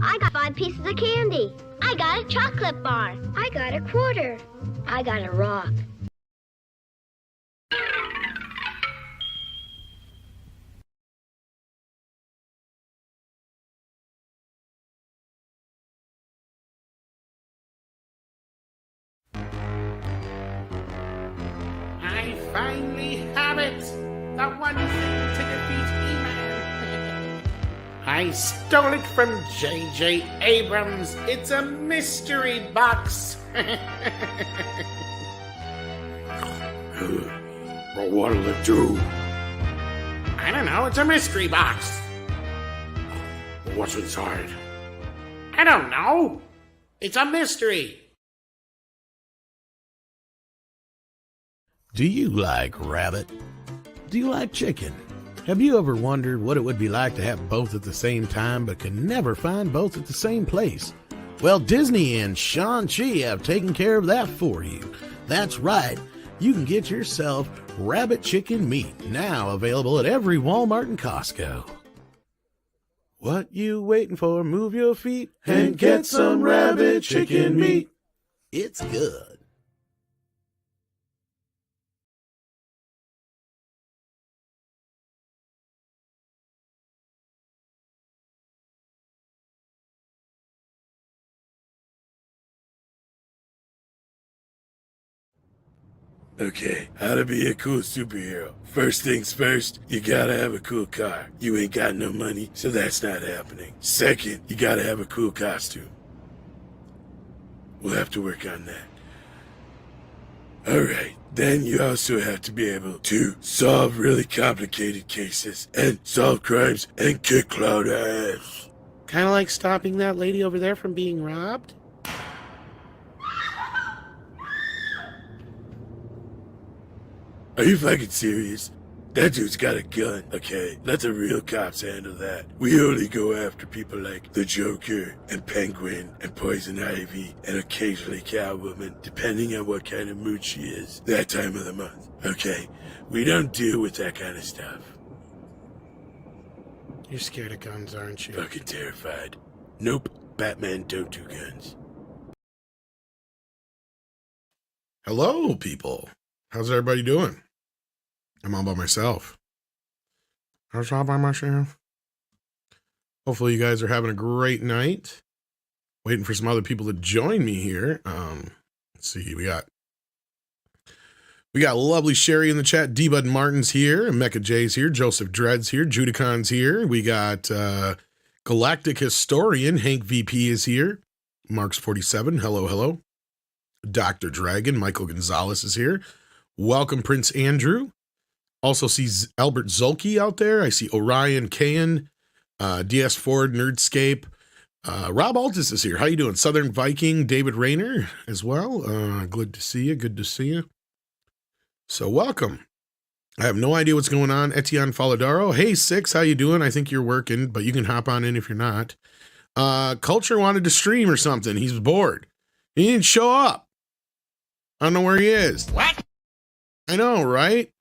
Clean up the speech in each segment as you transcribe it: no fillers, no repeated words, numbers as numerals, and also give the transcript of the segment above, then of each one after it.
I got 5 pieces of candy. I got a chocolate bar. I got a quarter. I got a rock. I finally have it! The one thing to defeat E-Man! I stole it from J.J. Abrams. It's a mystery box! But what'll it do? I don't know, it's a mystery box. What's inside? I don't know. It's a mystery. Do you like rabbit? Do you like chicken? Have you ever wondered what it would be like to have both at the same time but can never find both at the same place? Well, Disney and Shang-Chi have taken care of that for you. That's right. You can get yourself rabbit chicken meat, now available at every Walmart and Costco. What you waiting for? Move your feet and get some rabbit chicken meat. It's good. Okay, how to be a cool superhero. First things first, you gotta have a cool car. You ain't got no money, so that's not happening. Second, you gotta have a cool costume. We'll have to work on that. Alright, then you also have to be able to solve really complicated cases and solve crimes and kick cloud ass. Kind of like stopping that lady over there from being robbed? Are you fucking serious? That dude's got a gun, okay? Let the real cops handle that. We only go after people like the Joker and Penguin and Poison Ivy and occasionally Catwoman, depending on what kind of mood she is that time of the month, okay? We don't deal with that kind of stuff. You're scared of guns, aren't you? Fucking terrified. Nope, Batman don't do guns. Hello, people. How's everybody doing? I'm all by myself. I was all by myself. Hopefully you guys are having a great night. Waiting for some other people to join me here. Let's see, we got lovely Sherry in the chat. D-Bud Martin's here, and Mecha J's here, Joseph Dredd's here, Judicon's here. We got Galactic Historian, Hank VP is here. Marks 47, hello. Dr. Dragon, Michael Gonzalez is here. Welcome, Prince Andrew. Also see Albert Zulke out there. I see Orion Kayan, DS Ford, Nerdscape. Rob Altus is here. How you doing? Southern Viking, David Rayner as well. Good to see you. So welcome. I have no idea what's going on. Etienne Faladaro. Hey, Six, how you doing? I think you're working, but you can hop on in if you're not. Culture wanted to stream or something. He's bored. He didn't show up. I don't know where he is. What? I know, right?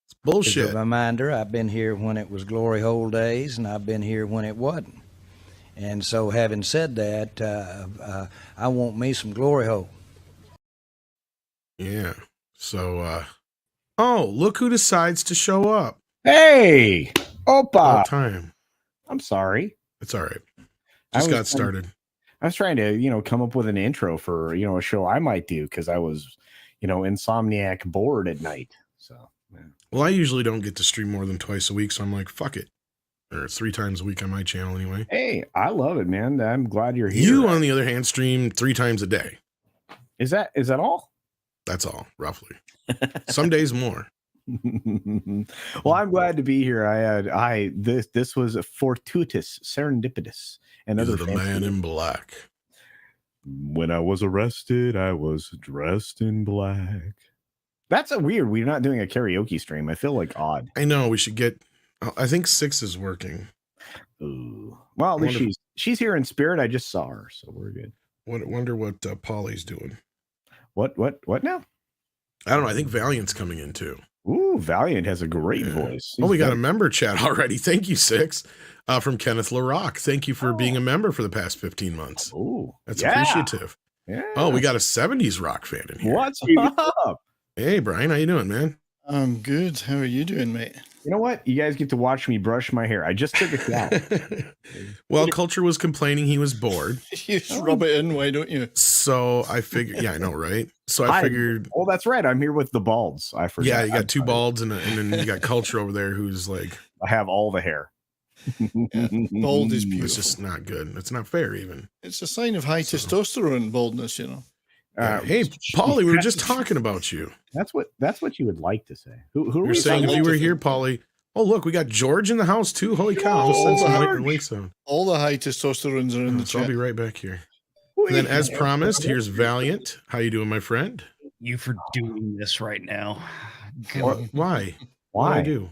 It's bullshit. As a reminder, I've been here when it was glory hole days, and I've been here when it wasn't. And so, having said that, I want me some glory hole. Yeah. So, oh, look who decides to show up. Hey, Opa. About time. I'm sorry. It's all right. Just got started. I was trying to, come up with an intro for, a show I might do because I was, insomniac bored at night. So, yeah. Well, I usually don't get to stream more than twice a week, so I'm like, fuck it. Or 3 times a week on my channel anyway. Hey, I love it, man. I'm glad you're here. You, on the other hand, stream 3 times a day. Is that all? That's all, roughly. Some days more. Well, I'm glad to be here. This was a fortuitous, serendipitous, and You're other the man in black. When I was arrested, I was dressed in black. That's a weird. We're not doing a karaoke stream. I feel like odd. I know. We should get. I think 6 is working. Ooh. Well, at least she's here in spirit. I just saw her, so we're good. Wonder what Polly's doing. What now? I don't know. I think Valiant's coming in too. Ooh, Valiant has a great voice. Oh, we got a He's member chat already. Thank you, Six, from Kenneth LaRock. Thank you for being a member for the past 15 months. Ooh, That's yeah. appreciative. Yeah. Oh, we got a 70s rock fan in here. What's up? Hey, Brian, how you doing, man? I'm good. How are you doing, mate? You know what? You guys get to watch me brush my hair. I just took a shower. Well, Culture was complaining he was bored. You just rub it in, why don't you? So I figured, yeah, I know, right? So I figured, Oh, that's right. I'm here with the balds. I forgot. yeah, you got two balds and then you got Culture over there who's like, I have all the hair. Bald is it's beautiful. just not good. It's not fair, even. It's a sign of high testosterone baldness, you know. Hey, Paulie, we were just talking about you. That's what you would like to say. Who are You're we saying if like you to were think- here, Paulie. Oh, look, we got George in the house too. Holy cow! Just send some links on. All the high testosterones are in the So I'll chat. be right back here. And then, as promised, here's Valiant. How you doing, my friend? You for doing this right now. Why? What Why? I do?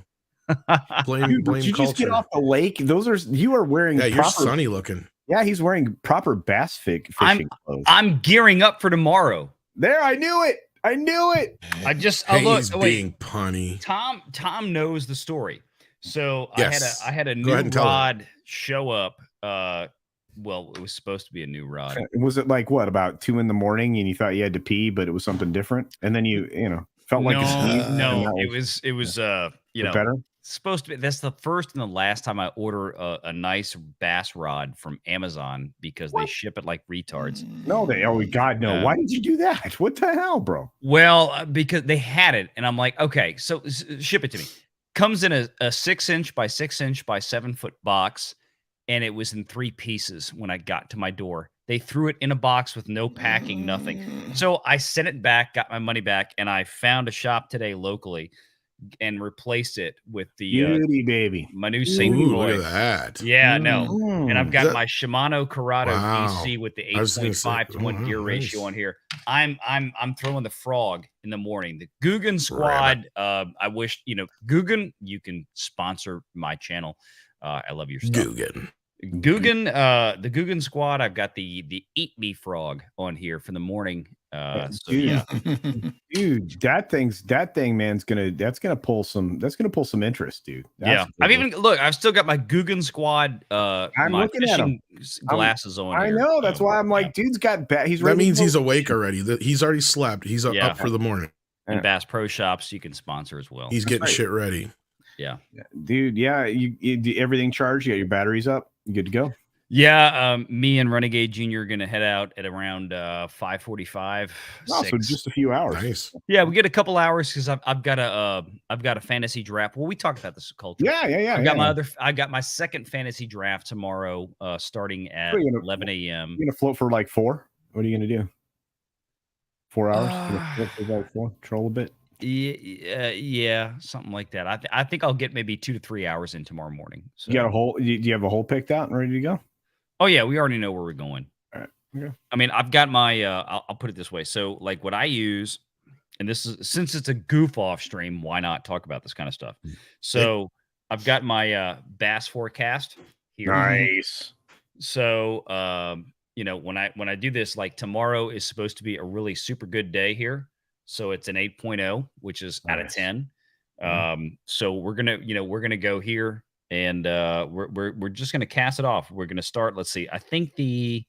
Blame Dude, blame did you just get Culture. off the lake? You are wearing Yeah, you're proper. sunny looking. Yeah, he's wearing proper bass fishing clothes. I'm gearing up for tomorrow. There, I knew it. I knew it. I just Hey, look. he's Oh, wait. being punny. Tom knows the story. So Yes. I had a Go new ahead and tell her. rod show up. Well, it was supposed to be a new rod. Was it like what, about 2 a.m, and you thought you had to pee, but it was something different, and then you felt like a sneeze, and no, that it was better. supposed to be. That's the first and the last time I order a nice bass rod from Amazon because they ship it like retards. No, God, no. Why did you do that? What the hell, bro? Well, because they had it, and I'm like, okay, so ship it to me. Comes in a 6-inch by 6-inch by 7-foot box, and it was in 3 pieces when I got to my door. They threw it in a box with no packing, nothing. So I sent it back, got my money back, and I found a shop today locally and replaced it with the Beauty, baby. my new single Ooh, boy. look at that. Yeah, no. And I've got That- my Shimano Corrado Wow. DC with the I was gonna say, 8.5 to 1 oh, gear nice. ratio on here. I'm throwing the frog in the morning. The Guggen Squad. I wish Guggen, you can sponsor my channel. I love your stuff. Guggen. Guggen, the Guggen Squad. I've got the Eat Me Frog on here for the morning. So Dude. yeah, Dude, that thing, man, that's gonna pull some interest, dude. yeah. I've still got my Guggen Squad. I'm My looking at him. glasses on. I here, know. That's so, why I'm like, yeah. dude's got he's That ready means to he's go. awake already. He's already slept. He's Yeah. up for the morning. And Bass Pro Shops, you can sponsor as well. He's getting right. shit ready. Yeah. Dude. Yeah, you everything charged. You got your batteries up. You good to go. Yeah, me and Renegade Jr. are gonna head out at around 5:45. Oh, so just a few hours. Nice. Yeah, we get a couple hours because I've got a fantasy draft. Well, we talked about this culture. Yeah. I got my second fantasy draft tomorrow, starting at What are you gonna- 11 a.m. You gonna float for like 4? What are you gonna do? 4 hours? You gonna float for like 4? Troll a bit. Yeah, something like that. I think I'll get maybe 2 to 3 hours in tomorrow morning. So. You got a hole? Do you have a hole picked out and ready to go? Oh yeah, we already know where we're going. All right. Okay. I mean, I've got my. I'll put it this way. So, like, what I use, and this is since it's a goof off stream, why not talk about this kind of stuff? So, I've got my bass forecast here. Nice. So, when I do this, like tomorrow is supposed to be a really super good day here. So it's an 8.0, which is out of Nice. 10. So we're gonna go here. And we're just gonna cast it off. We're gonna start. Let's see. I think the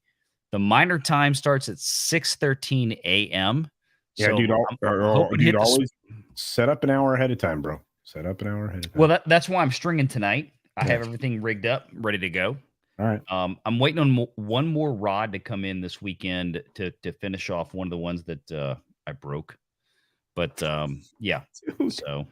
minor time starts at 6:13 a.m. Yeah, So dude. I'm hoping to hit the Always set up an hour ahead of time, bro. Set up an hour ahead of time. Well, that's why I'm stringing tonight. I have everything rigged up, ready to go. All right. I'm waiting on one more rod to come in this weekend to finish off one of the ones that I broke. But yeah. Dude. So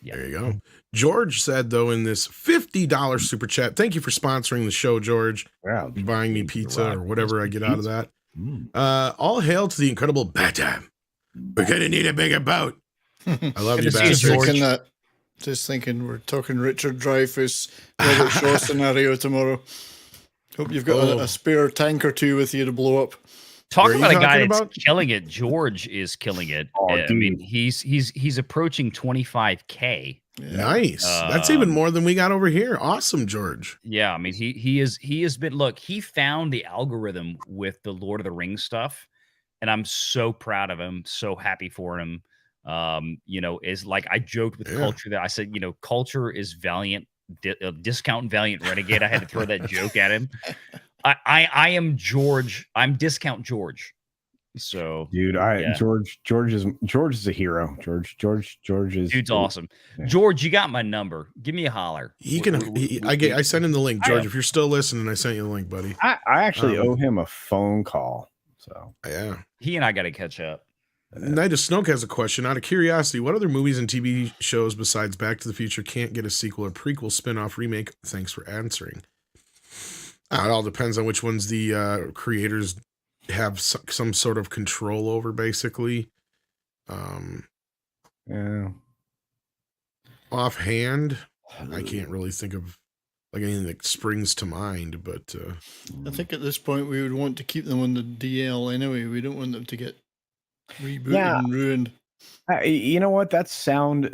yeah. There you go. George said, though, in this $50 super chat, thank you for sponsoring the show, George. Wow. Buying me pizza or whatever I get out of that. Mm. All hail to the incredible Batam. We're going to need a bigger boat. I love you, Good to see you, bastards. George. Just thinking we're talking Richard Dreyfuss, Robert Shaw scenario tomorrow. Hope you've got Oh. a spare tank or two with you to blow up. Talk Where are about you a guy talking that's about? killing it. George is killing it. Oh, I mean, dude. he's approaching 25K. Nice. That's even more than we got over here. Awesome, George. Yeah, I mean, he has been. Look, he found the algorithm with the Lord of the Rings stuff, and I'm so proud of him. So happy for him. Is like I joked with Culture that I said, Culture is Valiant, Discount Valiant Renegade. I had to throw that joke at him. I am George. I'm Discount George. So, dude, George is a hero. George is dude's awesome. Yeah. George, you got my number. Give me a holler. I sent him the link, George. If you're still listening, I sent you the link, buddy. I actually owe him a phone call. So yeah, he and I got to catch up. Night of Snoke has a question. Out of curiosity, what other movies and TV shows besides Back to the Future can't get a sequel or prequel, spin-off, remake? Thanks for answering. It all depends on which ones the creators have some sort of control over, basically. Yeah. Offhand, I can't really think of like anything that springs to mind, but I think at this point we would want to keep them on the DL anyway. We don't want them to get rebooted and ruined. You know what? That's sound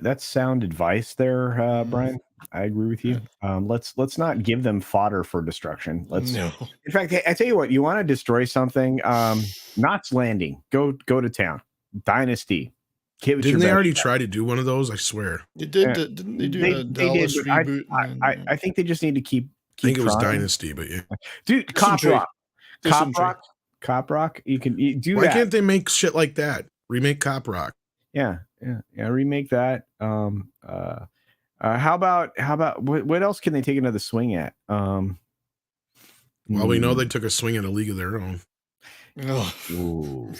advice there, Brian. I agree with you. Let's not give them fodder for destruction. In fact, I tell you what, you want to destroy something, Knots Landing. Go to town. Dynasty. Didn't they already try to do one of those? I swear. They did. Didn't they do a Dallas reboot? I think they just need to keep I think it was Dynasty, but yeah. Dude, Cop Rock. You can do that. Why can't they make shit like that? Remake Cop Rock. Yeah. Remake that. How about what else can they take another swing at? Well, we know they took a swing at A League of Their Own. Ooh.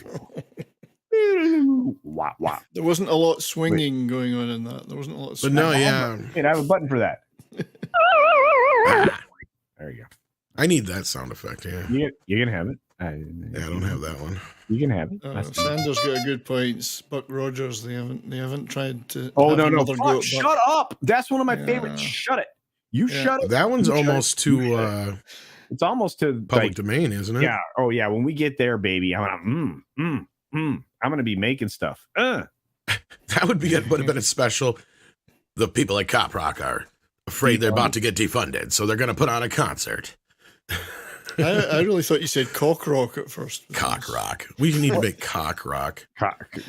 Wow. There wasn't a lot swinging going on in that. There wasn't a lot of swinging. But no, yeah. I have a button for that. There you go. I need that sound effect, yeah. You're gonna have it. I don't have that one. You can have it. Sanders got a good point. Buck Rogers, they haven't tried to. Oh no! Shut up! That's one of my favorites. Shut it. Shut up. That one's almost too. It's almost to public domain, isn't it? Yeah. Oh yeah. When we get there, baby, I'm gonna be making stuff. That would have been a special. The people at Cop Rock are afraid they're about to get defunded, so they're going to put on a concert. I really thought you said cock rock at first. Cock rock. We need to make cock rock.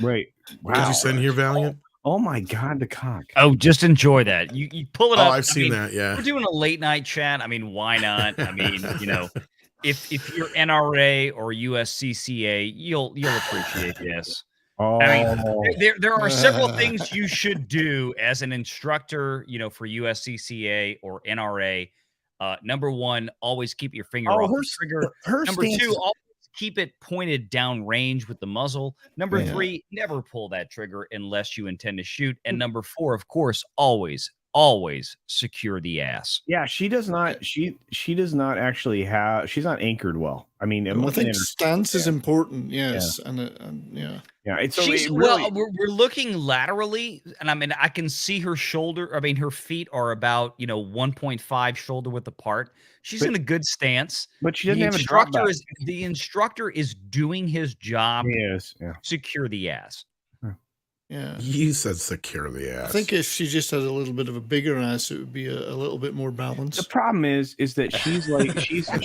Wait. What did you send here, Valiant? Oh my God, the cock. Oh, just enjoy that. You pull it up. Oh, I've seen that. Yeah. We're doing a late night chat. I mean, why not? I mean, if you're NRA or USCCA, you'll appreciate this. Oh. I mean, there are several things you should do as an instructor, for USCCA or NRA. Number one, always keep your finger off the trigger. Number two, always keep it pointed down range with the muzzle. Number three, never pull that trigger unless you intend to shoot. And number four, of course, always secure the ass. Yeah, she does not. She does not actually have. She's not anchored well. I mean, I think stance is important. Yes, yeah. We're looking laterally, and I mean, I can see her shoulder. I mean, her feet are about 1.5 shoulder width apart. She's in a good stance, but she doesn't have a drop back. The instructor is doing his job. Yes, secure the ass. Yeah, you said secure the ass. I think if she just had a little bit of a bigger ass, it would be a little bit more balanced. The problem is that she's like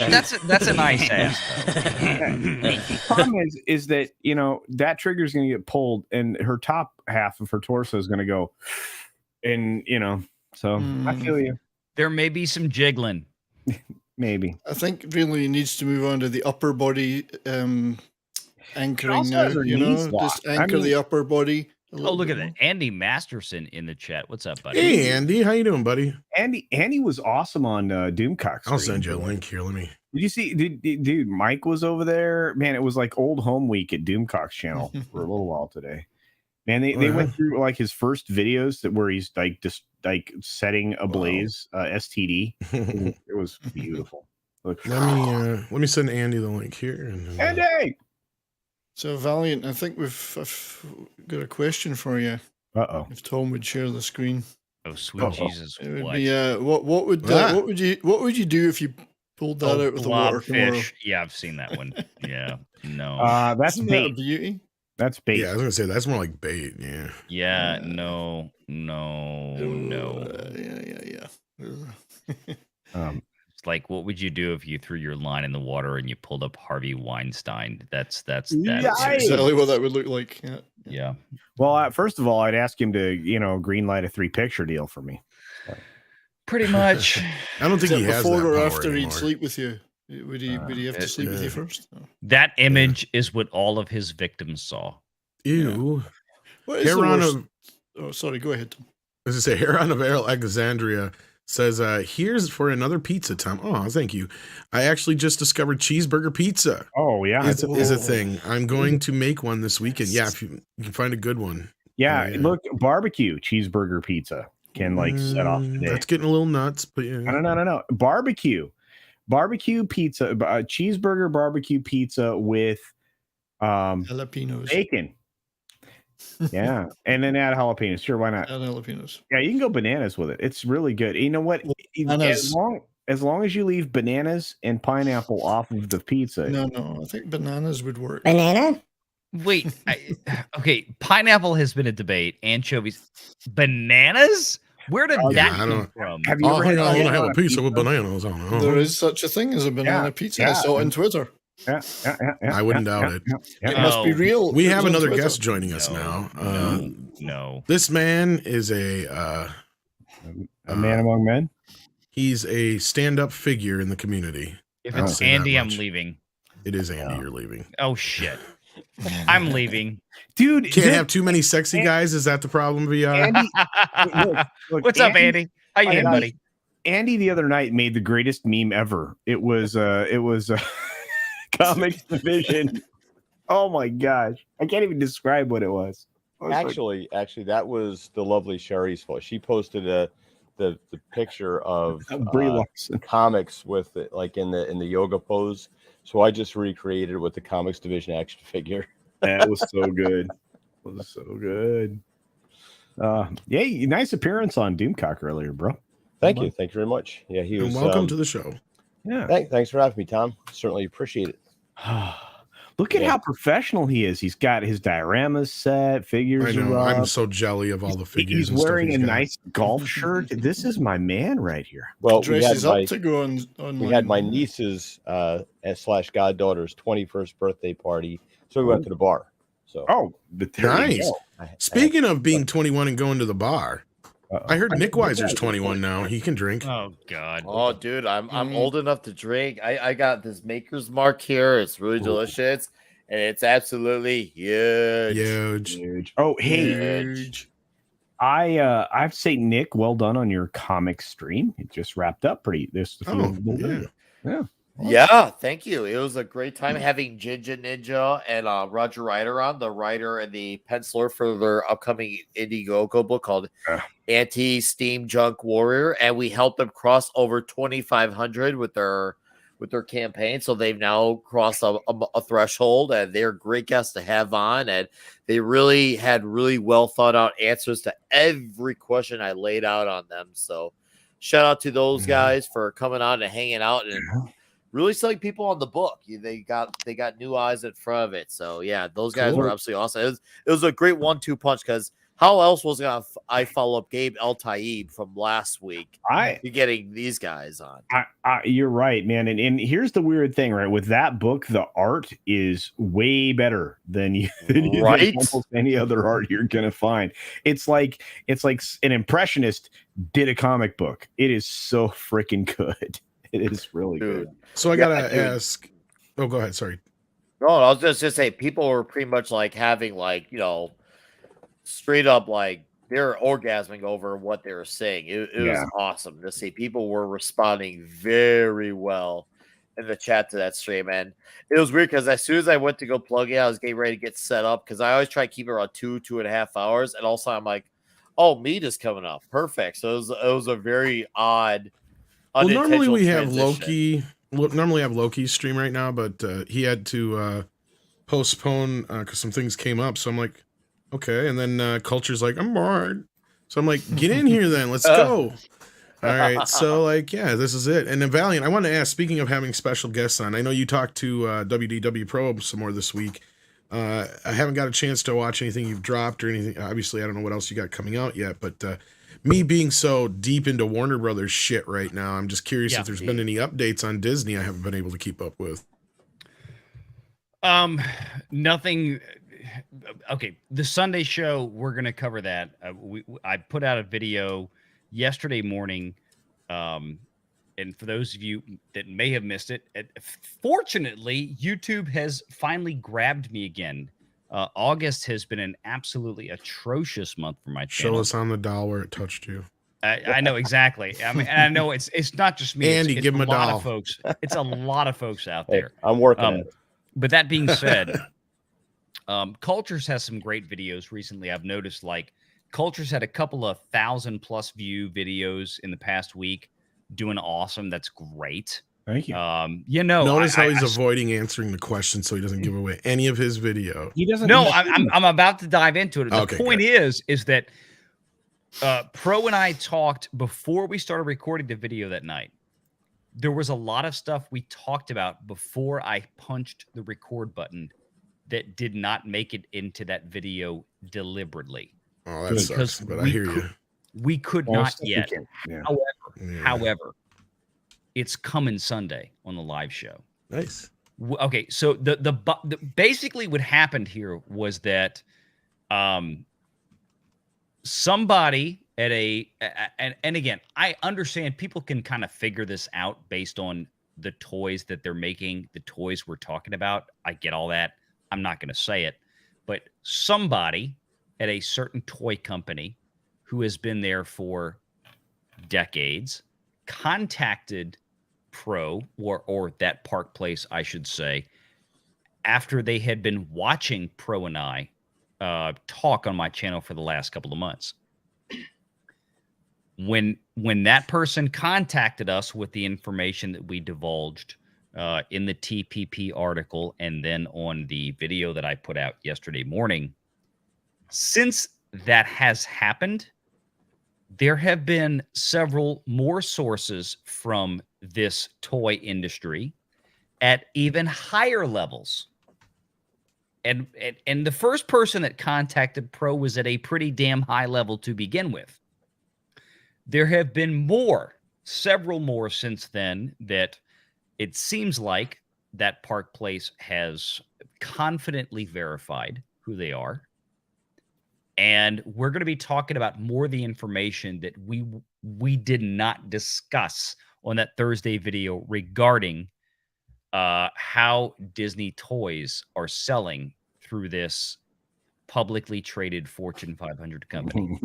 that's a nice ass. The problem is that that trigger is going to get pulled, and her top half of her torso is going to go, and so I feel you. There may be some jiggling. Maybe. I think really needs to move on to the upper body anchoring now. Just anchor the upper body. Oh, look at that. Andy Masterson in the chat. What's up, buddy? Hey, Andy. How you doing, buddy? Andy was awesome on Doomcock. I'll send you a link here. Let me. Did you see? Dude, Mike was over there. Man, it was like old home week at Doomcock's channel for a little while today. Man, they went through like his first videos where he's like just like setting ablaze STD. It was beautiful. Let me send Andy the link here. Andy. So Valiant, I think I've got a question for you. If Tom would share the screen. Oh sweet Jesus! It would be what would you do if you pulled that out of the water tomorrow? Yeah, I've seen that one. Yeah, no. That's Isn't bait. that a beauty? That's bait. Yeah, I was gonna say that's more like bait. Yeah. Yeah. No. It's like, what would you do if you threw your line in the water and you pulled up Harvey Weinstein? That's exactly what that would look like. Yeah. Well, first of all, I'd ask him to, green light a 3-picture deal for me. Pretty much. I don't think he has before that or power after anymore. he'd sleep with you. Would he have to sleep with you first? No. That image is what all of his victims saw. Ew. What is the Heron worst? of, Oh, sorry. Go ahead, Tom. as I say, Heron of Alexandria says, here's for another pizza, Tom. Oh, thank you. I actually just discovered Cheeseburger Pizza. Oh, yeah. Is a thing. I'm going to make one this weekend. Yeah, if you can find a good one. Yeah, look, barbecue cheeseburger pizza can set off the day. That's getting a little nuts, but yeah. No. Barbecue pizza, cheeseburger barbecue pizza with jalapenos, bacon. Yeah, and then add jalapenos. Sure, why not? Add jalapenos. Yeah, you can go bananas with it. It's really good. You know what? As long as you leave bananas and pineapple off of the pizza. No, I think bananas would work. Banana? Wait, okay. Pineapple has been a debate. Anchovies, bananas? Where did that come from? Have you ever I want to have a pizza with bananas on it. There is such a thing as a banana pizza. I saw it on Twitter. Yeah. I wouldn't doubt it. It must be real. We It have was on another Twitter. guest joining us now. No. This man is a man among men. He's a stand-up figure in the community. If I'll it's say that Andy, I'm much. leaving. It is Andy. You're leaving. Oh shit. I'm leaving. Dude, Can't have too many sexy guys. Is that the problem, VR? Andy, look, What's up, Andy? How you doing, buddy? Andy the other night made the greatest meme ever. It was comics division. Oh my gosh, I can't even describe what it was. Actually, that was the lovely Sherry's fault. She posted the picture of Brie Larson comics with it, like in the yoga pose. So I just recreated it with the comics division action figure. That was so good. It was so good. Yeah, nice appearance on Doomcock earlier, bro. Thank you very much. Yeah, he was. And welcome to the show. Yeah, thanks for having me, Tom. Certainly appreciate it. Look at how professional he is. He's got his dioramas set, figures. I know. I'm so jelly of all the figures. He's wearing a nice golf shirt. This is my man right here. Well, dresses up to go on. We had my niece's / goddaughter's 21st birthday party, so we went to the bar. So nice. Speaking of being 21 and going to the bar, I heard Nick Weiser's 21 now. He can drink. Oh God. Oh, dude, I'm old enough to drink. I got this Maker's Mark here. It's really delicious, and it's absolutely huge. Oh, hey, huge. I have to say, Nick, well done on your comic stream. It just wrapped up pretty. Yeah, thank you. It was a great time having Ginger Ninja and Roger Ryder on, the writer and the penciler for their upcoming Indiegogo book called Anti-Steam Junk Warrior, and we helped them cross over 2,500 with their campaign. So they've now crossed a threshold, and they're great guests to have on, and they really had really well thought out answers to every question I laid out on them. So shout out to those guys for coming on and hanging out and really selling people on the book. They got new eyes in front of it. So yeah, those guys were absolutely awesome. It was a great 1-2 punch, because how else was I follow up Gabe El Taib from last week? Getting these guys on. You're right, man. And here's the weird thing, right? With that book, the art is way better than almost any other art you're gonna find. It's like an impressionist did a comic book. It is so freaking good. It is really good. So I gotta ask. Oh, go ahead. Sorry. No, I was just gonna say people were pretty much like having straight up like they're orgasming over what they were saying. It was awesome to see. People were responding very well in the chat to that stream, and it was weird because as soon as I went to go plug it, I was getting ready to get set up because I always try to keep it around 2.5 hours, and also I'm like, oh, MEAD is coming up, perfect. So it was a very odd. Well, normally we have Loki. Normally have Loki's stream right now, but he had to postpone because some things came up. So I'm like, okay. And then Culture's like, I'm bored. So I'm like, get in here then. Let's go. All right. So this is it. And then Valiant, I want to ask, speaking of having special guests on, I know you talked to WDW Pro some more this week. I haven't got a chance to watch anything you've dropped or anything. Obviously, I don't know what else you got coming out yet, but me being so deep into Warner Brothers shit right now, I'm just curious if there's been any updates on Disney I haven't been able to keep up with. Nothing okay, the Sunday show, we're going to cover that. I put out a video yesterday morning. And for those of you that may have missed it, fortunately, YouTube has finally grabbed me again. August has been an absolutely atrocious month for my channel. Show us on the doll where it touched you. I know exactly. I mean, and I know it's not just me. Andy, it's give him a lot doll. of folks. It's a lot of folks out Hey, there. I'm working on it. But that being said, Cultures has some great videos recently. I've noticed like Cultures had a couple of 1,000+ view videos in the past week, doing awesome. That's great. Thank you. Notice how he's avoiding answering the question so he doesn't give away any of his video. He doesn't. No, I'm about to dive into it. The Okay, point is that Pro and I talked before we started recording the video that night. There was a lot of stuff we talked about before I punched the record button that did not make it into that video deliberately. Oh, that sucks, but I hear you. We could not yet. Yeah. However, it's coming Sunday on the live show. Nice. Okay, so the basically what happened here was that somebody at and again, I understand people can kind of figure this out based on the toys that they're making, the toys we're talking about. I get all that. I'm not going to say it, but somebody at a certain toy company who has been there for decades contacted Pro or that Park Place, I should say, after they had been watching Pro and I talk on my channel for the last couple of months. When that person contacted us with the information that we divulged in the TPP article and then on the video that I put out yesterday morning, since that has happened, there have been several more sources from this toy industry at even higher levels. And the first person that contacted Pro was at a pretty damn high level to begin with. There have been several more since then that it seems like that Park Place has confidently verified who they are. And we're going to be talking about more of the information that we did not discuss on that Thursday video regarding how Disney toys are selling through this publicly traded Fortune 500 company.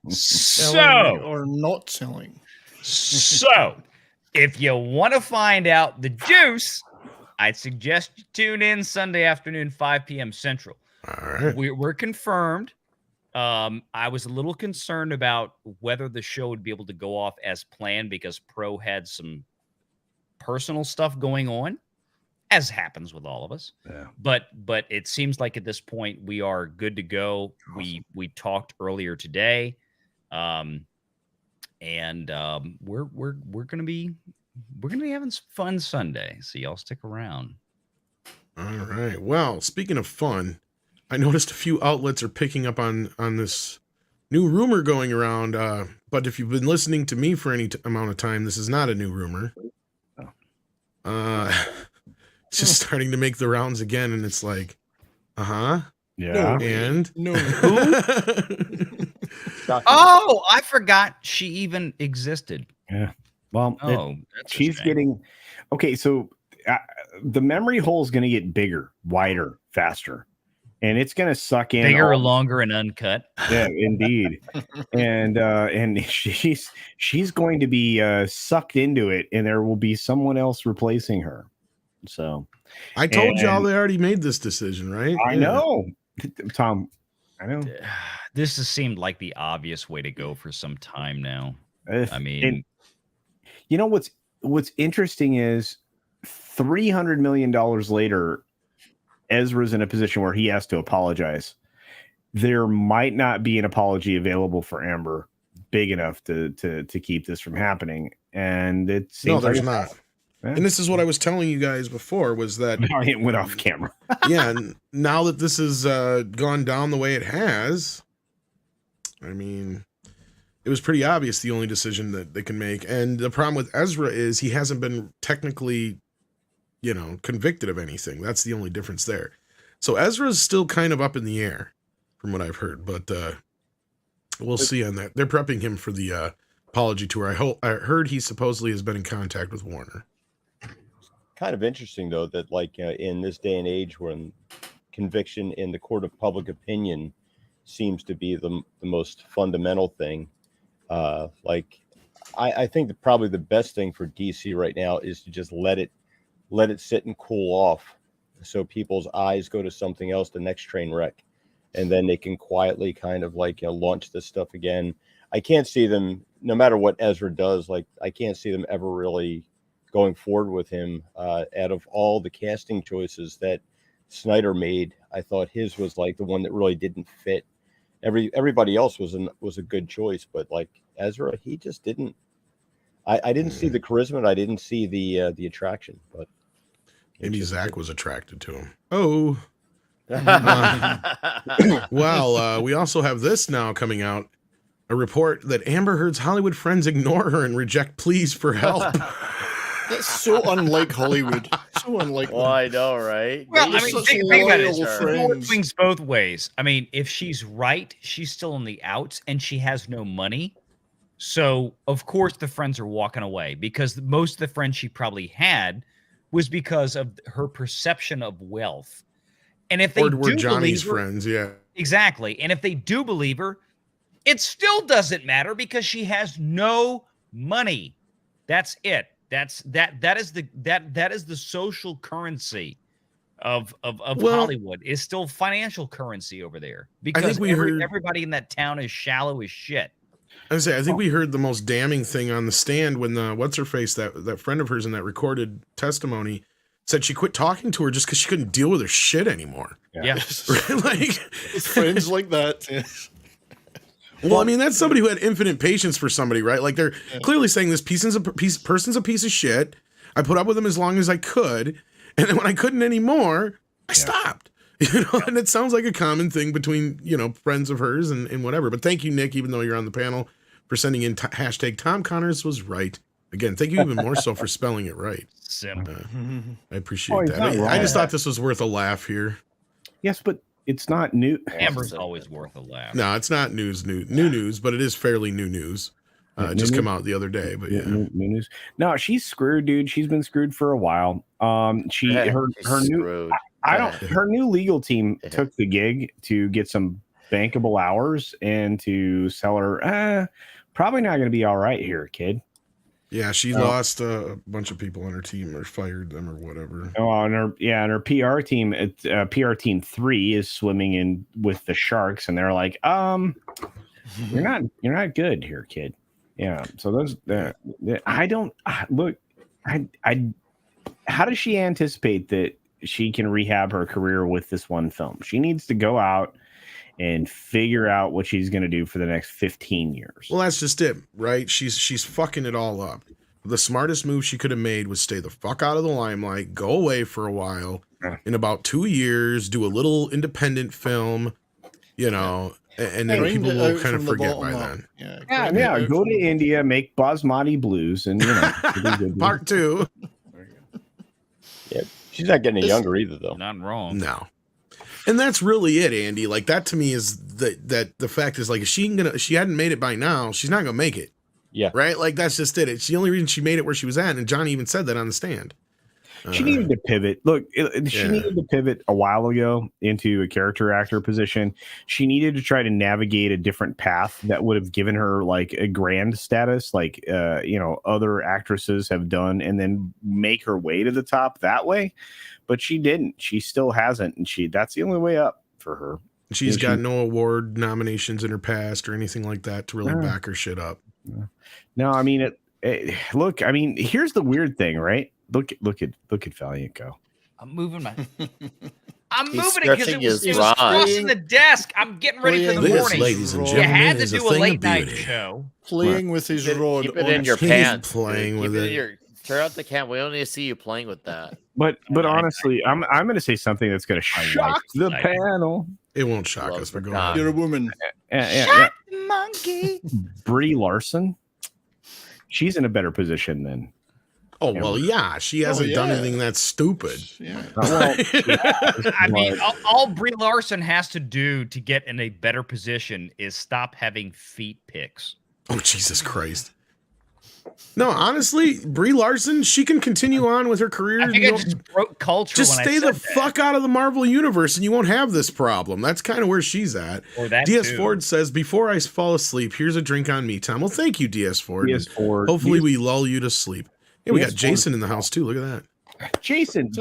Selling or not selling. So, if you want to find out the juice, I'd suggest you tune in Sunday afternoon, 5 p.m. Central. All right. We're confirmed. I was a little concerned about whether the show would be able to go off as planned because Pro had some personal stuff going on, as happens with all of us. Yeah. But it seems like at this point we are good to go. We talked earlier today, and we're gonna be having some fun Sunday. So y'all stick around. All right. Well, speaking of fun, I noticed a few outlets are picking up on this new rumor going around. But if you've been listening to me for any amount of time, this is not a new rumor. It's just starting to make the rounds again, and it's like, yeah, and no. Oh, I forgot she even existed. Yeah. Well, that's she's getting okay. So the memory hole is going to get bigger, wider, faster, and it's going to suck in bigger, longer, and uncut. Yeah, indeed. and she's going to be sucked into it, and there will be someone else replacing her. So I told y'all they already made this decision, right? I know, Tom. I know. This has seemed like the obvious way to go for some time now. I mean, and you know what's interesting is $300 million later, Ezra's in a position where he has to apologize. There might not be an apology available for Amber big enough to keep this from happening, and it seems there's like not. Yeah. And this is what I was telling you guys before was that it went off camera. Yeah, now that this has gone down the way it has, I mean, it was pretty obvious the only decision that they can make. And the problem with Ezra is he hasn't been technically, convicted of anything. That's the only difference there. So Ezra's still kind of up in the air, from what I've heard, but we'll see on that. They're prepping him for the apology tour. I heard he supposedly has been in contact with Warner. Kind of interesting, though, that like in this day and age when conviction in the court of public opinion seems to be the most fundamental thing, I think that probably the best thing for DC right now is to just let it sit and cool off, so people's eyes go to something else, the next train wreck, and then they can quietly kind of like launch this stuff again. I can't see them, no matter what Ezra does, like I can't see them ever really going forward with him. Out of all the casting choices that Snyder made, I thought his was like the one that really didn't fit. Everybody else was a good choice, but like Ezra, he just didn't. I didn't see the charisma, and I didn't see the attraction. But maybe Zach was attracted to him. Oh, well, we also have this now coming out. A report that Amber Heard's Hollywood friends ignore her and reject pleas for help. That's so unlike Hollywood. So unlike. Well, I know, right? Well, I mean, think about it. Friends. Swings both ways. I mean, if she's right, she's still on the outs and she has no money. So, of course, the friends are walking away, because most of the friends she probably had was because of her perception of wealth. And if they were do Johnny's believe her, friends, yeah. Exactly. And if they do believe her, it still doesn't matter because she has no money. That's it. That is the social currency of Hollywood, is still financial currency over there, because everybody in that town is shallow as shit. I think we heard the most damning thing on the stand when the what's-her-face, that friend of hers in that recorded testimony, said she quit talking to her just because she couldn't deal with her shit anymore. Yeah. Like friends like that. Yes. Well, I mean, that's somebody who had infinite patience for somebody, right? Like they're clearly saying this person's a piece of shit. I put up with him as long as I could, and then when I couldn't anymore, I stopped. And it sounds like a common thing between friends of hers and whatever. But thank you, Nick, even though you're on the panel, for sending in hashtag Tom Connors was right. Again, thank you even more so for spelling it right. Simple. I appreciate that. I just thought this was worth a laugh here. Yes, but it's not new. Amber's always worth a laugh. No, it's not new news, but it is fairly new news. It just came out the other day, but yeah. New news. No, she's screwed, dude. She's been screwed for a while. Her new legal team took the gig to get some bankable hours and to sell her. Probably not going to be all right here, kid. Yeah, she lost a bunch of people on her team, or fired them, or whatever. Oh, and her PR team, PR team 3 is swimming in with the sharks, and they're like, you're not good here, kid. Yeah. So those, I don't look. How does she anticipate that she can rehab her career with this one film? She needs to go out and figure out what she's going to do for the next 15 years. Well, that's just it, right? She's fucking it all up. The smartest move she could have made was stay the fuck out of the limelight, go away for a while, in about 2 years, do a little independent film, and then people will kind of forget by then. Yeah. Go to India, make Basmati blues, and Part 2. Yeah, she's not getting any younger either, though. Not wrong. No. And that's really it, Andy. Like, that to me is that the fact is, like, if she hadn't made it by now, she's not gonna make it. Yeah. Right? Like, that's just it. It's the only reason she made it where she was at, and Johnny even said that on the stand. She needed to pivot. Look, she needed to pivot a while ago into a character actor position. She needed to try to navigate a different path that would have given her like a grand status, like other actresses have done, and then make her way to the top that way. But she didn't. She still hasn't, and that's the only way up for her. She's got no award nominations in her past or anything like that to really back her shit up. No, I mean look, I mean, here's the weird thing, right? Look at Valiant go. I'm moving it because it was rod. crossing the desk. I'm getting ready for the morning. Ladies and You gentlemen, had to is a do a thing late of night beauty. show. Playing with his rod. Keep it in your He's pants. playing with it. Turn out the cam. We only see you playing with that. But honestly, I'm going to say something that's going to shock the panel. It won't shock us, but go ahead. You're a woman. Shut monkey. Brie Larson. She's in a better position than Oh, well, yeah. She hasn't done anything that's stupid. Yeah. I mean, all Brie Larson has to do to get in a better position is stop having feet pics. Oh, Jesus Christ. No, honestly, Brie Larson, she can continue on with her career. I think I just broke culture. Just when stay I the said fuck out of the Marvel Universe and you won't have this problem. That's kind of where she's at. Or that DS too. Ford says, before I fall asleep, here's a drink on me, Tom. Well, thank you, DS Ford. DS Ford. Hopefully we lull you to sleep. Hey, we DS got Jason in the house too. Look at that. Jason,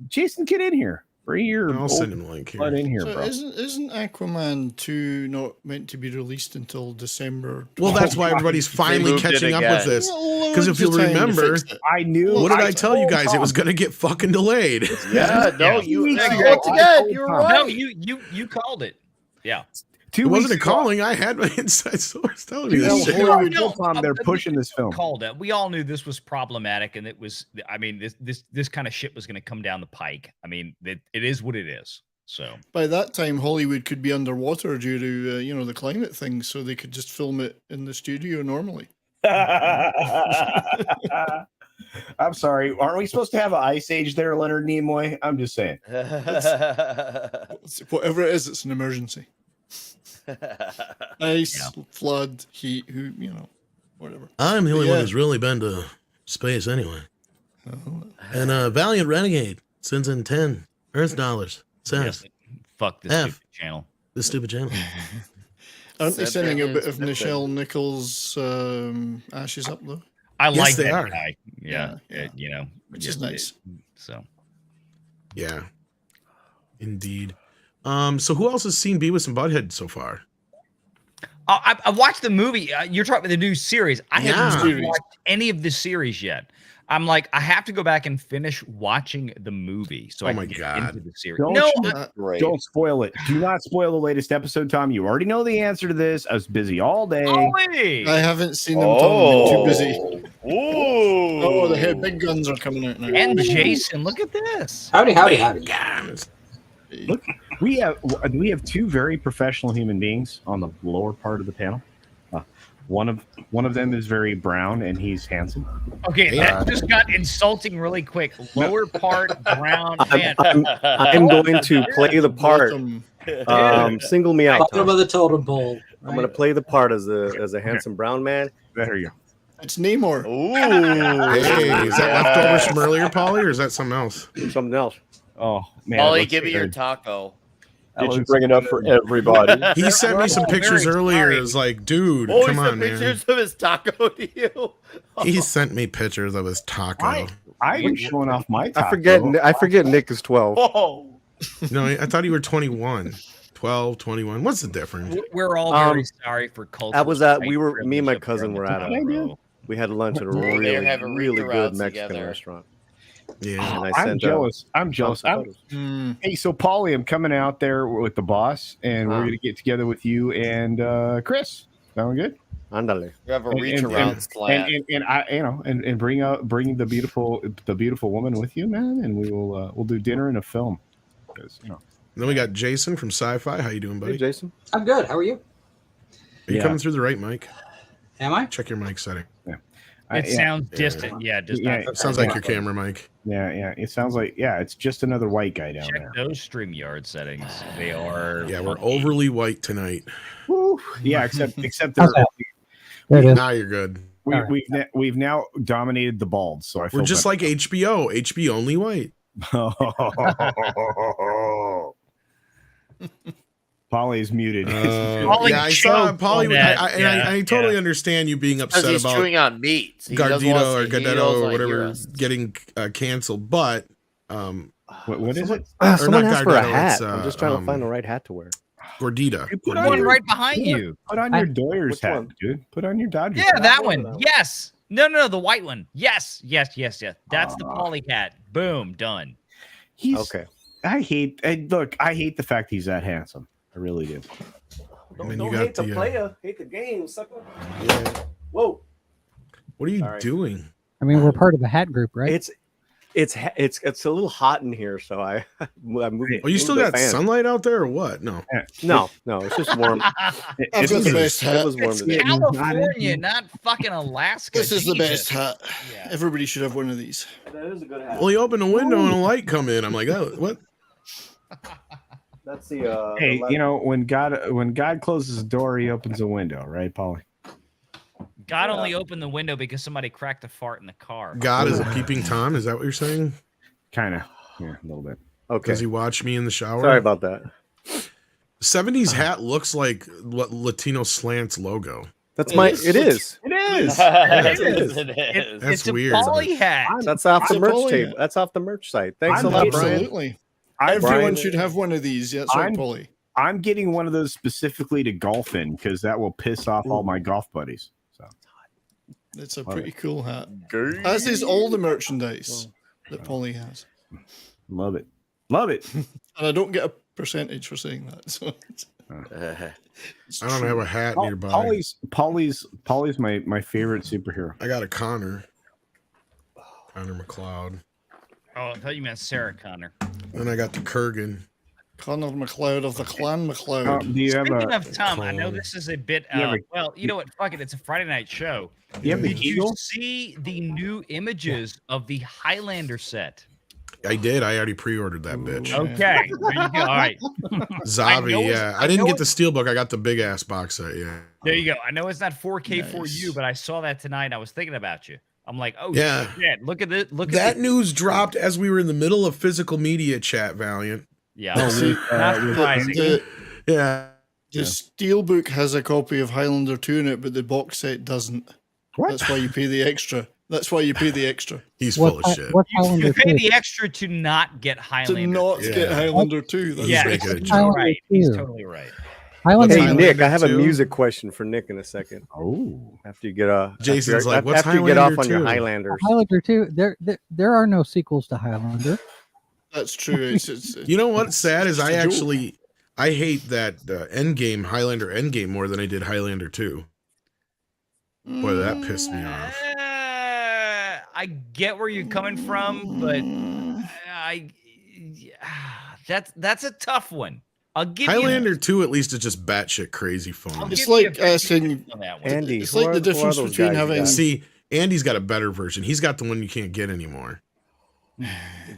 Jason, get in here. Bring your I'll send him a link here. in here, So bro. isn't Aquaman 2 not meant to be released until December? Well, that's why everybody's finally moved it catching up with again. this. Because if you'll Loads of time to remember, fix it. I knew. what did I tell you told guys? It was Tom. going to get fucking delayed. Yeah, no, Yeah. you Weeks ago, once I again, told you're Tom. right. No, you called it. Yeah. 2 It weeks wasn't a ago, calling. I had my inside source telling me You this know, shit. Hollywood No, Tom, they're pushing this film. Called it. We all knew this was problematic, and it was. I mean, this kind of shit was going to come down the pike. I mean, it is what it is. So By that time, Hollywood could be underwater due to the climate thing, so they could just film it in the studio normally. I'm sorry. Aren't we supposed to have an ice age there, Leonard Nimoy? I'm just saying. Whatever it is, it's an emergency. Ice, flood, heat, whatever. I'm the only Yeah. one who's really been to space anyway. And Valiant Renegade sends in 10 Earth dollars. Says, fuck this F. stupid channel. This stupid channel. Aren't they Send sending a in bit of snippet. Nichelle Nichols' ashes up though? I Yes, like they that are. guy. Yeah, Yeah. Which is nice. So Yeah. Indeed. So who else has seen Beavis and Butthead so far? I watched the movie. You're talking about the new series. I haven't Series. watched any of the series yet. I'm like, I have to go back and finish watching the movie so Oh I my can get God. into the series. Don't No, you- Great. Don't spoil it. Do not spoil the latest episode, Tom. You already know the answer to this. I was busy all day. Ollie! I haven't seen them, Tom. I've been too busy. Oh, the head big guns are coming out now. And Jason, look at this. Howdy. Look, we have two very professional human beings on the lower part of the panel. One of them is very brown and he's handsome. Okay, that just got insulting really quick. Lower part brown man. I'm going to play the part. Bottom. Single me out. Bottom Tom. of the totem pole. I'm going to play the part as a handsome brown man. There you go. It's Namor. Hey, is that leftovers from earlier, Paulie, or is that something else? Something else. Oh man, Ollie, looks give me your good. taco. Did you bring it up for everybody? He sent me some pictures very earlier. sorry. It was like, dude, Oh, he come sent on, man. pictures of his taco to you. He sent me pictures of his taco. I was showing off my taco. I forget Nick is 12. Whoa. No, I thought you were 21. 12, 21. What's the difference? We're all very sorry for culture. I was at me and my cousin were at we had lunch at a They were really having really good read-arounds Mexican together. restaurant. Yeah. And I I'm sent jealous. I'm jealous. some photos. Hey, so Paulie, I'm coming out there with the boss, and we're gonna get together with you and Chris. Sound good? Ándale. You have a And- reach and- around and- slant. and I, and bring the beautiful woman with you, man, and we'll do dinner and a film. 'Cause, Then we got Jason from Sci-Fi. How you doing, buddy? Hey, Jason. I'm good. How are you? Are you coming through the right mic? Am I? Check your mic setting. It sounds distant. Yeah, just Yeah, not. Sounds like your camera mic. Yeah. It sounds like it's just another white guy down Check there. those StreamYard settings. They are. Yeah, we're funky. overly white tonight. Woo. Yeah, except How's that? There it is. Now you're good. we've now dominated the bald, so I feel We're just like HBO. HBO only white. Polly's muted. Paulie Yeah, I saw choked Paulie. on that. I totally understand you being Because upset he's about chewing on meat. He doesn't Gardito want or to- he Gadetto doesn't or wanna hear whatever us. getting canceled, but what is it? Someone not asked for a Gardetto, hat. it's, I'm just trying to find the right hat to wear. Gordita. Put The on one your- right behind you. Put on your Doyers Which hat, one? dude. Put on your Dodgers Yeah, hat. that one. Yes. No, the white one. Yes. That's the Paulie hat. Boom, done. He's Okay. I hate the fact he's that handsome. I really do. And then you got the, hate the game, sucker. Whoa. What are you doing? I mean, we're part of the hat group, right? It's it's a little hot in here, so I moved. Oh, you still got sunlight out there or what? No, no, it's just warm. I've got the best hat. It was warm It's today. California, not fucking Alaska. This is the Jesus. best hat. Yeah. Everybody should have one of these. That is a good hat. well, you open the window and a light come in. I'm like, oh, what? That's the. Hey, you know, when God closes a door, He opens a window, right, Paulie? God only opened the window because somebody cracked a fart in the car. God is a peeping Tom. Is that what you're saying? Kind of, yeah, a little bit. Okay. Does he watch me in the shower? Sorry about that. 70s hat looks like what Latino Slants logo. That's my. It is. It is. That's It's a weird. poly hat. That's off the It's a merch poly table. hat. That's off the merch site. Thanks I'm a lot, Brian. Absolutely. Brian, Everyone should have one of these. That's right, Polly. I'm getting one of those specifically to golf in because that will piss off all my golf buddies. So It's a pretty cool hat. As is all the merchandise that Polly has. love it, love it. And I don't get a percentage for saying that. So I don't have a hat nearby. Polly's my favorite superhero. I got a Connor McLeod. Oh, I thought you meant Sarah Connor. Then I got the Kurgan. Connor McLeod of the Clan McLeod. Do you have Speaking a? of Tom, I know this is a bit. Well, you know what? Fuck it. It's a Friday night show. You have a Did you Eagle? see the new images of the Highlander set? I did. I already pre-ordered that bitch. Okay. There you go. All right. Zavi, yeah. I didn't get the steelbook. I got the big ass box set. Yeah. There you go. I know it's not 4K for Nice. you, but I saw that tonight and I was thinking about you. I'm like, oh Yeah. shit! Look at this. Look That at this. news dropped as we were in the middle of physical media chat, Valiant. Yeah, See, not surprising. Yeah. The Steelbook has a copy of Highlander 2 in it, but the box set doesn't. What? That's why you pay the extra. That's why you pay the extra. He's full of shit. What's You Highlander pay 2? the extra to not get Highlander. To not Yeah. get Highlander 2. That's Yeah, making a he's joke. right. He's Highlander totally right. Highlander, Hey, Highlander Nick, I have a 2? music question for Nick in a second. Oh, After you get Jason's like, "What's after you get off Highlander on your 2?" Highlanders. Highlander 2. There are no sequels to Highlander. That's true. It's You know what's sad is it's I a joke. actually I hate that Endgame Highlander Endgame more than I did Highlander 2. Boy, that pissed me off. I get where you're coming from, but that's a tough one. I'll give Highlander 2 at least is just batshit crazy fun. It's like asking on that one. Andy, It's like the difference those between guys you having. got? See, Andy's got a better version. He's got the one you can't get anymore.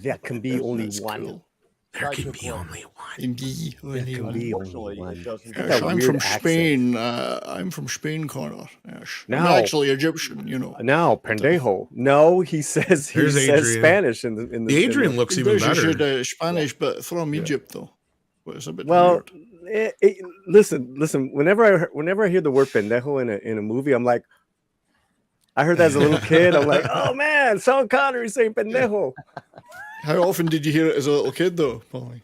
That can be only That's one. cool. There can be only one. Indeed. That can be only Unfortunately, one. it doesn't. Look at Yes, that I'm weird from accent. Spain. I'm from Spain, Connor. Yes. I'm Now- actually Egyptian, you know. Now, pendejo. No, he says Here's says Adrian. Spanish in the. The Adrian looks even British better. Spanish, but from Egypt, though. But it's a bit Well, weird. listen. Whenever I hear the word pendejo in a movie, I'm like, I heard that as a little kid. I'm like, oh man, Sean Connery saying pendejo. How often did you hear it as a little kid, though, Polly?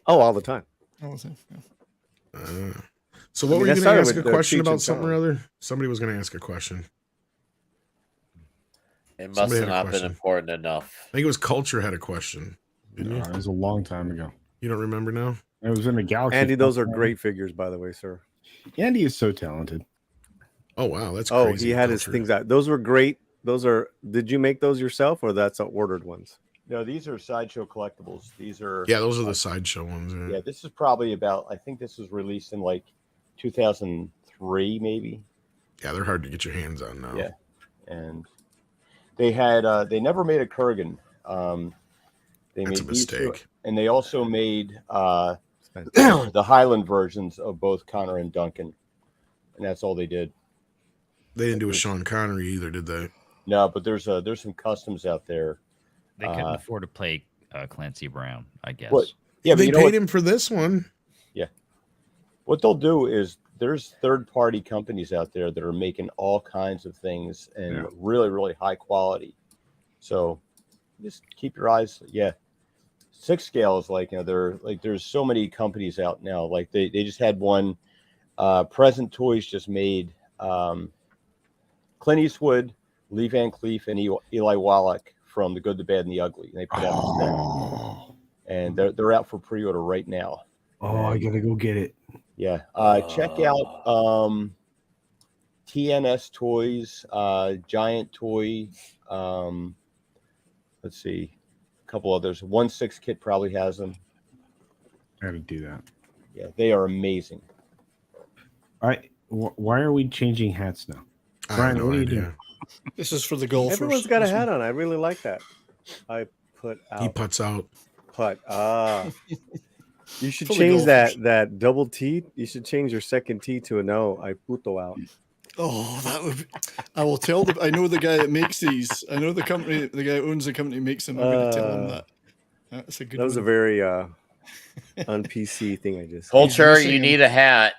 Oh, all the time. All the time, yeah. So what I mean, were that you going to started ask a with, question Cheech about and something or Chong. other? Somebody was going to ask a question. It must Somebody have had a not been question. important enough. I think it was Culture had a question. Didn't you? it was a long time ago. You don't remember now? It was in the Galaxy. Andy, those are great figures, by the way, sir. Andy is so talented. Oh wow, that's Oh, crazy. he had his Culture. things out. Those were great. Those are. Did you make those yourself, or that's ordered ones? No, these are Sideshow Collectibles. These are. Yeah, those are the sideshow ones. Yeah, this is probably about. I think this was released in like 2003, maybe. Yeah, they're hard to get your hands on now. Yeah, and they had. They never made a Kurgan. They That's made a these two, mistake. and they also made the Highland versions of both Connor and Duncan, and that's all they did. They didn't do a Sean Connery either, did they? No, but there's some customs out there. They couldn't afford to play Clancy Brown, I guess. What? Yeah, but they you know paid what? him for this one. Yeah. What they'll do is there's third-party companies out there that are making all kinds of things and really, really high quality. So just keep your eyes. Yeah. 6 scale is like, there's so many companies out now. Like they just had one. Present Toys just made Clint Eastwood, Lee Van Cleef, and Eli Wallach from The Good, the Bad, and the Ugly. And they put out the set. And they're out for pre-order right now. Oh, I gotta go get it. Yeah. Check out TNS Toys, Giant Toy, let's see, a couple others. 1/6 Kit probably has them. I gotta do that. Yeah, they are amazing. All right. Why are we changing hats now? I Brian, have no what are you idea. doing? This is for the golfers. Everyone's got a hat on. I really like that. I put out. He puts out. Putt. You should For the change golfers. that double T. You should change your second T to an O. I puto out. Oh, that would be, I will tell I know the guy that makes these. I know the company, the guy who owns the company makes them. I'm going to tell him that. That's a good That was a one. very un-PC thing I just said. Culture, you need a hat.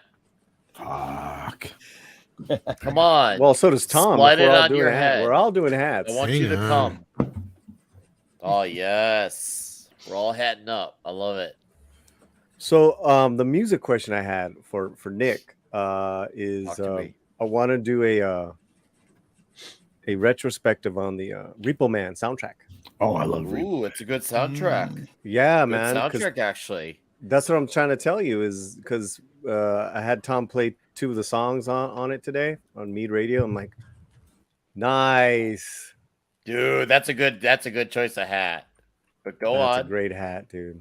Fuck. Come on. Well, so does Tom. Slide We're it all on doing your a hat. head. We're all doing hats. I want you to Hang come. Oh, yes. We're all hatting up. I love it. So the music question I had for Nick is Talk to me. I want to do a retrospective on the Repo Man soundtrack. Oh, I love Repo. Ooh, it's a good soundtrack. Yeah, Good man. 'cause soundtrack, actually. That's what I'm trying to tell you is because I had Tom play 2 of the songs on it today on MEAD Radio. I'm like, nice. Dude, that's a good choice of hat. But go That's on. a great hat, dude.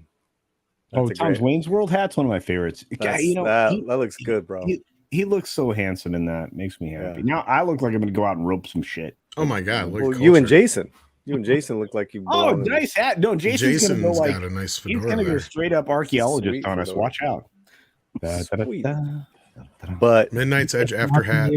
Oh, That's a Tom's great- Wayne's World hat's one of my favorites. Guy, That's- you know, that he, looks good, bro. he looks so handsome in that. Makes me happy. Yeah. Now I look like I'm gonna go out and rope some shit. Oh my God! Look at Well, you and Culture. Jason. You and Jason look like you. Oh, belong in- nice hat. No, Jason's gonna go Jason's like got a nice he's fedora gonna go there. straight up archaeologist Sweet on us. fedora. Watch out. Sweet. But Midnight's Edge after hat.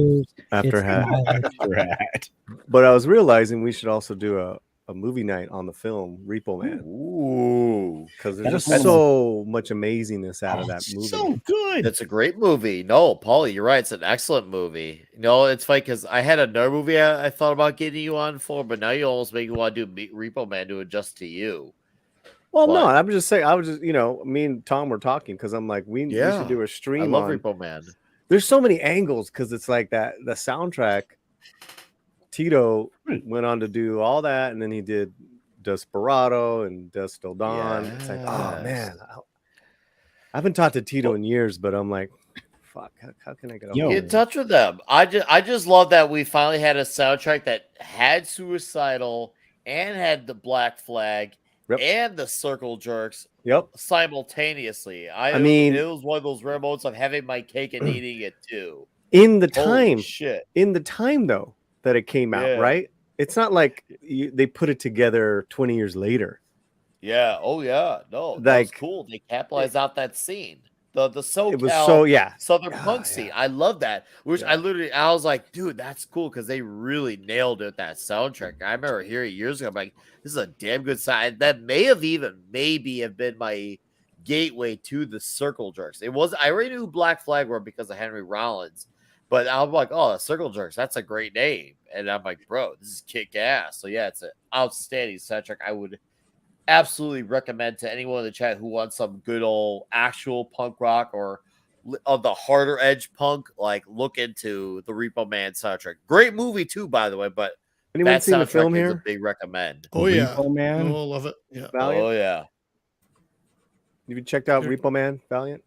after It's hat. my- After hat. But I was realizing we should also do a movie night on the film Repo Man Ooh. because That there's is just one of so much amazingness out of Oh, that it's movie. so good. That's a great movie. No, Paulie, you're right. It's an excellent movie. You know, it's funny because I had another movie I thought about getting you on for, but now you almost make me want to do Repo Man to adjust to you. Well, no, But- I'm just saying. I was just, me and Tom were talking because I'm like, we Yeah. should do a I stream love on. Repo Man. There's so many angles because it's like that. The soundtrack. Tito went on to do all that, and then he did Desperado and Dusk Till Dawn. It's like, oh Yes. man, I haven't talked to Tito in years, but I'm like, fuck, how can I get Yo. Get in touch with them. I just love that we finally had a soundtrack that had Suicidal and had the Black Flag Yep. and the Circle Jerks Yep. simultaneously. I mean- it was one of those rare moments of having my cake and eating it too. In the Holy time, shit. in the time though that it came out, Yeah. right? It's not like they put it together 20 years later. Yeah. Oh yeah. No, that was Like- cool. They capitalized out that scene. The SoCal It was so Southern Yeah, punk yeah. scene. I love that. Which Yeah. I was like, dude, that's cool because they really nailed it. That soundtrack. I remember hearing it years ago. I'm like, this is a damn good side. That may have maybe have been my gateway to the Circle Jerks. It was I already knew who Black Flag were because of Henry Rollins, but I'm like, oh, the Circle Jerks, that's a great name. And I'm like, bro, this is kick ass. So yeah, it's an outstanding soundtrack. I would absolutely recommend to anyone in the chat who wants some good old actual punk rock or of the harder edge punk, like look into the Repo Man soundtrack. Great movie too, by the way, but Anyone that seen the soundtrack film is here? a big recommend. Oh yeah, Repo Man. Oh, I love it. Yeah. Valiant? Oh yeah. Have you checked out Repo Man, Valiant?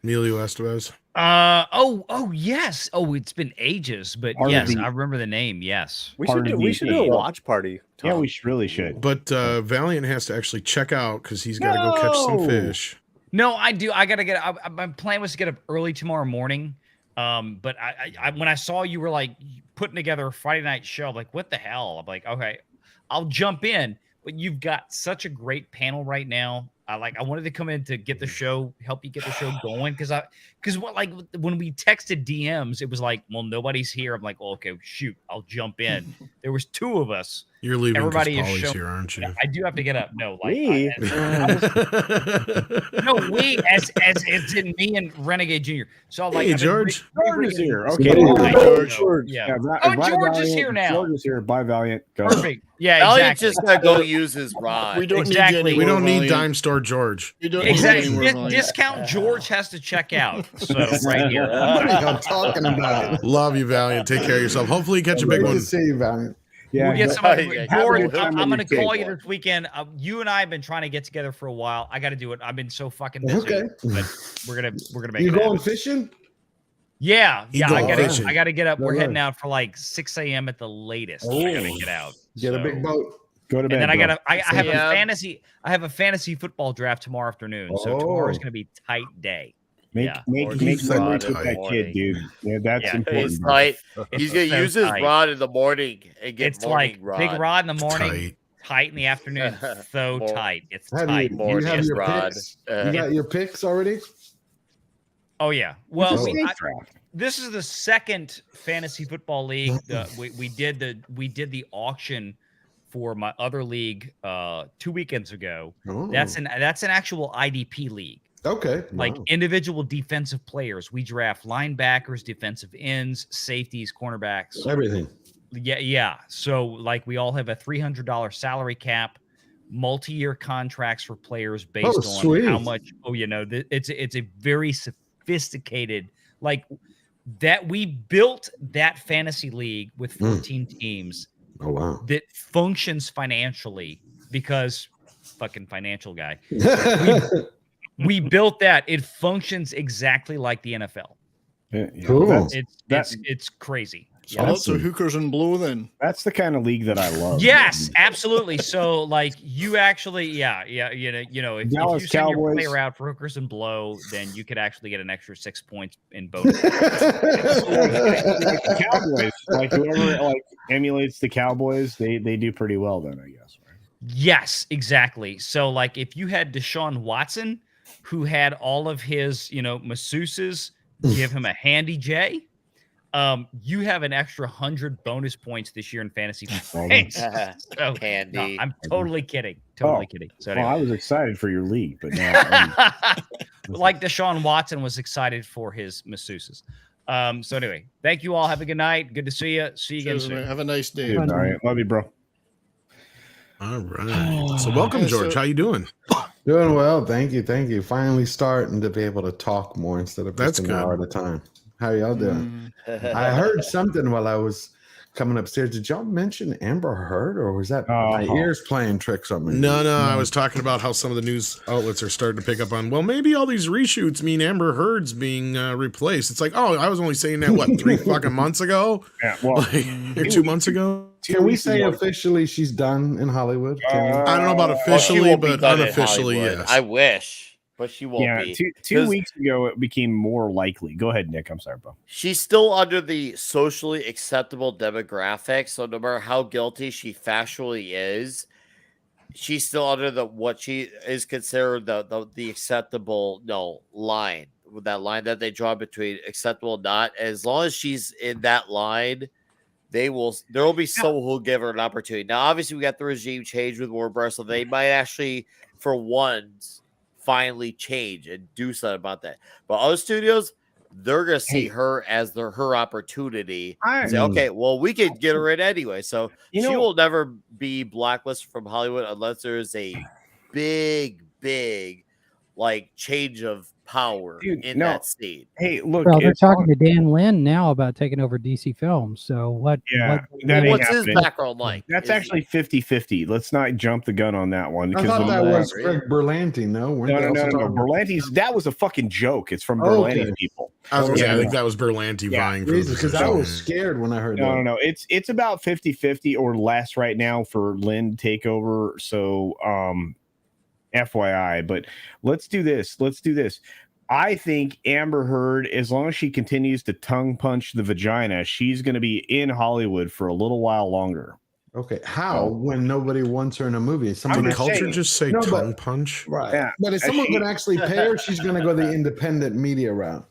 Emilio Estevez. Oh yes. Oh, it's been ages, but Part of yes, the- I remember the name. Yes. We Part should of do, we the- should do a watch party. Yeah, Tom. we really should. But Valiant has to actually check out because he's got to go catch some No! fish. No, I do. I gotta get. My plan was to get up early tomorrow morning. But I when I saw you were like putting together a Friday night show, I'm like, what the hell? I'm like, okay, I'll jump in. But you've got such a great panel right now. I wanted to come in to get the show, help you get the show going, because when we texted DMs, it was like, well, nobody's here. I'm like, well, okay, shoot, I'll jump in. There was 2 of us. You're leaving because Everybody is Paulie's show- here, aren't you? I do have to get up. No, like Me? no, we as it's in me and Renegade Jr. So like, Hey, I've been George. George is here. Okay. Okay. Right. George. Yeah. Bye, Oh, bye, George is Valiant. here now. George is here. Bye, Valiant. Go. Perfect. Yeah, Valiant exactly. just gotta go use his rod. We don't Exactly. need you We anymore, don't need Valiant. Dime Store George. We don't Exactly. need you anymore, Valiant. Discount George has to check out. So right here. What are y'all talking about? Love you, Valiant. Take care of yourself. Hopefully, you catch a big Great one. to see you, Valiant. Yeah. We'll get go- somebody. Yeah, George, have a good time I'm on going to your call cake. you this weekend. You and I have been trying to get together for a while. I got to do it. I've been so fucking busy. Okay. But we're gonna make You it going happen. fishing? Yeah. Eagle I gotta fishing. get up. We're Good heading luck. out for like 6 a.m. at the latest. Oh. I gotta get out. Get a So, big boat. Go to bed. And then bro. I have a Yeah. fantasy football draft tomorrow afternoon. So tomorrow's gonna be tight day. Make memories with that kid, dude. Yeah, that's important. He's bro. tight. He's gonna so use his tight. rod in the morning and get It's morning like rod. big rod in the morning, Tight. tight in the afternoon. So More- tight. It's Have tight. you Morning have your rod. picks? You got your picks already? Oh yeah. Well, It's a we, safe I- draft. this is the second fantasy football league. We did the auction for my other league 2 weekends ago. Oh. That's an actual IDP league. Okay. Like wow. individual defensive players. We draft linebackers, defensive ends, safeties, cornerbacks. Everything. Yeah. So like we all have a $300 salary cap, multi-year contracts for players based on sweet. how much. Oh, it's a very sophisticated like that. We built that fantasy league with 14 teams. Oh wow. That functions financially because fucking financial guy. We built that. It functions exactly like the NFL. Yeah, Cool. It's crazy. So lots of hookers and blow then. That's the kind of league that I love. Yes, absolutely. So like you actually, if Dallas you send your Cowboys. player out for hookers and blow, then you could actually get an extra 6 points in bonus. The Cowboys, like whoever like emulates the Cowboys, they do pretty well then, I guess. Right? Yes, exactly. So like if you had Deshaun Watson, who had all of his, masseuses give him a handy J, you have an extra 100 bonus points this year in fantasy points. So, Handy. no, I'm totally kidding. Totally kidding. So Well, I anyway. was excited for your league, but now Like Deshaun Watson was excited for his masseuses. So anyway, thank you all. Have a good night. Good to see you. See you again Cheers, soon. mate. Have a nice day. all right, love you, bro. All right. So welcome, George. How you doing? Doing well. Thank you. Thank you. Finally starting to be able to talk more instead of That's just an good. hour at a time. How y'all doing? I heard something while I was coming upstairs. Did y'all mention Amber Heard, or was that my ears playing tricks on me? No. I was talking about how some of the news outlets are starting to pick up on, well, maybe all these reshoots mean Amber Heard's being replaced. It's like, oh, I was only saying that, what, 3 fucking months ago? Yeah, well, or 2 months ago? Can we say officially she's done in Hollywood? I don't know about Well, she officially, won't be but done in unofficially, Hollywood. yes. I wish, but she won't Yeah, be. two 'Cause weeks ago it became more likely. Go ahead, Nick. I'm sorry, bro. She's still under the socially acceptable demographic, so no matter how guilty she factually is, she's still under the what she is considered the acceptable line. That line that they draw between acceptable and not. As long as she's in that line, there will be someone who'll give her an opportunity. Now, obviously, we got the regime change with Warner Bros., so they might actually, for once, finally change and do something about that. But other studios, they're gonna see her as her opportunity. And say, okay, well, we could get her in anyway. So she will never be blacklisted from Hollywood unless there is a big like change of power in that scene. Hey, look, Well, they're it's talking to Dan Lin now about taking over DC Films. So what? Yeah, what- that ain't What's his happening. background like? That's Is actually 50-50. Let's not jump the gun on that one. I because thought that the- was Greg Berlanti. No, weren't they no. also talking about- Berlanti's, that was a fucking joke. It's from Oh, Berlanti okay. people. I was gonna say, I Yeah. think that was Berlanti vying for the because I position. was scared when I heard that. No. It's about 50-50 or less right now for Lynn to take over. So FYI, but let's do this. I think Amber Heard, as long as she continues to tongue punch the vagina, she's going to be in Hollywood for a little while longer. Okay, how when nobody wants her in a movie? Someone Did actually- culture just say No, but- tongue punch? right? Yeah. But if someone could actually pay her, she's going to go the independent media route.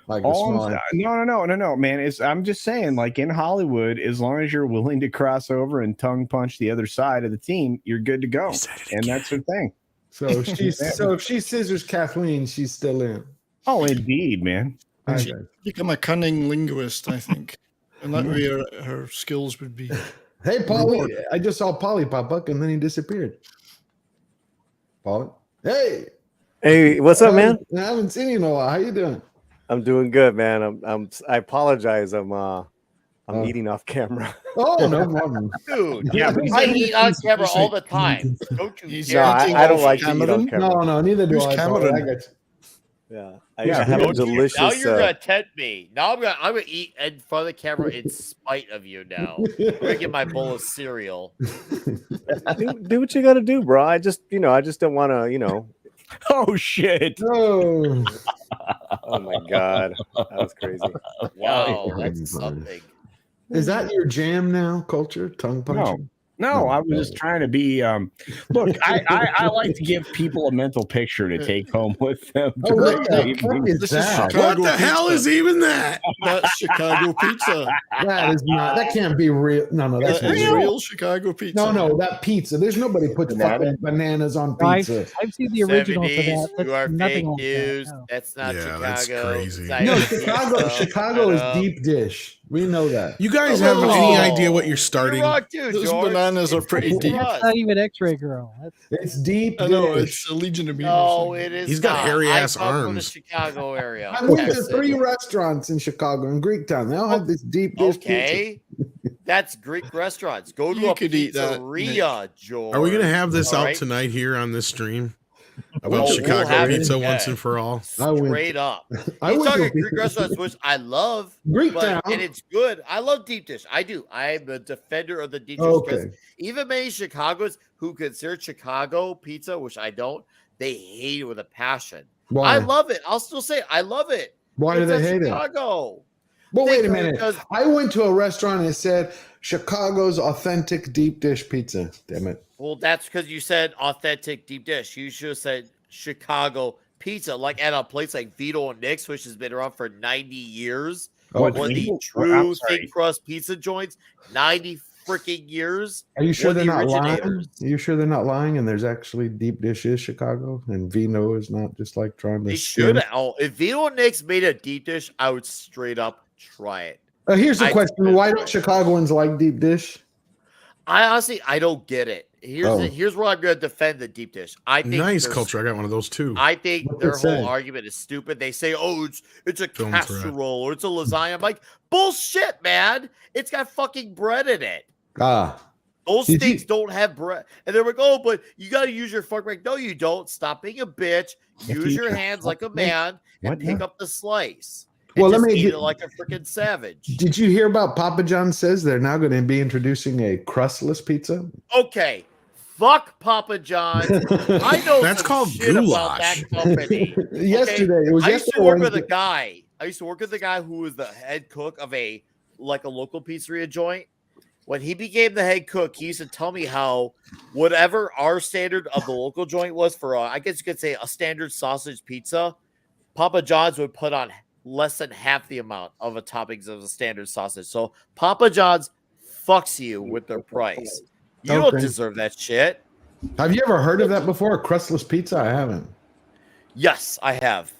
Like the small. No, man. I'm just saying, like in Hollywood, as long as you're willing to cross over and tongue punch the other side of the team, you're good to go. And that's the thing. So if she scissors Kathleen, she's still in. Oh, indeed, man. She'd become a cunning linguist, I think. And that way her skills would be. Hey, Polly, I just saw Polly pop up and then he disappeared. Polly, Hey, what's up, man? I haven't seen you in a while. How you doing? I'm doing good, man. I apologize. I'm eating off camera. Oh, no problem. Dude, Yeah, but I eat on camera all the time. Don't you He's dare. No, I don't like to eat on Cameron? camera. No, neither do Who's I. Polly. Cameron? I got you. Yeah, I used to have a delicious. Now you're gonna tempt me. Now I'm gonna eat in front of the camera in spite of you. Now I'm gonna get my bowl of cereal. do what you got to do, bro. I just don't want to, Oh shit! Oh, Oh my god, that was crazy. Wow, that's something. is that your jam now? Culture, tongue punching? No, I was just trying to be. Look, I like to give people a mental picture to take home with them. Oh, what the fuck is that? What the hell is even that? That's Chicago pizza. That is not. That can't be real. No, that's That is real. real Chicago pizza. No, that pizza. There's nobody puts fucking bananas on No, pizza. I've seen the original for 70s, that. you are That's fake nothing like news. that. No. That's not Yeah, Chicago. that's crazy. It's not No, even Chicago is pizza. deep dish. We know that. You guys have any idea what you're starting? You're wrong, too, Those George. bananas are It's pretty for deep. us. That's not even X-Ray Girl. It's deep I know, dish. it's a Legion of No, Beavers. it is. He's got not. hairy-ass I come from the arms. Chicago area. I went to Texas. 3 restaurants in Chicago and Greektown. They all have this deep dish pizza. Okay, that's Greek restaurants. Go to You a could eat that, pizzeria, George. Are we going to have this All out right? tonight here on this stream? Oh, About we'll Chicago have it, pizza yeah. once and for all. Straight up. I He's went to talking a Greek restaurants, which I love. Greektown. And it's good. I love deep dish. I do. I'm a defender of the deep dish. Because Okay. even many Chicagoans who consider Chicago pizza, which I don't, they hate it with a passion. Why? I love it. I'll still say it. I love it. Why do It's they a hate it? Chicago. Well, They wait a go minute. because- I went to a restaurant and it said Chicago's authentic deep dish pizza. Damn it. Well, that's because you said authentic deep dish. You should have said Chicago pizza, like at a place like Vito and Nick's, which has been around for 90 years. Oh, One of the I'm true sorry. thin crust pizza joints, 90 freaking years. Are you sure One they're of the not lying? originators. Are you sure they're not lying? And there's actually deep dish is Chicago, and Vino is not just like trying to. They skim? should. Oh, if Vito and Nick's made a deep dish, I would straight up try it. Here's the I- question: why don't Chicagoans like deep dish? I honestly, I don't get it. Here's where I'm going to defend the deep dish. I think Nice there's- culture. I got one of those too. I think What's their it say? whole argument is stupid. They say, "Oh, it's a Film threat. casserole or it's a lasagna." I'm like, bullshit, man. It's got fucking bread in it. Ah, Those Did things you- don't have bread. And they're like, "Oh, but you got to use your fork." Like, no, you don't. Stop being a bitch. You have to Use use your your hands like a fork, man and What? pick up the slice. And Well, let just me eat get- it like a freaking savage. did you hear about Papa John says they're now going to be introducing a crustless pizza? Okay, fuck Papa John's. I know That's some called shit about that goulash. company. Yesterday, it was I used to yesterday. work or with a Wednesday. guy. I used to work with a guy who was the head cook of a local pizzeria joint. When he became the head cook, he used to tell me how whatever our standard of the local joint was for, I guess you could say a standard sausage pizza, Papa John's would put on less than half the amount of a toppings of a standard sausage. So Papa John's fucks you with their price. You don't Okay. deserve that shit. Have you ever heard of that before? A crustless pizza? I haven't. Yes, I have.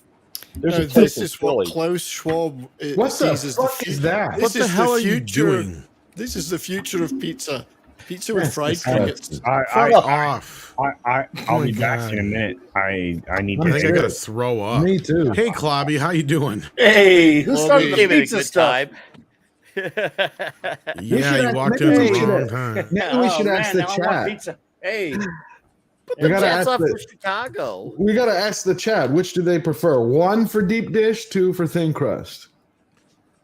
There's Now, a place this in is what Philly. Klaus Schwab What the sees as fuck is that? This What the is hell are future, you doing? This is the future of pizza. Pizza with That's fried disgusting. crickets. Fuck off. I'll Oh be my back God. in a minute. I need I to. think I take gotta a- throw up. Me too. Hey, Clobby, how you doing? Hey, who Well, started we the gave it a pizza good stuff? time. Yeah, should you ask- walked maybe in we at the should wrong ask- time. Maybe we should ask the now I want chat. pizza. Hey, Put We the gotta chats ask up the- for Chicago. We got to ask the chat. Which do they prefer? 1 for deep dish, 2 for thin crust.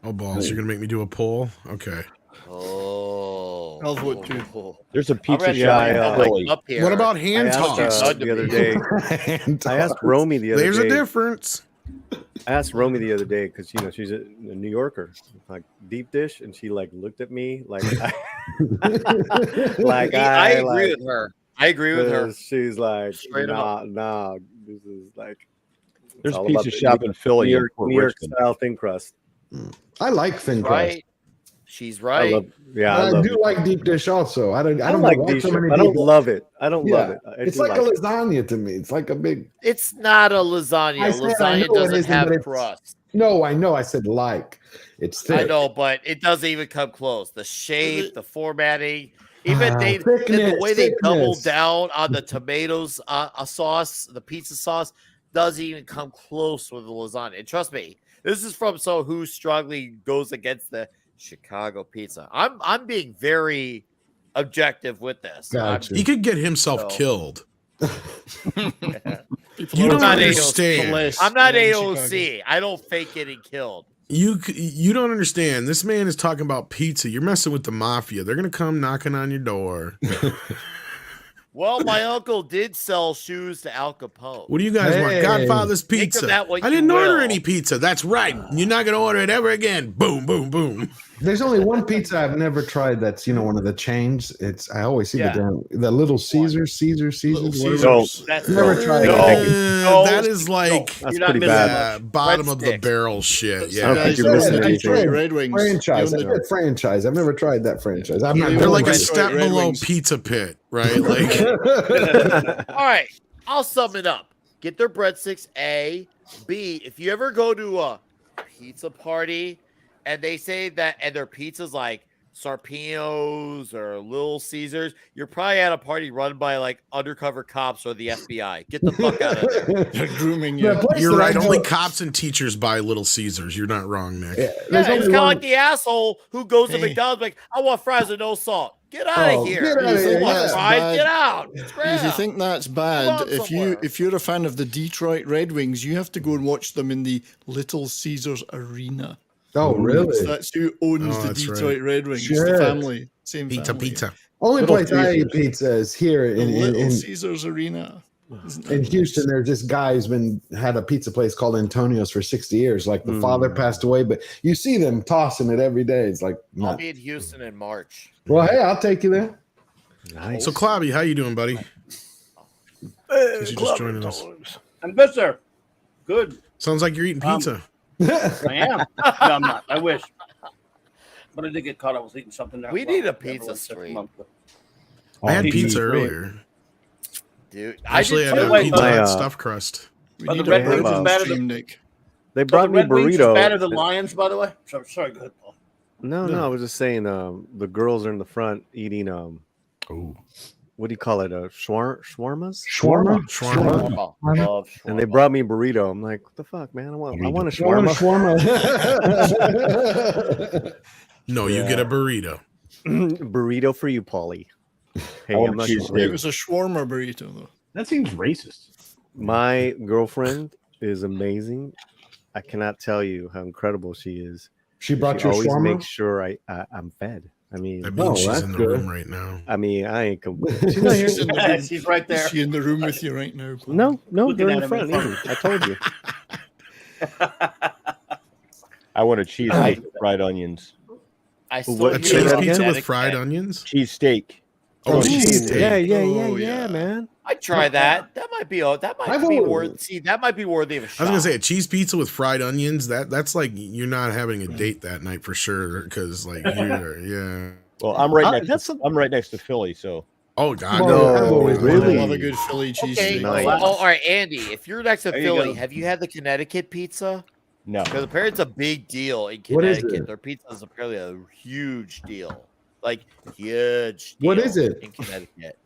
Oh, balls. You're going to make me do a poll? Okay. Oh. I'll vote too. There's a I'm pizza ready to shop have in my Philly. up here. What about I hand asked toss? the other day. I asked Romy the other There's day. a difference. I asked Romy the other day because she's a New Yorker, like deep dish, and she like looked at me like, like I agree like, with her. I agree with her. 'cause she's like, Straight up. nah, this is like. it's There's a all pizza about the shop in Philly. New York, in Port New York Richmond. style thin crust. I like thin crust. Right. She's I right. love, yeah, I, I love do like deep dish also. I don't like like deep so dish. many I don't people. love it. I don't love Yeah, it. I it's do like a it. lasagna to me. It's like a big. It's not a lasagna. I said I know Lasagna it doesn't isn't, have but it's- crust. No, I know. I said like. It's thick. I know, but it doesn't even come close. The shape, the formatting, even Ah, and thickness, the way they double thickness. down on the tomatoes sauce, the pizza sauce, doesn't even come close with the lasagna. And trust me, this is from someone who strongly goes against the Chicago pizza. I'm being very objective with this. Gotcha. He could get himself So- killed. People You are don't not understand. less I'm not in AOC. I don't fake getting killed. You don't understand. This man is talking about pizza. You're messing with the mafia. They're gonna come knocking on your door. Well, my uncle did sell shoes to Al Capone. What do you guys want? Godfather's Think of pizza. that what I you didn't order will. any pizza. That's right. You're not gonna order it ever again. Boom, boom, boom. There's only one pizza I've never tried that's one of the chains. I always see the little Caesars. No, Never tried no. That is like That's pretty bad. bottom of the barrel shit. I don't Yeah, think you're missing anything. Red Wings. Franchise. I said franchise. I've never tried that franchise. I'm not they're going like a to- step Red below Wings. Pizza Pit, right? Like All right, I'll sum it up. Get their breadsticks. A, B. If you ever go to a pizza party and they say that, and their pizza's like Sarpino's or Little Caesars, you're probably at a party run by like undercover cops or the FBI. Get the fuck out of there. They're grooming you. you're right. Only cops and teachers buy Little Caesars. You're not wrong, Nick. Yeah, it's kind of like the asshole who goes to McDonald's like, I want fries with no salt. Get out of here. get outta here. You want Yeah. fries? Get out. It's If you crap. think that's Go bad, out if somewhere. you're a fan of the Detroit Red Wings, you have to go and watch them in the Little Caesars Arena. Oh, really? That's who owns Oh, the that's Detroit Red Wings. Shit. The family, same Pizza, family. pizza. Only Little place I eat Caesars. pizza is here The in Little Caesars Arena. Isn't that in nice? Houston. There's this guy who's had a pizza place called Antonio's for 60 years. Like the father passed away, but you see them tossing it every day. It's like, I'll nah. be in Houston in March. Well, hey, I'll take you there. Nice. So, Clobby, how you doing, buddy? Since you just joining us. I'm good, sir. Good. Sounds like you're eating pizza. I am. No, I'm not. I wish. But I did get caught. I was eating something there. We need a pizza stream. I had pizza pizza street. earlier. Dude, I Actually, I did had Wait, pizza my, Hut uh, stuffed crust. We Are the need Red a Wings burger better stream, than- Nick. They So brought the me Red Wings is burrito. better than Lions, by the way. Sorry, go ahead, Paul. No, I was just saying. The girls are in the front eating. What do you call it? Shawarmas. Shawarma? Shawarma. love And they brought me a burrito. I'm like, what the fuck, man? I want a I want a shawarma. shawarma. No, you get a burrito. Burrito for you, Paulie. Hey, want I'm not cheese sure. It was a shawarma burrito, though. That seems racist. My girlfriend is amazing. I cannot tell you how incredible she is. She brought you a always shawarma? makes sure I'm fed. I mean, That means she's that's in the good. room right now. I mean, I ain't. She's not here. She's in the room. She's right there. Is she in the room with you right now? Paul? No, Looking they're in at the him in front. front. Eating. I told you. I want a cheese steak with fried onions. I still What- A hear cheese that pizza again? with fried onions? Cheese steak. Oh, Ooh. cheese steak. Oh, Yeah, yeah. man. I try that. That might be. That might I've be always- worth. See, that might be worthy of a shot. I was gonna say a cheese pizza with fried onions. That's like you're not having a date that night for sure. Because like yeah. Well, I'm right that's I'm right next to Philly, so Oh God, No, no. I've always really? I love a good Philly cheese Okay. steak. Nice. Well, all right, Andy. If you're next to There you Philly, go. have you had the Connecticut pizza? no. Because apparently it's a big deal in What is Connecticut. it? Their pizza is apparently a huge deal. Like huge. What deal is it? in Connecticut?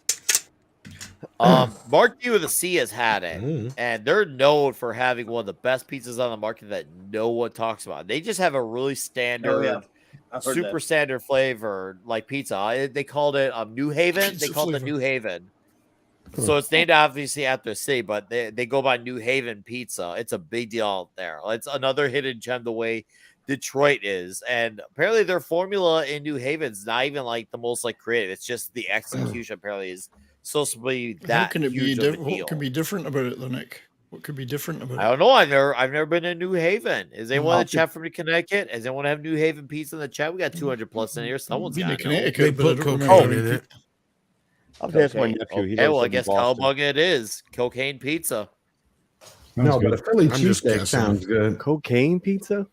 Mark D with a C has had it, Mm. and they're known for having one of the best pizzas on the market that no one talks about. They just have a really standard, Oh, yeah. I've heard super that. standard flavor like pizza. They called it New Haven. Pizza They called it flavor. New Haven. So it's named obviously after the city, but they go by New Haven Pizza. It's a big deal out there. It's another hidden gem the way Detroit is. And apparently their formula in New Haven is not even like the most like creative. It's just the execution apparently is supposed to be How that can it be huge of a different? deal. What can be different about it, though, Nick? What could be different about I it? don't know. I've never been to New Haven. Is anyone in I'll the chat from Connecticut? Does anyone have New Haven pizza in the chat? We got 200 plus in here. Someone's Been to got to know. Connecticut, They but I put don't remember cocaine how in many it. I'll ask my Okay. nephew. He Okay, lives well, I in guess Boston. cowabunga it is. Cocaine pizza. No, but a Philly I'm just cheesesteak guessing. sounds good. Cocaine pizza.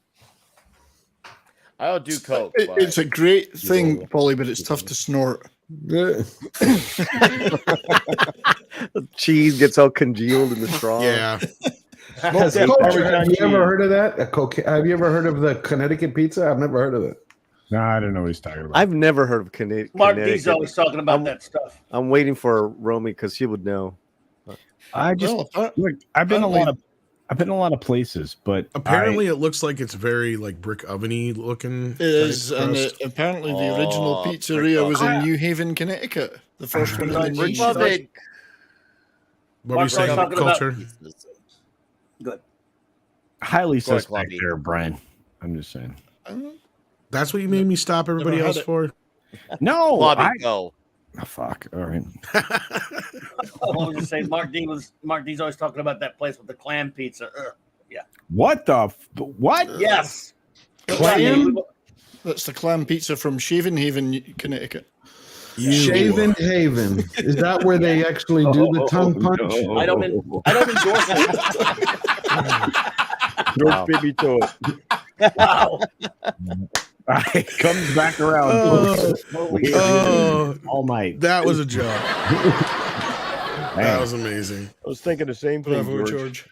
I don't do coke. but- It's a great thing, Polly, but it's tough to snort. Cheese gets all congealed in the straw. Yeah. Has Smoked culture, have Parmesan you ever cheese. heard of that? Have you ever heard of the Connecticut pizza? I've never heard of it. No, I don't know what he's talking about. I've never heard of Mark D's Connecticut. always talking about that stuff. I'm waiting for Romy because she would know. I just look. I've been a lot of places, but Apparently, it looks like it's very like brick oveny looking. It is, type and crust. apparently the original Oh, pizzeria was in brick New Haven, Connecticut. The first one in the Brick nation. oven. What were you saying about culture? Good. Highly Go ahead, suspect Clubby. there, Brian. I'm just saying. That's what you made me stop everybody Never had else it. for? No, Clubby, go. Oh, fuck. All right. I was just saying, Mark D's always talking about that place with the clam pizza. Ugh. Yeah. What the? What? Yes. Clam? That's the clam pizza from Shaven Haven, Connecticut. Shaven Haven. Is that where they actually do the tongue punch? No. I don't endorse it. No baby to it. Wow. It comes back around. All might. That was a joke. That was amazing. I was thinking the same thing, Bravo, George.